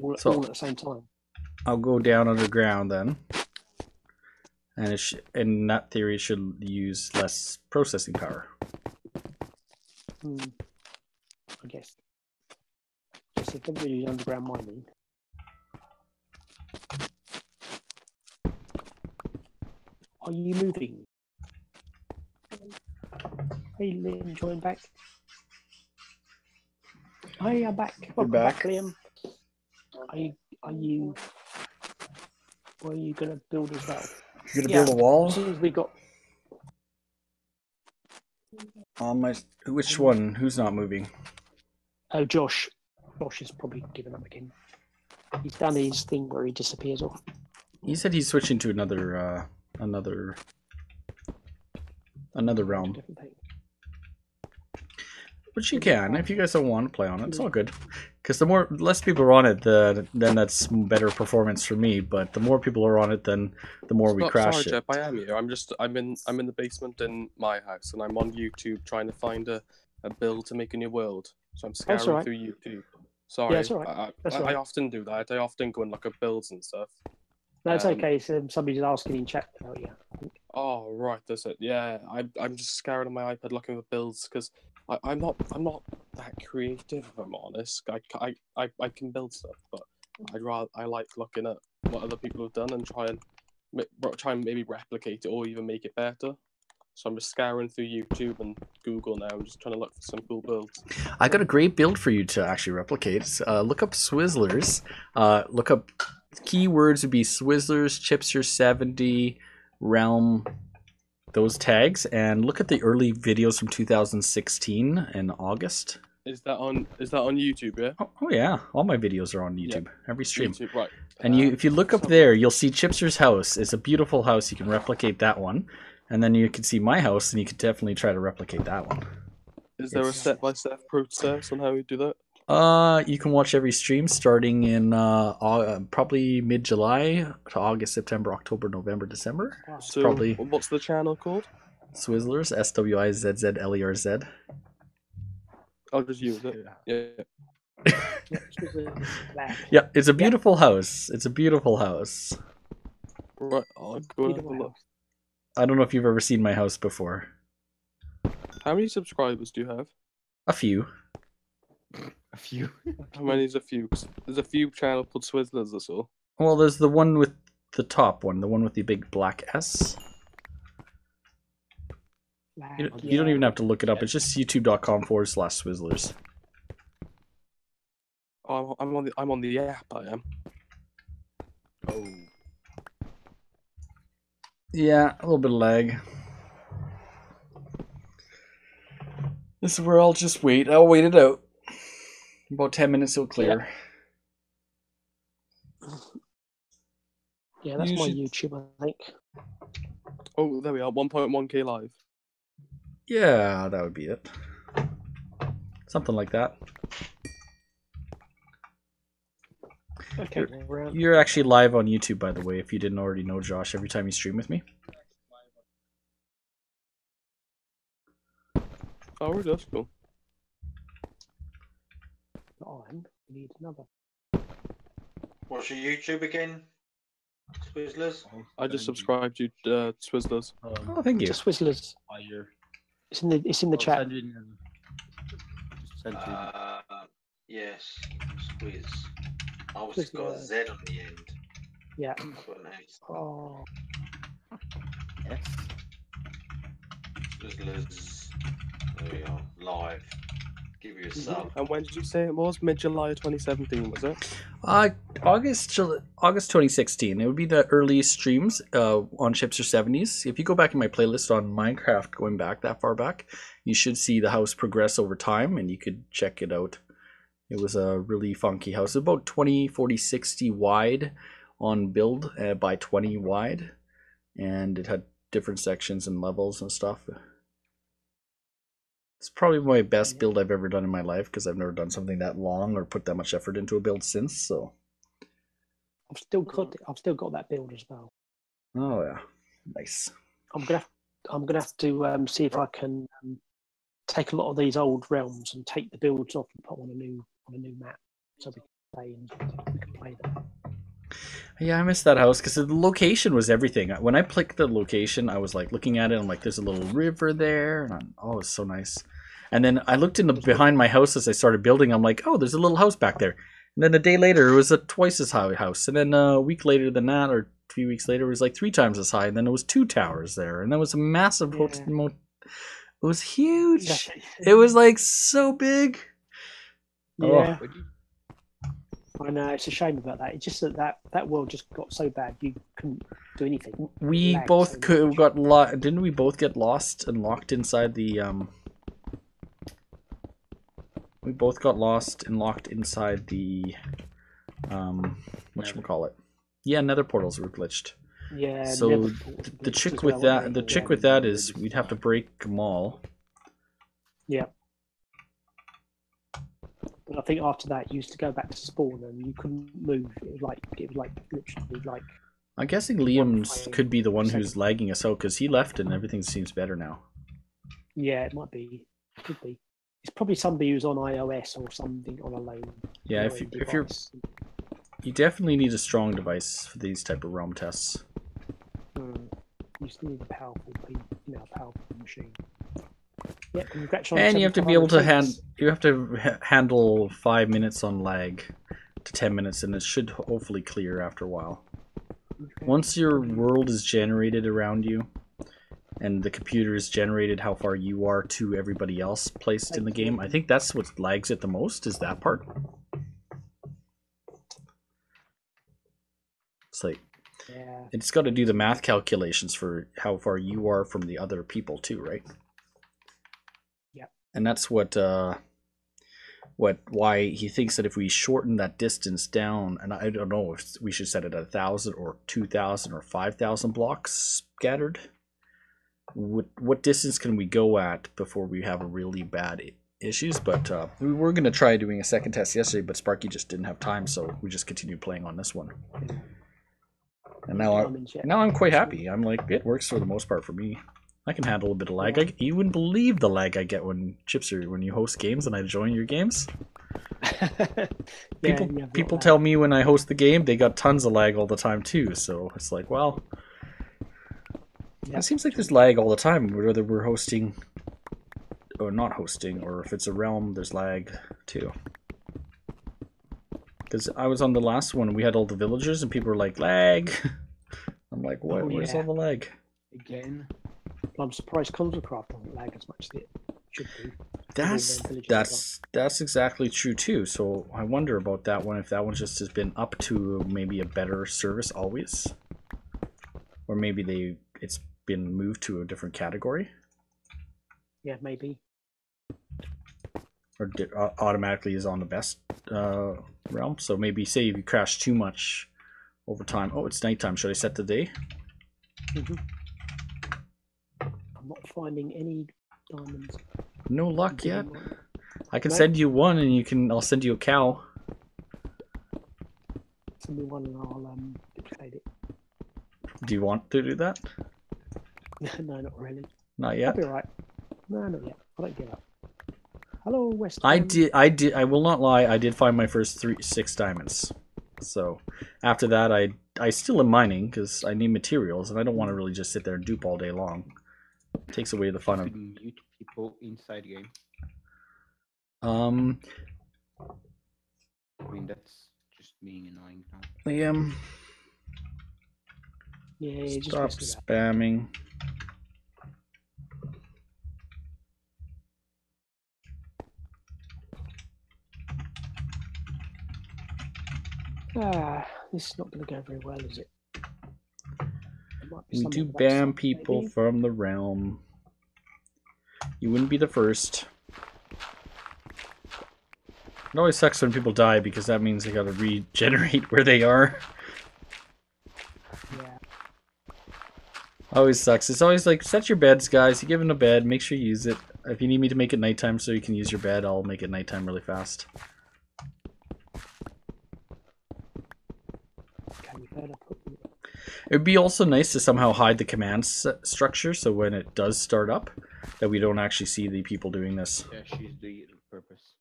all at the same time. I'll go down underground then, and in that theory, it should use less processing power. I guess. Just if everybody's underground mining. Are you moving? Hey, Liam, join back. Hi, I'm back. Welcome back, Liam. Are you? What are you going to build as well? You're going to build a wall? As soon as we got. Which one? Who's not moving? Oh, Josh. Josh has probably given up again. He's done his thing where he disappears off. He said he's switching to another realm. Different thing. Which you can, if you guys don't want to play on it, it's all good. Because the less people are on it, then that's better performance for me. But the more people are on it, then the more we crash sorry, it. Jeff, I am here. I'm in the basement in my house, and I'm on YouTube trying to find a build to make a new world. So I'm scouring all right. through YouTube. Sorry, Yeah, that's all right. I often do that. I often go and look at builds and stuff. That's okay. So somebody's asking in chat about you. Oh right, that's it. Yeah, I'm just scouring on my iPad looking at builds because I'm not that creative. If I'm honest, I can build stuff, but I like looking at what other people have done and try and maybe replicate it or even make it better. So I'm just scouring through YouTube and Google now and just trying to look for some cool builds. I got a great build for you to actually replicate. Look up Swizzlerz. Look up keywords would be Swizzlerz, Chipster70, Realm, those tags, and look at the early videos from 2016 in August. Is that on YouTube? Yeah. Oh yeah, all my videos are on YouTube. Every stream. YouTube, right. And if you look up there, you'll see Chipster's house. It's a beautiful house. You can replicate that one, and then you can see my house, and you can definitely try to replicate that one. Is there a step-by-step process on how we do that? You can watch every stream starting in probably mid-July to August, September, October, November, December. So probably what's the channel called? Swizzlerz, Swizzlerz. I'll just use it. Yeah. Yeah, it's a beautiful house. It's a beautiful house. Right, I'll go and have a look. I don't know if you've ever seen my house before. How many subscribers do you have? A few. A few. How many is a few? 'Cause there's a few channel called Swizzlerz or so. Well, there's the one with the top one, the one with the big black S. You don't even have to look it up. It's just youtube.com/Swizzlerz. Oh, I'm on the app. I am. Oh. Yeah, a little bit of lag. This is where I'll just wait. I'll wait it out. About 10 minutes it'll clear. Yeah, that's my YouTube, I think. Oh, there we are. 1.1k live. Yeah, that would be it. Something like that. Okay, You're actually live on YouTube, by the way, if you didn't already know, Josh, every time you stream with me. Oh, that's cool. On, we need another. What's your YouTube again? Swizzlerz? I just subscribed to Swizzlerz. Oh, thank you. Just Swizzlerz. It's in the chat. Yes, Squiz. Oh, it's got a Z on the end. Yeah. That's what it is. Oh. Yes. Swizzlerz. There we are. Live. Give you a sub. And when did you say it was? Mid-July 2017, was it? August 2016. It would be the early streams on Chipster70s. If you go back in my playlist on Minecraft, going back that far back, you should see the house progress over time, and you could check it out. It was a really funky house. About 20, 40, 60 wide on build by 20 wide, and it had different sections and levels and stuff. It's probably my best build I've ever done in my life because I've never done something that long or put that much effort into a build since. So I've still got that build as well. Oh yeah, nice. I'm gonna have to see if I can take a lot of these old realms and take the builds off and put on a new map so we can play them. Yeah, I missed that house because the location was everything. When I clicked the location, I was like looking at it. I'm like, there's a little river there, and oh, it's so nice. And then I looked in the behind my house as I started building. I'm like, oh, there's a little house back there. And then a day later, it was a twice as high house. And then a week later than that, or 3 weeks later, it was like 3 times as high. And then it was 2 towers there, and there was a massive hotel. It was huge. It was like so big. Yeah. I know, it's a shame about that. It's just that world just got so bad you couldn't do anything. We Lagged both so much. didn't we both get lost and locked inside the we both got lost and locked inside the whatchamacallit. Yeah, nether portals were glitched. Yeah. So never the thought of trick as with well, that weren't the they? trick with that is we'd have to break them all. Yeah. But I think after that you used to go back to spawn and you couldn't move. It was like literally like. I'm guessing Liam's frame could be the one who's second. lagging us out because he left and everything seems better now. Yeah, it might be. Could be. It's probably somebody who's on iOS or something on a low. Yeah, low if you're device. you definitely need a strong device for these type of realm tests. You still need a powerful, powerful machine. Yeah, congratulations. And you have to be able to handle 5 minutes on lag to 10 minutes, and it should hopefully clear after a while. Okay. Once your world is generated around you, and the computer is generated how far you are to everybody else placed in the game, I think that's what lags it the most, is that part. It's like, Yeah. it's got to do the math calculations for how far you are from the other people too, right? Yep. And that's why he thinks that if we shorten that distance down, and I don't know if we should set it at 1,000 or 2,000 or 5,000 blocks scattered. What distance can we go at before we have a really bad issues? But we were going to try doing a second test yesterday, but Sparky just didn't have time, so we just continued playing on this one. And now I'm quite happy. I'm like, it works for the most part for me. I can handle a bit of lag. You wouldn't believe the lag I get when you host games and I join your games. People tell me when I host the game they got tons of lag all the time too. So it's like, well, it seems like there's lag all the time, whether we're hosting or not hosting, or if it's a realm, there's lag too. Because I was on the last one and we had all the villagers and people were like, lag. I'm like, what? Where's all the lag? Again. I'm surprised Consulcraft doesn't lag as much as it should do. That's exactly true too. So I wonder about that one, if that one just has been up to maybe a better service always, or maybe it's been moved to a different category. Yeah, maybe. Or automatically is on the best realm. So maybe say if you crash too much over time. Oh, it's nighttime. Should I set the day? I'm not finding any diamonds. No luck yet. I can send you one, and I'll send you a cow. Send me one, and I'll duplicate it. Do you want to do that? No, not really. Not yet. I'll be alright. No, not yet. I don't give up. Hello, West. I did. I will not lie. I did find my first 6 diamonds. So after that, I still am mining because I need materials, and I don't want to really just sit there and dupe all day long. It takes away the fun of. Mute people inside game. I mean, that's just being annoying now. Liam. Yeah, stop spamming. This is not going to go very well, is it? We do ban people from the realm. You wouldn't be the first. It always sucks when people die because that means they gotta regenerate where they are. Yeah. Always sucks. It's always like, set your beds, guys. You give them a bed, make sure you use it. If you need me to make it nighttime so you can use your bed, I'll make it nighttime really fast. It would be also nice to somehow hide the command structure so when it does start up, that we don't actually see the people doing this. Yeah, she's doing it on purpose.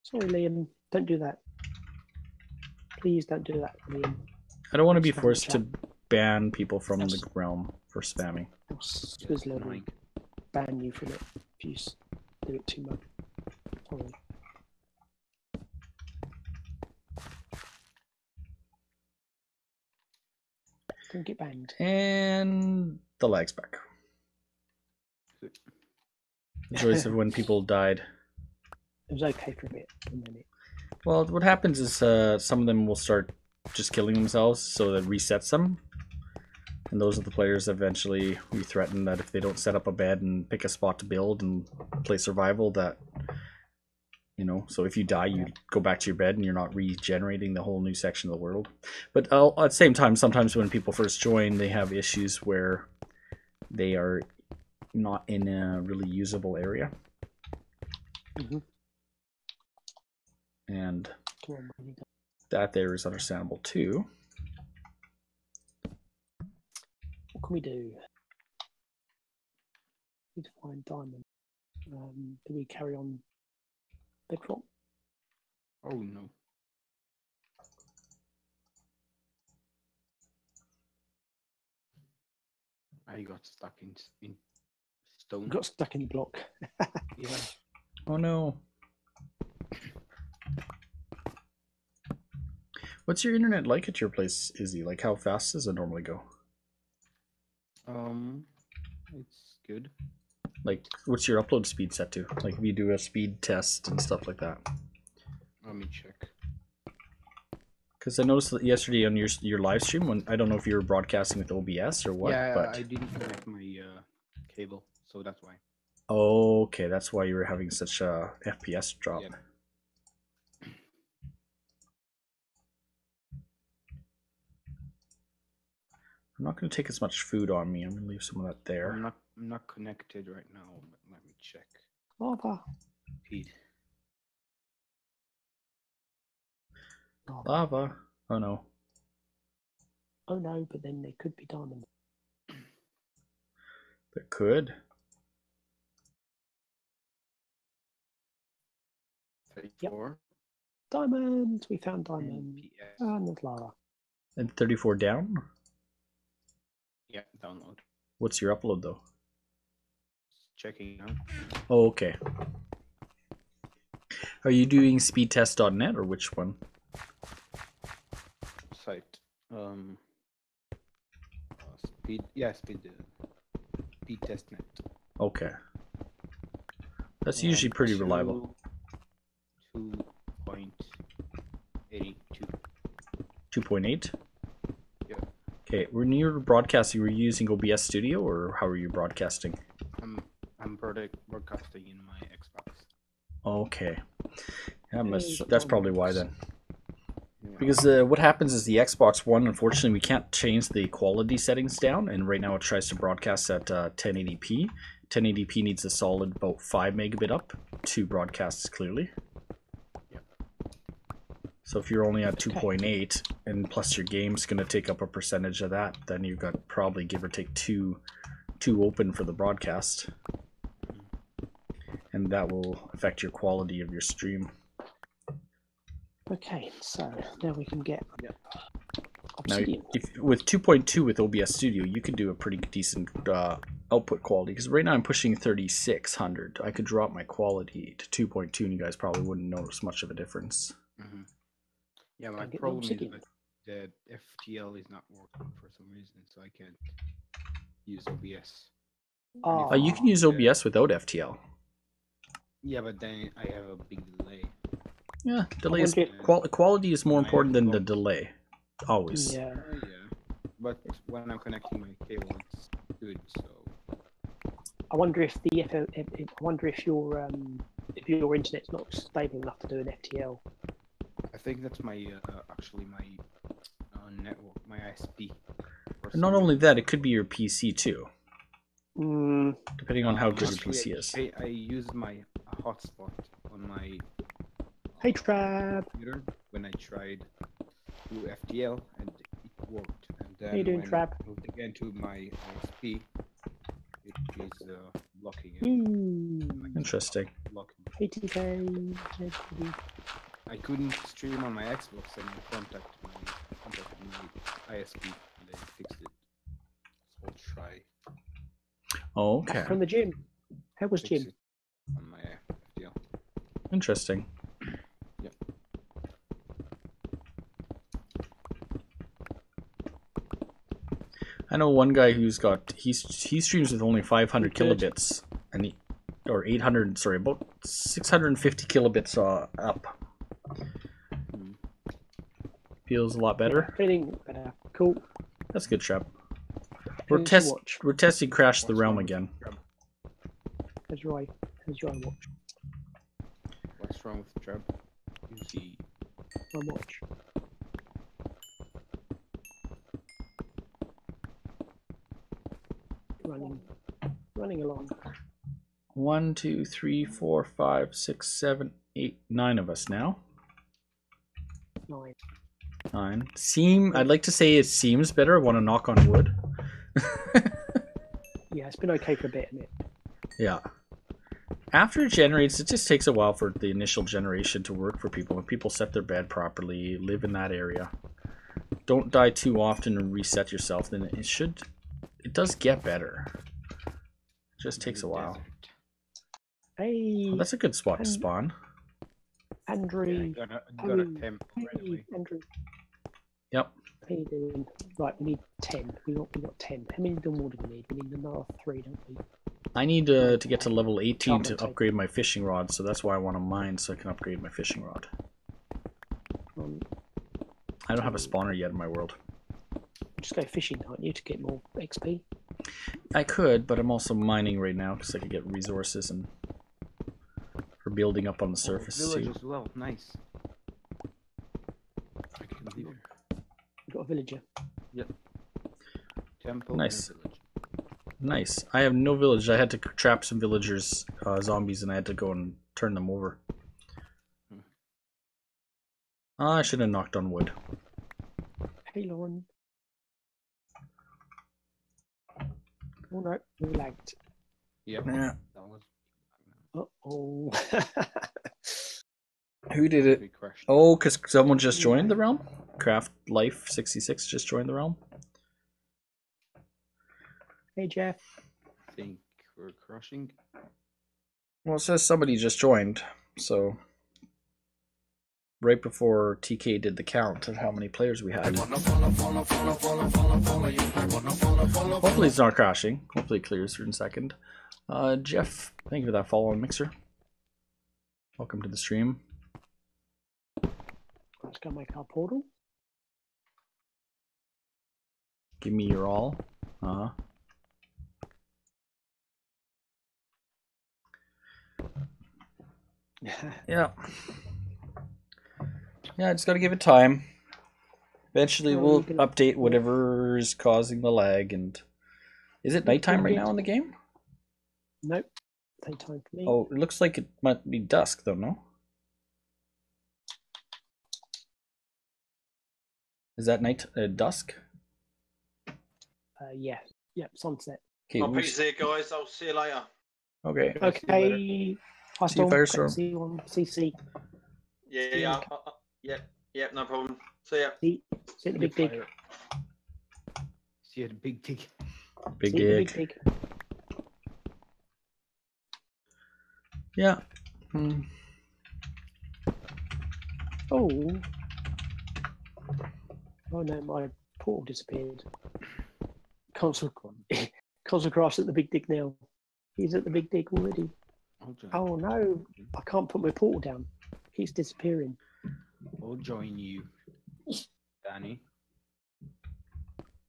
Sorry, Liam. Don't do that. Please don't do that, Liam. I don't want to be forced to ban people from the realm for spamming. Swizzlerz will ban you from it if you do it too much. Sorry. Don't get banned. And the lag's back. The joys of when people died. It was okay for a bit, and then it. Well, what happens is some of them will start just killing themselves, so that resets them. And those are the players eventually we threaten that if they don't set up a bed and pick a spot to build and play survival, that, you know, so if you die, you go back to your bed and you're not regenerating the whole new section of the world. But at the same time, sometimes when people first join, they have issues where they are not in a really usable area. And that there is understandable too. What can we do? Need to find diamond. Do we carry on bedrock? Oh no. I got stuck in stone. Got stuck in the block. Yeah. Oh no. What's your internet like at your place, Izzy? Like, how fast does it normally go? It's good. Like, what's your upload speed set to? Like, if you do a speed test and stuff like that. Let me check. Because I noticed that yesterday on your live stream, when I don't know if you were broadcasting with OBS or what, Yeah, but I didn't connect my cable, so that's why. okay, that's why you were having such a FPS drop. Yeah. I'm not going to take as much food on me. I'm going to leave some of that there. I'm not connected right now, but let me check. Lava. Speed. Lava. Oh no. Oh no, but then there could be diamond. There could. 34. Diamonds! We found diamond. FPS. And there's lava. And 34 down? Yeah, download. What's your upload though? Checking out. Oh, okay. Are you doing speedtest.net or which one? Site. Speed. Yeah, speed test net. Okay. That's usually pretty reliable. 2.82. 2.8? Yeah. Okay, when you were broadcasting, were you using OBS Studio or how are you broadcasting? I'm broadcasting in my Xbox. Okay. Yeah, that's probably why then. Yeah. Because what happens is the Xbox One, unfortunately, we can't change the quality settings down, and right now it tries to broadcast at 1080p. 1080p needs a solid about 5 megabit up to broadcast clearly. Yep. So if you're only at 2.8, and plus your game's going to take up a percentage of that, then you've got probably give or take two open for the broadcast. And that will affect your quality of your stream. Okay, so now we can get Now, obsidian. with 2.2 with OBS Studio, you could do a pretty decent output quality. Because right now I'm pushing 3600. I could drop my quality to 2.2, and you guys probably wouldn't notice much of a difference. Mm-hmm. Yeah, my Get problem is obsidian. that the FTL is not working for some reason, so I can't use OBS. Oh, You can use OBS without FTL. Yeah, but then I have a big delay. Yeah, delay is, wonder quality is more I important have than the to- delay. Always. yeah. Yeah, but when I'm connecting my cable, it's good. So I wonder if the I wonder if your internet's not stable enough to do an FTL. I think that's my actually my network, my ISP. And not only that, it could be your PC too, Mm, depending on how good your Actually, PC is. I used my hotspot on my hey, Trab. computer when I tried to FTL and it worked. And then How you doing, when Trab? I moved again to my ISP, it is blocking it. Interesting. Blocking it. Hey, TK. I couldn't stream on my Xbox and I contacted my ISP and they fixed it. So I'll try Oh, okay. From the gym. How was fix gym? it on my FTL. Interesting. Yep. I know one guy who's got he streams with only 500 Good. kilobits, and or 800. Sorry, about 650 kilobits up. Feels a lot better. Feeling better. Cool. That's good, Shep. How's your watch? We're testing Crash the What's Realm wrong with again. Treb? How's your watch? What's wrong with Treb? You see. My watch. Running along. 1, 2, 3, 4, 5, 6, 7, 8, 9 of us now. 9. 9. I'd like to say it seems better. I want to knock on wood. Yeah, it's been okay for a bit, isn't it? Yeah. After it generates, it just takes a while for the initial generation to work for people. When people set their bed properly, live in that area. Don't die too often and reset yourself. Then it does get better. It just takes a while. Hey, Oh, that's a good spot to spawn. Andrew. Yeah, I got a temp right away. Andrew. Yep. How you doing? Right, we need 10. We got 10. How many more do we need? We need another 3, don't we? I need to get to level 18 to Take. upgrade my fishing rod, so that's why I want to mine so I can upgrade my fishing rod. I don't have a spawner yet in my world. Just go fishing, can't you, to get more XP? I could, but I'm also mining right now because I could get resources and for building up on the surface Village too. as well, nice. I can live here. You got a villager. Yep. Temple Nice. and village. Nice. I have no village. I had to trap some villagers, zombies, and I had to go and turn them over. I should have knocked on wood. Hey, Lauren. Oh no, we lagged. Yep. Yeah. That was. Uh-oh. Who did it? We crashed. Oh, because someone just joined the realm? Craft Life 66 just joined the realm? Hey, Jeff. I think we're crushing. Well, it says somebody just joined, so right before TK did the count of how many players we had. Hopefully it's not crashing. Hopefully it clears in a second. Jeff, thank you for that follow on Mixer. Welcome to the stream. Let's go make our portal. Give me your all. Yeah. Yeah, I just gotta give it time. Eventually we'll update whatever is causing the lag. And is it nighttime right now in the game? Nope. Daytime for me. Oh, it looks like it might be dusk though, no? Is that night dusk? Yeah. Yep, sunset. Okay. My piece there, guys. I'll see you later. Okay. Okay. Hi, See you, Storm. Firestorm. See you on CC. Yeah. Yep, no problem. See ya. See you at the big dig. See you at the big dig. Big See you at the dig. big dig. Yeah. Oh. Oh no, my portal disappeared. Console Crash at the big dig now. He's at the big dig already. Oh no, I can't put my portal down. It keeps disappearing. I'll join you, Danny.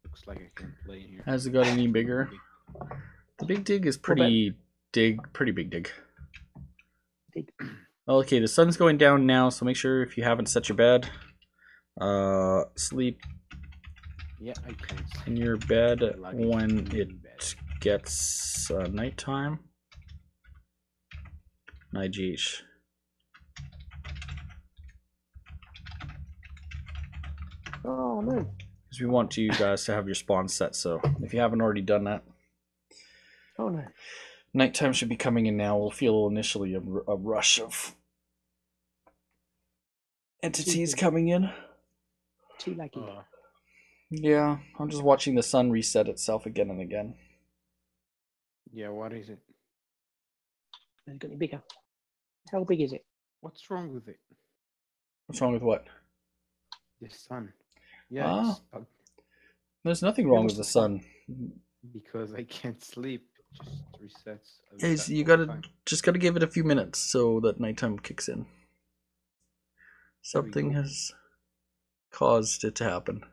Looks like I can play in here. Has it got any bigger? The big dig is pretty big dig. Okay, the sun's going down now, so make sure if you haven't set your bed, sleep Yeah, I can. in your bed when it Bed. gets nighttime. IGH. Oh no. Because we want you guys to have your spawn set, so if you haven't already done that. Oh no. Nighttime should be coming in now. We'll feel initially a rush of entities coming in. Too laggy. Yeah, I'm just watching the sun reset itself again and again. Yeah, what is it? Has it got any bigger? How big is it? What's wrong with it? What's wrong with what? The sun. Yeah, it's bugged There's nothing wrong with the sun. because I can't sleep. just resets. Yes, you gotta just gotta give it a few minutes so that nighttime kicks in. Something has caused it to happen.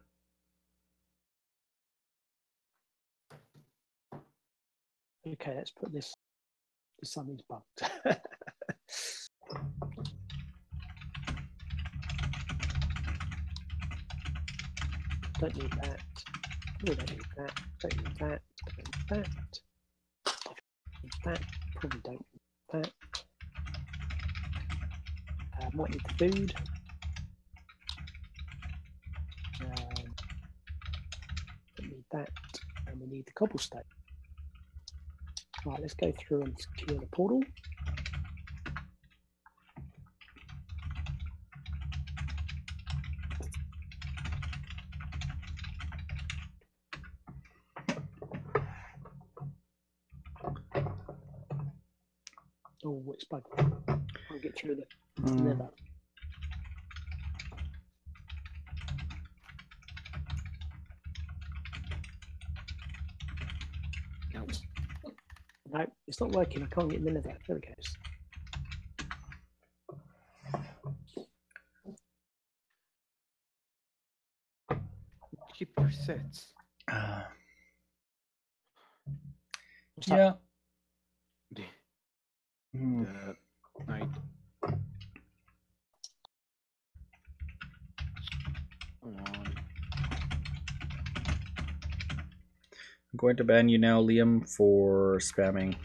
Okay, let's put this. Something's bugged. Don't need that. We don't need that. Don't need that. Don't need that. Need that. Probably don't need that. Might need the food. Don't need that. And we need the cobblestone. Right, let's go through and secure the portal. Oh, it's bugged. Can't get through the nether. No, it's not working. I can't get in the nether. There it goes. Keep your sets. Yeah. Night. Come on. I'm going to ban you now, Liam, for spamming.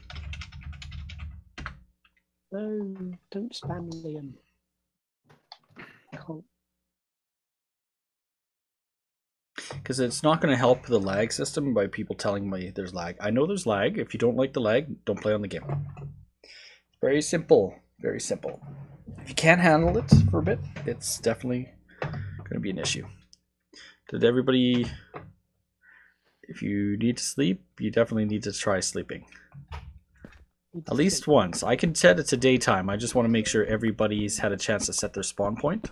No, don't spam Liam. Can't. Because it's not going to help the lag system by people telling me there's lag. I know there's lag. If you don't like the lag, don't play on the game. Very simple. Very simple. If you can't handle it for a bit, it's definitely going to be an issue. Did everybody... If you need to sleep, you definitely need to try sleeping. At least once. I can set it to daytime. I just want to make sure everybody's had a chance to set their spawn point.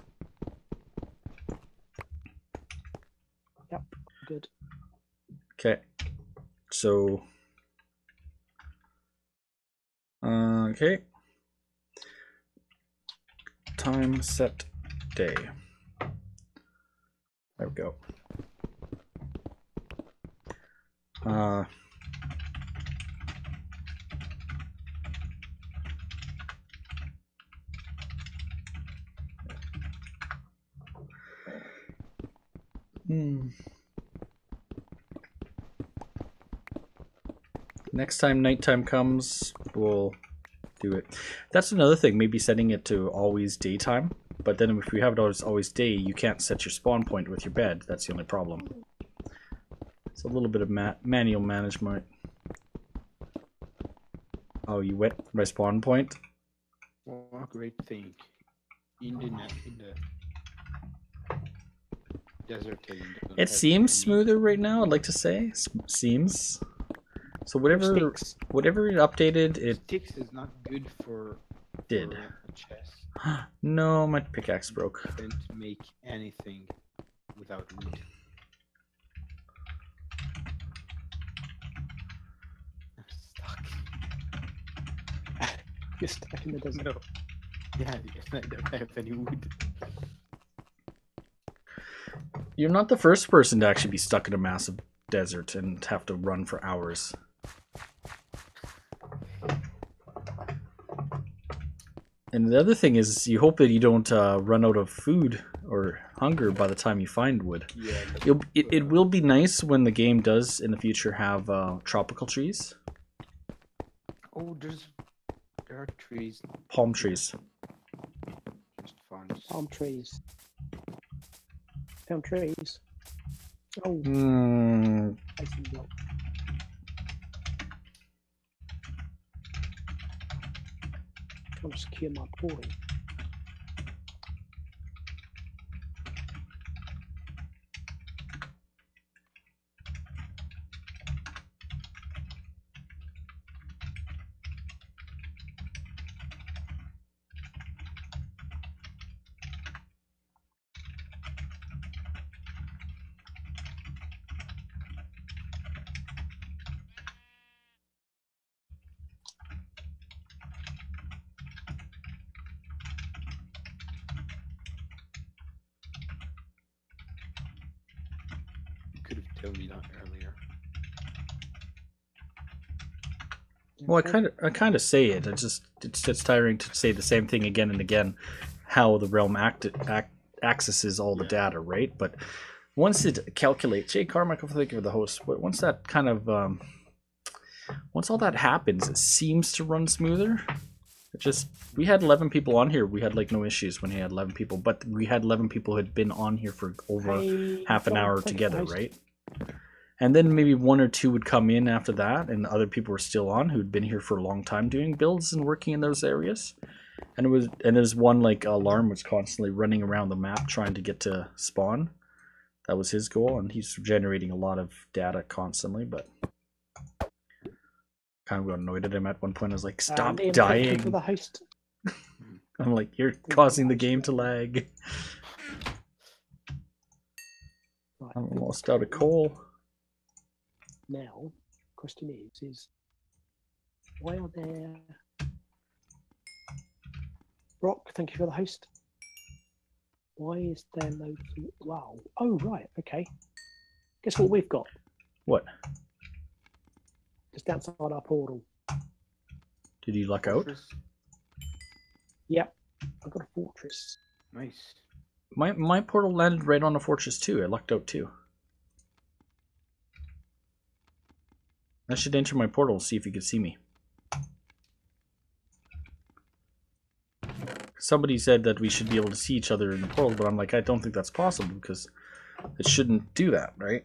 Yep, good. Okay. So... okay. Time set day. There we go. Next time nighttime comes, we'll do it. That's another thing, maybe setting it to always daytime. But then if you have it always day, you can't set your spawn point with your bed. That's the only problem. It's a little bit of manual management. Oh, you went my spawn point? Oh, great thing. In the desert. It seems smoother right now, I'd like to say. Seems. So whatever it updated, it Sticks is not good for did. A chest. No, my pickaxe broke. Can't make anything without wood. I'm stuck. You're stuck in the desert. No. Yeah, I don't have any wood. You're not the first person to actually be stuck in a massive desert and have to run for hours. And the other thing is, you hope that you don't run out of food or hunger by the time you find wood. Yeah, it will be nice when the game does in the future have tropical trees. Oh, there are trees. Palm trees. Just found Palm trees. Found trees. Oh, I see block. Trying to secure my portal. told me that earlier. Well, I kind of say it. It's tiring to say the same thing again and again. How the realm accesses all the data, right? But once it calculates, Jay Carmichael, thank you for the host. But once that kind of once all that happens, it seems to run smoother. We had 11 people on here. We had like no issues when we had 11 people, but we had 11 people who had been on here for over half an hour together, right? And then maybe 1 or 2 would come in after that, and other people were still on who'd been here for a long time doing builds and working in those areas. And there's one like alarm was constantly running around the map trying to get to spawn. That was his goal, and he's generating a lot of data constantly, but kind of got annoyed at him at one point. I was like, stop dying. For the host. I'm like, you're causing the game to lag. Right. I'm almost out of coal. Now, question is why are there... Rock, thank you for the host. Why is there loads of... Wow. Oh, right, okay. Guess what we've got? What? Just outside our portal. Did you luck out? Yep, I've got a fortress. Nice. My portal landed right on a fortress too. I lucked out too. I should enter my portal and see if you can see me. Somebody said that we should be able to see each other in the portal, but I'm like, I don't think that's possible because it shouldn't do that, right?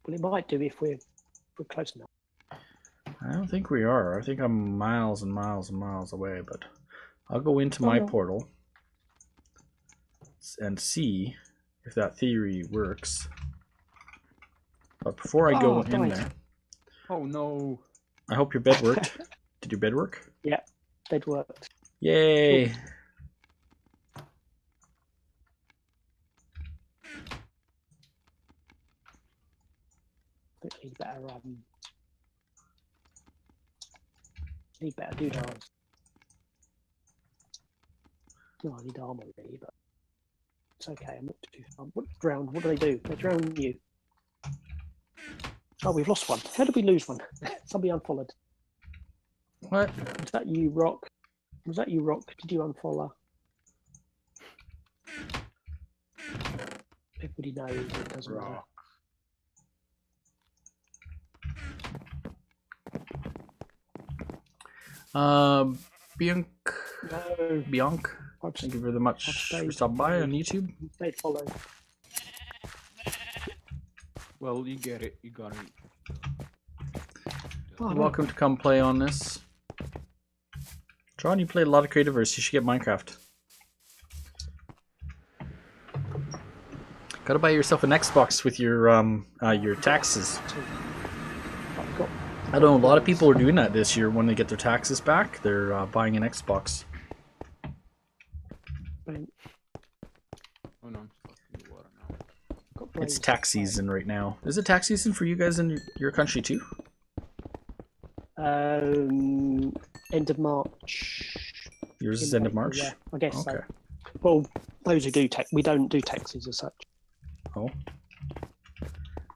Well, it might do if we're close enough. I don't think we are. I think I'm miles and miles and miles away, but I'll go into my portal and see if that theory works. But before I go in there... Oh no. I hope your bed worked. Did your bed work? Yeah, bed worked. Yay! Cool. I think need better doodads. No, I need armor really, but it's okay. I'm not too far. What drowned? What do they do? They drown you. Oh, we've lost one. How did we lose one? Somebody unfollowed. What? Was that you, Rock? Was that you, Rock? Did you unfollow? Everybody knows it doesn't matter. Bianc. No. Bianc. Thank you very much for stopping by on YouTube. Stay follow. Well, you get it. You got it. Oh, You're welcome to come play on this. John, you played a lot of Creativerse. You should get Minecraft. Gotta buy yourself an Xbox with your taxes. I don't know, a lot of people are doing that this year when they get their taxes back. They're buying an Xbox. Oh no, I'm supposed to do water now. It's tax season right now. Is it tax season for you guys in your country too? End of March. Yours is end of March? Yeah, I guess okay. so. Well, those who do tax, we don't do taxes as such. Oh.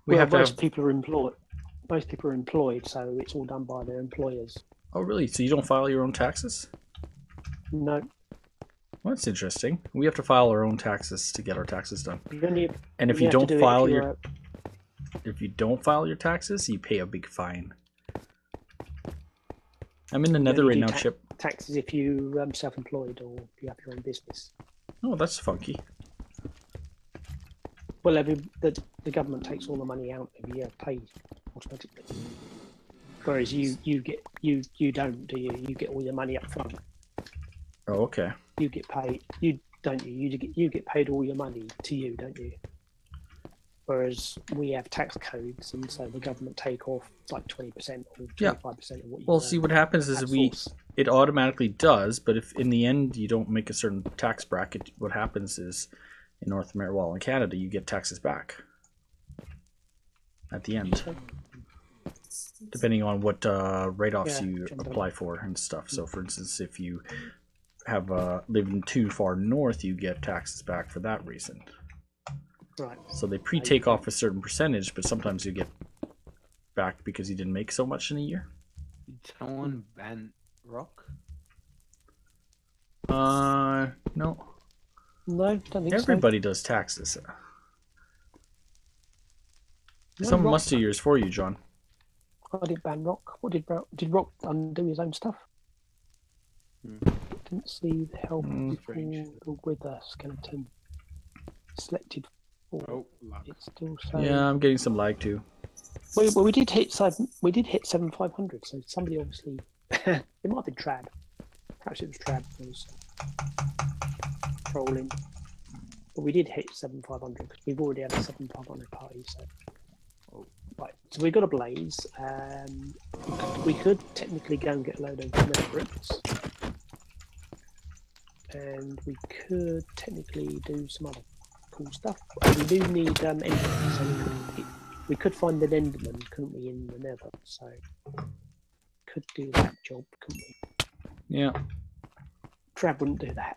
Most people are employed. Most people are employed, so it's all done by their employers. Oh, really? So you don't file your own taxes? No. Well, that's interesting. We have to file our own taxes to get our taxes done. And if you you don't file if you don't file your taxes, you pay a big fine. I'm in the Nether right now, Chip. Taxes if you self-employed or if you have your own business. Oh, that's funky. Well, the government takes all the money out every year, paid automatically. Whereas you don't, do you? You get all your money up front. Oh, okay. You get paid. You get paid all your money to you, don't you? Whereas we have tax codes, and so the government take off like 20% or 25% of what you. Well, see, what happens is it automatically does, but if in the end you don't make a certain tax bracket, what happens is in North America, well, in Canada, you get taxes back at the end, depending on what write-offs you apply for and stuff. So, for instance, if you have lived too far north, you get taxes back for that reason. Right. So they pre-take off a certain percentage, but sometimes you get back because you didn't make so much in a year. Did someone ban Rock? No. No, don't think Everybody does taxes. No, Someone Rock- must do yours for you, John. so. I did ban Rock. What did Rock undo his own stuff? Didn't see the help Strange. before with a skeleton selected. Oh, luck. It's still saying. Yeah, I'm getting some lag too. Well, we did hit 7,500. So somebody obviously it might have been Trad. Perhaps it was Trad who was trolling. But we did hit 7,500 because we've already had a 7,500 party. So right, so we've got a blaze. We could technically go and get a load of nether bricks, and we could technically do some other cool stuff. We do need endermen, so we could find an enderman, couldn't we, in the nether? So could do that job, couldn't we? Yeah. Trab wouldn't do that.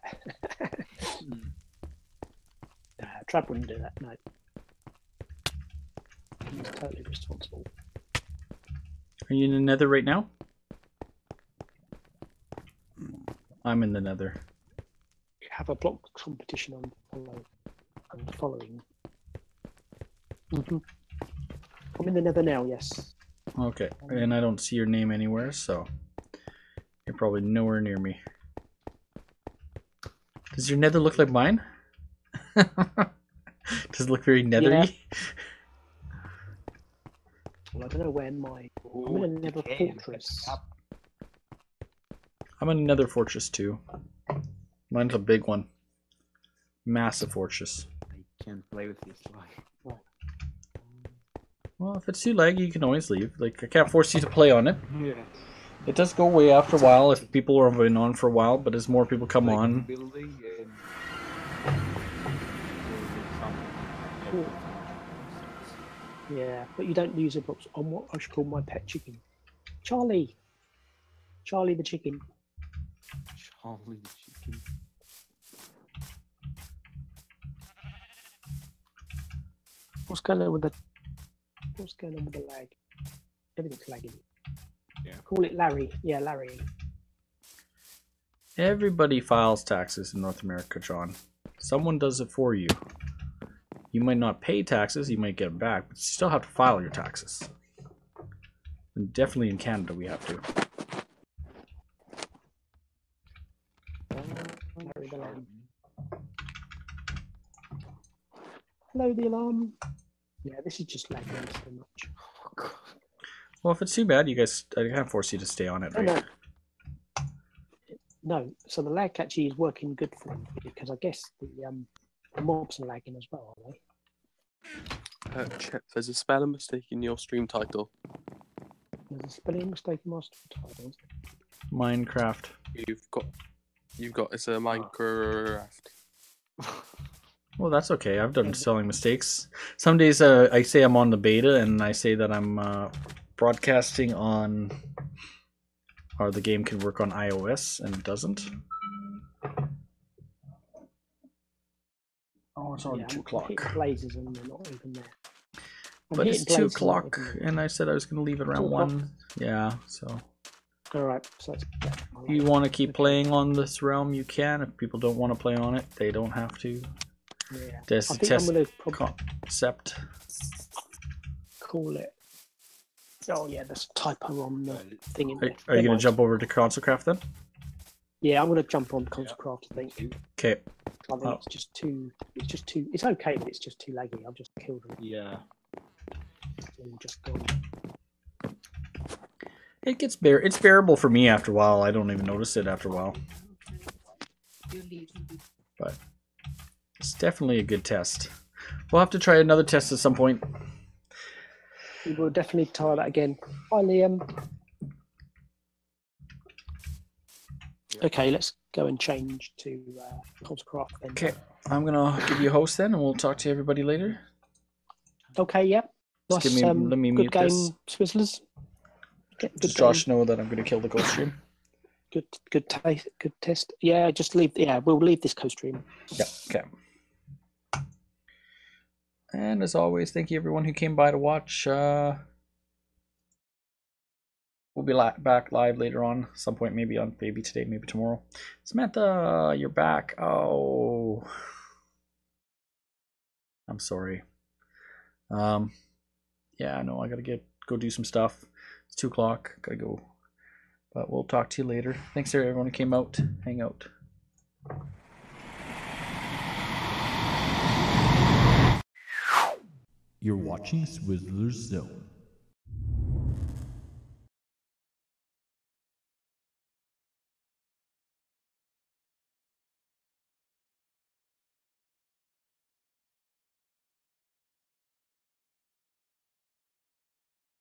Trab wouldn't do that, no. He's totally responsible. Are you in the nether right now? I'm in the nether. Have a block competition on following. I'm in the nether now, yes. Okay, and I don't see your name anywhere, so you're probably nowhere near me. Does your nether look like mine? Does it look very nethery? Yeah. Well, I don't know where my... I'm in a nether fortress. I'm in another fortress too. Mine's a big one. Massive fortress. I can't play with this lag. Well, if it's too laggy, you can always leave. Like, I can't force you to play on it. Yeah. It does go away after a while if people have been on for a while, but as more people come Like on... building and... Yeah, but you don't use a box on what I should call my pet chicken. Charlie! Charlie the chicken. Charlie the chicken. What's going on with the lag? Everything's lagging. Yeah. Call it Larry. Yeah, Larry. Everybody files taxes in North America, John. Someone does it for you. You might not pay taxes, you might get them back, but you still have to file your taxes. And definitely in Canada we have to. Larry the alarm. Hello, the alarm. Yeah, this is just lagging so much. Well, if it's too bad, you guys, I can't force you to stay on it, right? No. No, so the lag actually is working good for them because I guess the mobs are lagging as well, are they? Chet, there's a spelling mistake in your stream title. There's a spelling mistake in my title. Minecraft. You've got it's a Minecraft. Well, that's okay. I've done spelling mistakes. Some days I say I'm on the beta and I say that I'm broadcasting on, or the game can work on iOS and it doesn't. Oh, it's already 2 o'clock. Blazes and they're not even there. But it's 2 o'clock and I said I was going to leave it around 1. Yeah, so. Alright, so it's, If you want to keep playing on this realm, you can. If people don't want to play on it, they don't have to. yeah. There's I a think test I'm going to probably concept. call it. Oh yeah, there's a typo on the thing in there. Are you going to jump over to ConsoleCraft then? Yeah, I'm going to jump on ConsoleCraft, I think. Okay. I think it's just too. It's okay, but it's just too laggy. I've just killed them. Yeah. And just gone. It gets it's bearable for me after a while. I don't even notice it after a while. But it's definitely a good test. We'll have to try another test at some point. We will definitely try that again. Hi, Liam. Okay, let's go and change to ConsoleCraft then. Okay, I'm gonna give you a host then, and we'll talk to everybody later. Okay, yep. Just Nice, let me good mute game, this. Swizzlerz. Good Does game. Josh know that I'm gonna kill the ghost stream? Good test. Yeah, just leave. Yeah, we'll leave this co-stream. Yeah. Okay. And as always, thank you everyone who came by to watch. We'll be back live later on, some point, maybe today, maybe tomorrow. Samantha, you're back. Oh, I'm sorry. Yeah, no, I gotta go do some stuff. It's 2 o'clock. Gotta go. But we'll talk to you later. Thanks to everyone who came out, hang out. You're watching Swizzlerz Zone.